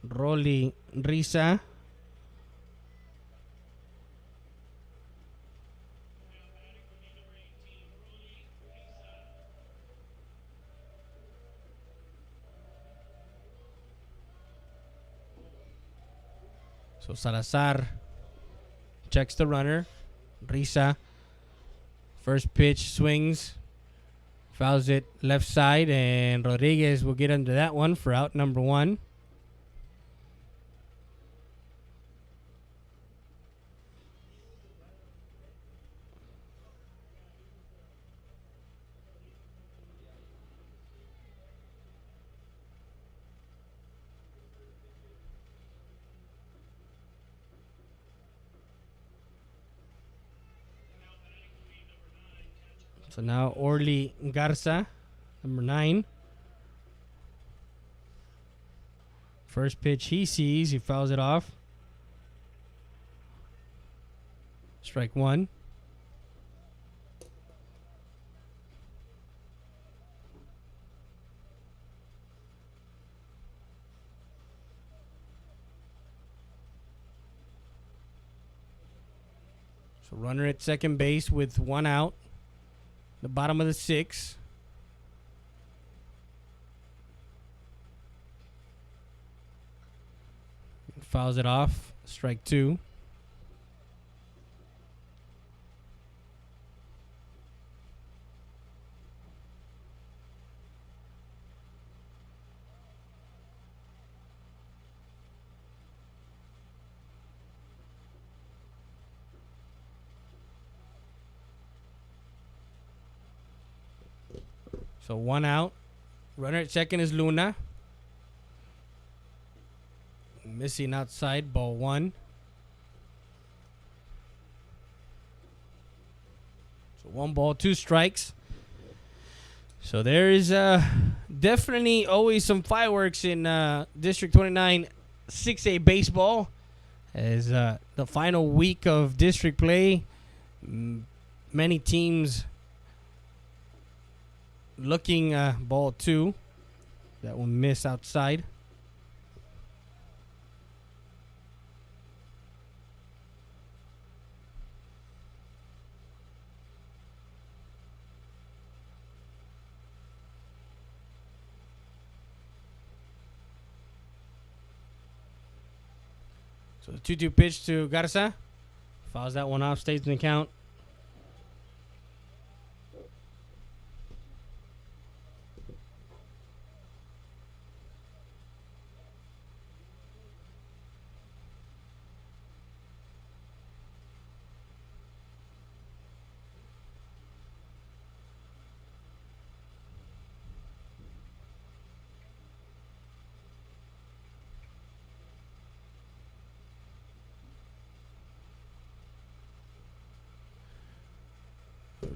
Rolly Risa. So Salazar checks the runner. Risa, first pitch, swings, fouls it left side, and Rodriguez will get into that one for out number 1. So now Orly Garza, number 9. First pitch he sees, he fouls it off. Strike 1. So runner at second base with 1 out. The bottom of the 6th. Fouls it off. Strike 2. So 1 out. Runner at second is Luna. Missing outside, ball 1. So 1 ball, 2 strikes. So there is definitely always some fireworks in District 29 6A baseball. As the final week of district play, many teams looking ball 2. That will miss outside. So the 2-2 pitch to Garza. Fouls that one off, stays in the count.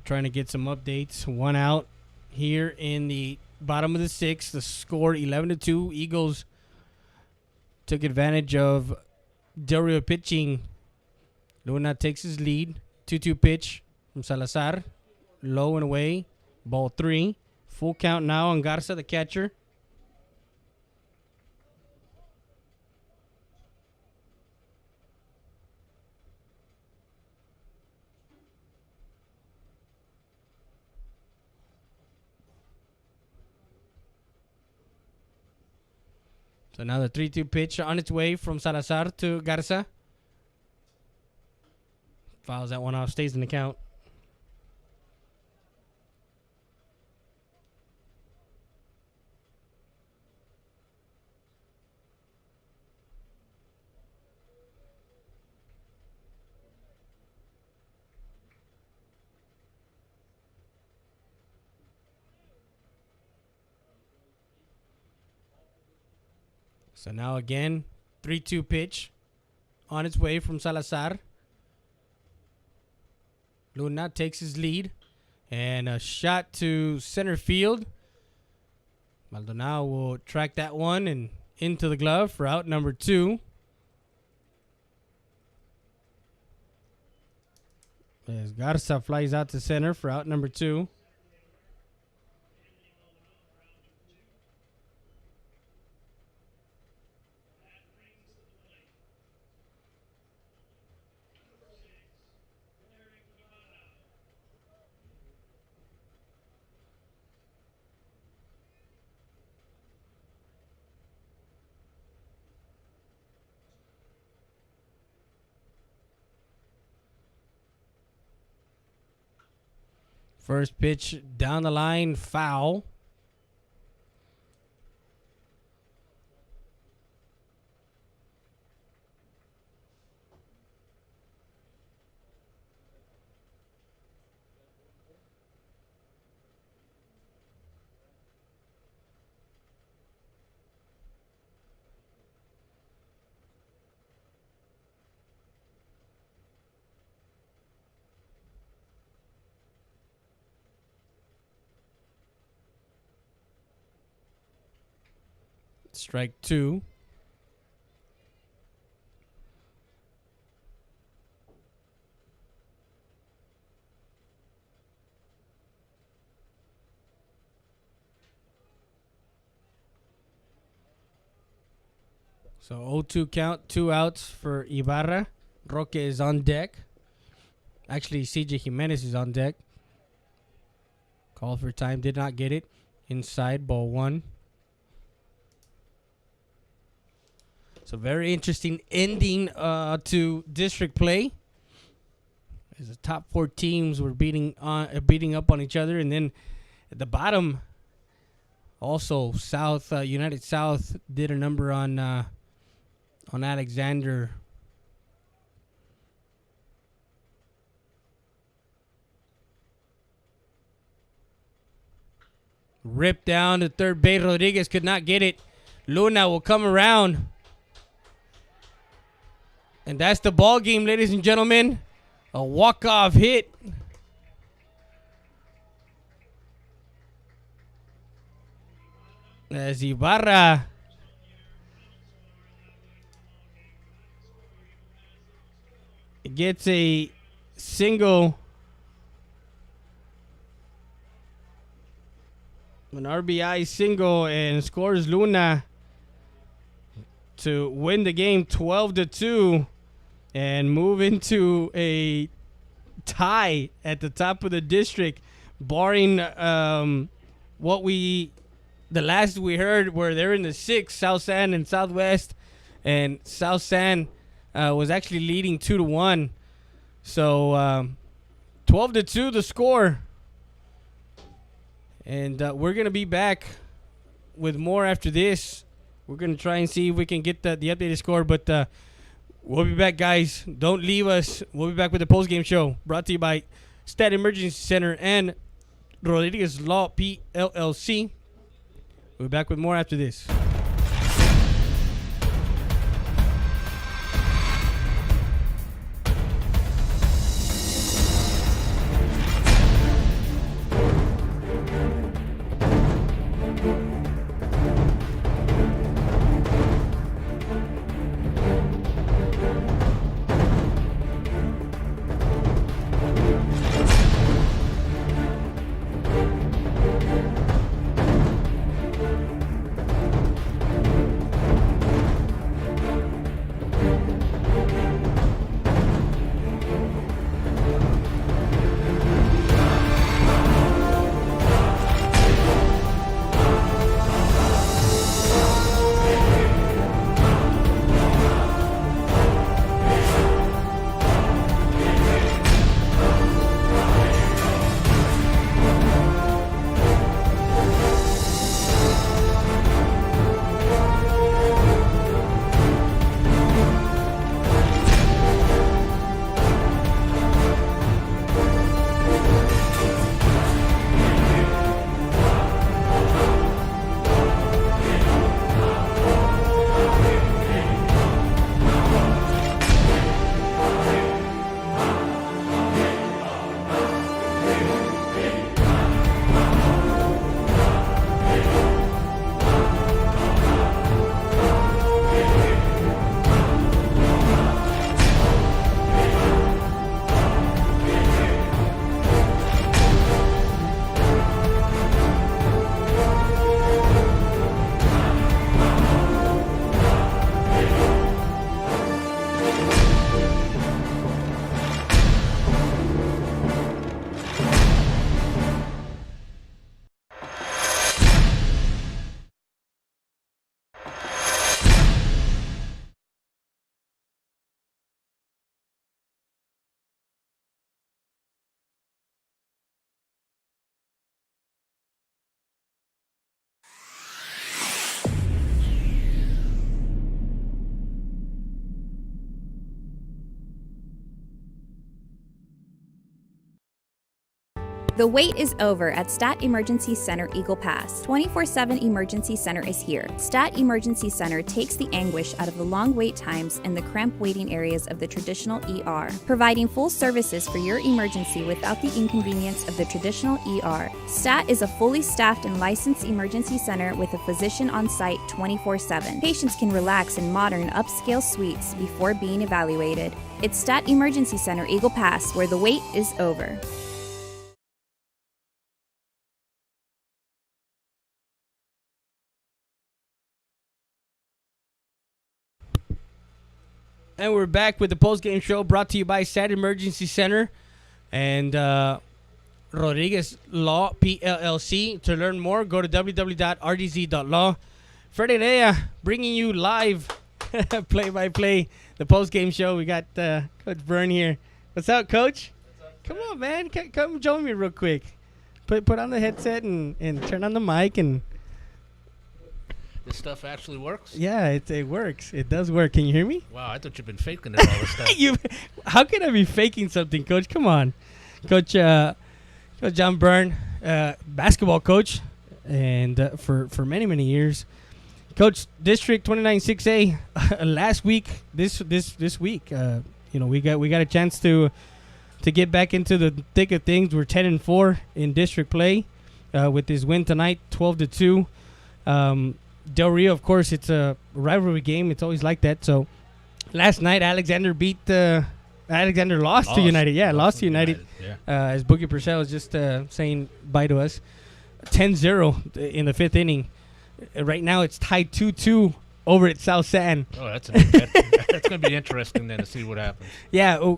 Trying to get some updates. 1 out here in the bottom of the 6th. The score 11-2. Eagles took advantage of Del Rio pitching. Luna takes his lead. 2-2 pitch from Salazar. Low and away. Ball 3. Full count now on Garza, the catcher. So now the 3-2 pitch on its way from Salazar to Garza. Fouls that one off, stays in the count. So now again, 3-2 pitch on its way from Salazar. Luna takes his lead. And a shot to center field. Maldonado will track that one and into the glove for out number 2. As Garza flies out to center for out number 2. First pitch down the line, foul. Strike 2. So 0-2 count, 2 outs for Ibarra. Roque is on deck. Actually, CJ Jimenez is on deck. Call for time, did not get it. Inside, ball 1. So very interesting ending to district play. As the top 4 teams were beating up on each other, and then at the bottom, also South United South did a number on Alexander. Ripped down to third base. Rodriguez could not get it. Luna will come around. And that's the ball game, ladies and gentlemen. A walk-off hit. As Ibarra gets a single, an RBI single, and scores Luna to win the game 12-2 and move into a tie at the top of the district, barring the last we heard where they're in the 6th, South San and Southwest, and South San was actually leading 2-1. So 12-2 the score. And we're going to be back with more after this. We're going to try and see if we can get the updated score, but we'll be back, guys. Don't leave us. We'll be back with the post-game show brought to you by Stat Emergency Center and Rodriguez Law PLLC. We'll be back with more after this. The wait is over at Stat Emergency Center Eagle Pass. 24/7 Emergency Center is here. Stat Emergency Center takes the anguish out of the long wait times and the cramped waiting areas of the traditional ER, providing full services for your emergency without the inconvenience of the traditional ER. Stat is a fully staffed and licensed emergency center with a physician on site 24/7. Patients can relax in modern upscale suites before being evaluated. It's Stat Emergency Center Eagle Pass, where the wait is over. And we're back with the post-game show brought to you by Stat Emergency Center and Rodriguez Law, PLLC. To learn more, go to www.rdz.law. Freddie Rea bringing you live play-by-play, the post-game show. We got Coach Byrne here. What's up, Coach? Come on, man. Come join me real quick. Put on the headset and turn on the mic and... This stuff actually works? Yeah, it works. It does work. Can you hear me? Wow, I thought you've been faking it all this time. How can I be faking something, Coach? Come on. Coach John Byrne, basketball coach, and for many, many years. Coach, District 29-6A, last week, this week, we got a chance to get back into the thick of things. We're 10-4 in district play with this win tonight, 12-2. Del Rio, of course, it's a rivalry game. It's always like that. So last night, Alexander lost to United. Yeah, lost to United. Yeah. As Boogie Purcell was just saying bye to us. 10-0 in the fifth inning. Right now, it's tied 2-2 over at South San. Oh, that's going to be interesting then to see what happens. Yeah,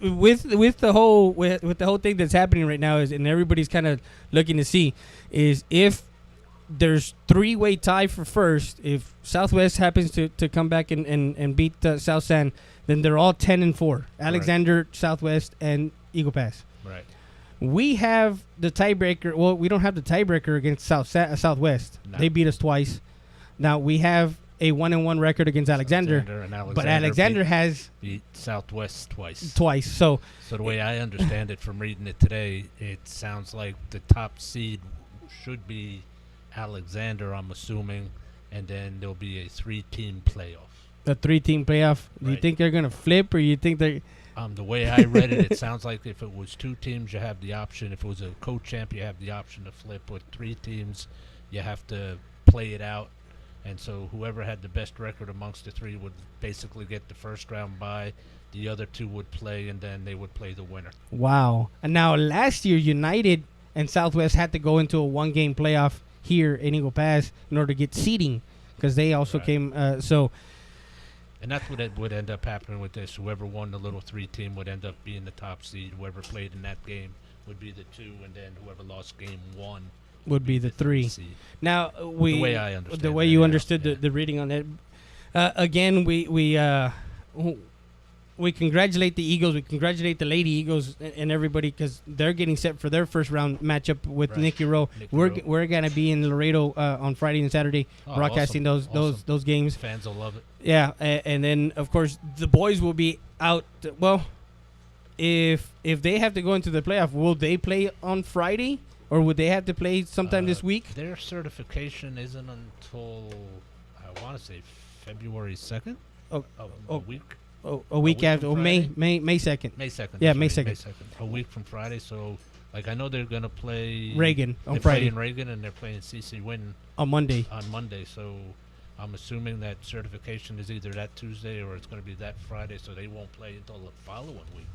with the whole thing that's happening right now and everybody's kind of looking to see is if there's three-way tie for first. If Southwest happens to come back and beat South San, then they're all 10-4. Alexander, right. Southwest, and Eagle Pass. Right. We have the tiebreaker. Well, we don't have the tiebreaker against Southwest. No. They beat us twice. Now we have a 1-1 record against Alexander, but Alexander has beat Southwest twice. So the way I understand it from reading it today, it sounds like the top seed should be Alexander, I'm assuming, and then there'll be a three-team playoff. A three-team playoff? Right. Do you think they're going to flip, or you think they're... The way I read it, it sounds like if it was two teams, you have the option. If it was a co-champ, you have the option to flip. With three teams, you have to play it out. And so whoever had the best record amongst the three would basically get the first round bye. The other two would play, and then they would play the winner. Wow. And now last year, United and Southwest had to go into a one-game playoff here in Eagle Pass in order to get seeding because they also came. And that's what it would end up happening with this. Whoever won the little three team would end up being the top seed. Whoever played in that game would be the two, and then whoever lost game one would be the three. Seed. Now the way I understand the way you understood the reading on that. Again, we congratulate the Eagles. We congratulate the Lady Eagles and everybody because they're getting set for their first round matchup with Nicky Rowe. We're gonna be in Laredo on Friday and Saturday broadcasting awesome. those games. Fans will love it. Yeah, and then of course the boys will be out. Well, if they have to go into the playoff, will they play on Friday or would they have to play sometime this week? Their certification isn't until I want to say February 2nd. A week. A week after May 2nd. May 2nd. Yeah, May 2nd. May 2nd. A week from Friday. So, I know they're gonna play Reagan on Friday. They're playing Reagan and they're playing CC Win on Monday. So, I'm assuming that certification is either that Tuesday or it's gonna be that Friday. So they won't play until the following week.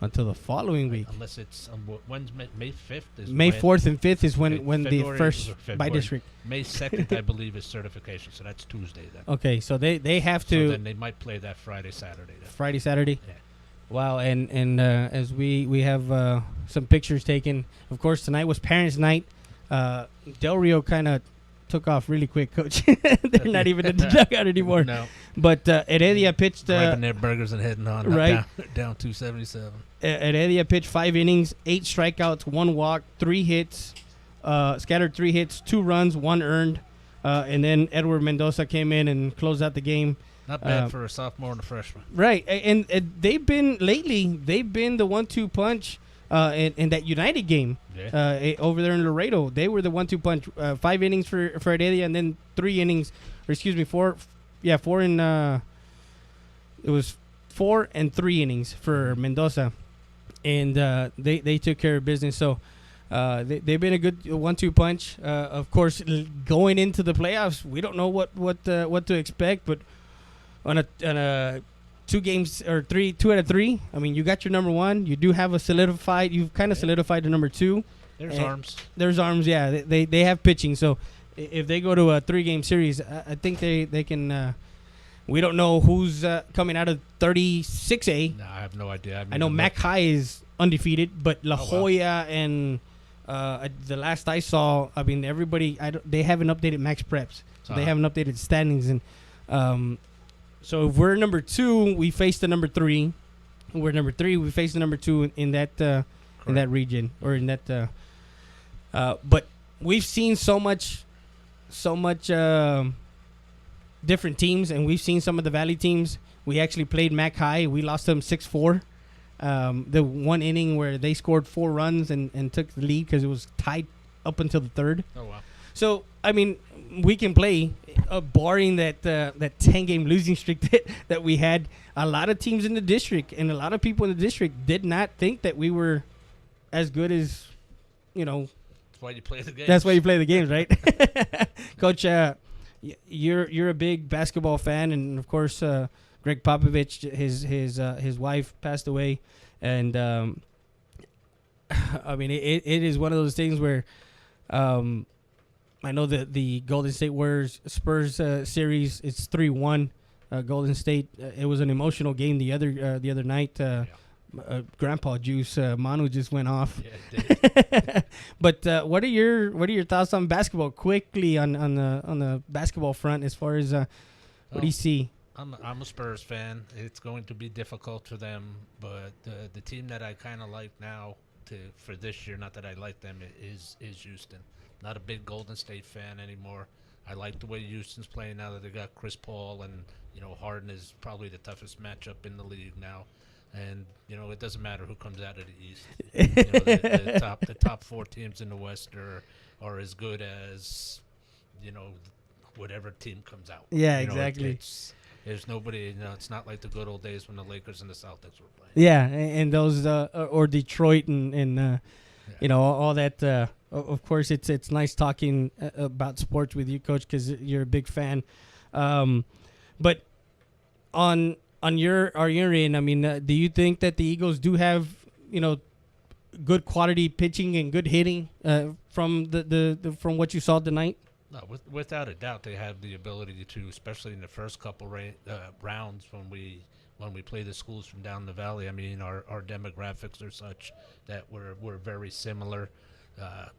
Until the following week. Unless it's when's May 5th is May 4th and 5th is when the first by district. May 2nd I believe is certification, so that's Tuesday then. Okay, so they have to. So then they might play that Friday, Saturday. Then. Friday, Saturday. Yeah. Wow, and as we have some pictures taken. Of course, tonight was Parents' Night. Del Rio kind of took off really quick, Coach. They're not even in the dugout anymore. No. But Heredia pitched... grabbing their burgers and heading on. Right. Down 277. Heredia pitched 5 innings, 8 strikeouts, 1 walk, 3 hits, scattered 3 hits, 2 runs, 1 earned. And then Edward Mendoza came in and closed out the game. Not bad for a sophomore and a freshman. Right. And they've been the 1-2 punch in that United game over there in Laredo. They were the 1-2 punch. 5 innings for Heredia, and then 4 innings, or excuse me, 4 in it was 4 and 3 innings for Mendoza, and they took care of business. So they've been a good 1-2 punch. Of course, going into the playoffs, we don't know what to expect, but on a 2 games or 2 out of 3. I mean, you got your number 1. You do have you've kind of solidified the number 2. There's arms. There's arms. Yeah, they have pitching. So if they go to a 3-game series, I think they can. We don't know who's coming out of 36A. No, I have no idea. I know Mac High is undefeated, but La Jolla and the last I saw, I mean, everybody, they haven't updated Max Preps. So they haven't updated standings. And so if we're number 2, we face the number 3. If we're number 3, we face the number 2 in that region, or in that. But we've seen so much different teams, and we've seen some of the Valley teams. We actually played Mac High. We lost them 6-4. The 1 inning where they scored 4 runs and took the lead because it was tied up until the 3rd. Oh, wow. So, I mean, we can play, barring that 10-game losing streak that we had. A lot of teams in the district and a lot of people in the district did not think that we were as good as, That's why you play the games. That's why you play the games, right? Coach, you're a big basketball fan, and of course, Greg Popovich, his wife passed away, and I mean it is one of those things where I know that the Golden State Warriors Spurs series, it's 3-1. Golden State. It was an emotional game the other night. Grandpa Juice Manu just went off. Yeah, it did. But what are your thoughts on basketball? Quickly on the basketball front, as far as what do you see? I'm a Spurs fan. It's going to be difficult for them, but the team that I kind of like now for this year, not that I like them, is Houston. Not a big Golden State fan anymore. I like the way Houston's playing now that they got Chris Paul, and Harden is probably the toughest matchup in the league now. And it doesn't matter who comes out of the East. The top 4 teams in the West are as good as whatever team comes out. Yeah, exactly. There's nobody. It's not like the good old days when the Lakers and the Celtics were playing. Yeah, and those or Detroit and all that. Of course, it's nice talking about sports with you, Coach, because you're a big fan. But on your end, I mean, do you think that the Eagles do have good quality pitching and good hitting from from what you saw tonight? No, without a doubt, they have the ability to, especially in the first couple rounds when we play the schools from down the valley. I mean, our demographics are such that we're very similar.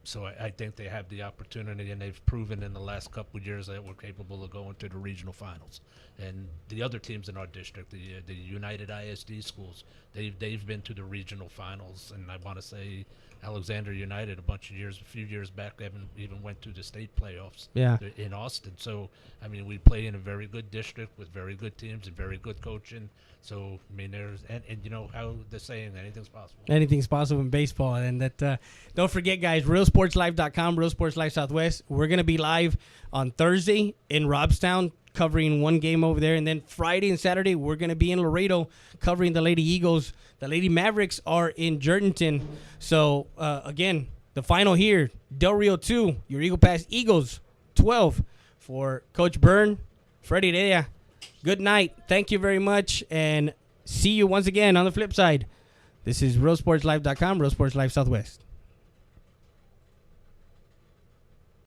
So I think they have the opportunity, and they've proven in the last couple of years that we're capable of going to the regional finals. And the other teams in our district, the United ISD schools, they've been to the regional finals. And I want to say Alexander United a few years back, they haven't even went to the state playoffs in Austin. So, I mean, we play in a very good district with very good teams and very good coaching. So, I mean, and you know how the saying, anything's possible. Anything's possible in baseball. And that don't forget, guys, realsportslife.com, Real Sports Life Southwest. We're going to be live on Thursday in Robstown, covering one game over there. And then Friday and Saturday, we're going to be in Laredo covering the Lady Eagles. The Lady Mavericks are in Jordanton. So, again, the final here, Del Rio 2, your Eagle Pass Eagles 12. For Coach Byrne, Freddie Heredia, good night. Thank you very much, and see you once again on the flip side. This is realsportslife.com, Real Sports Life Southwest.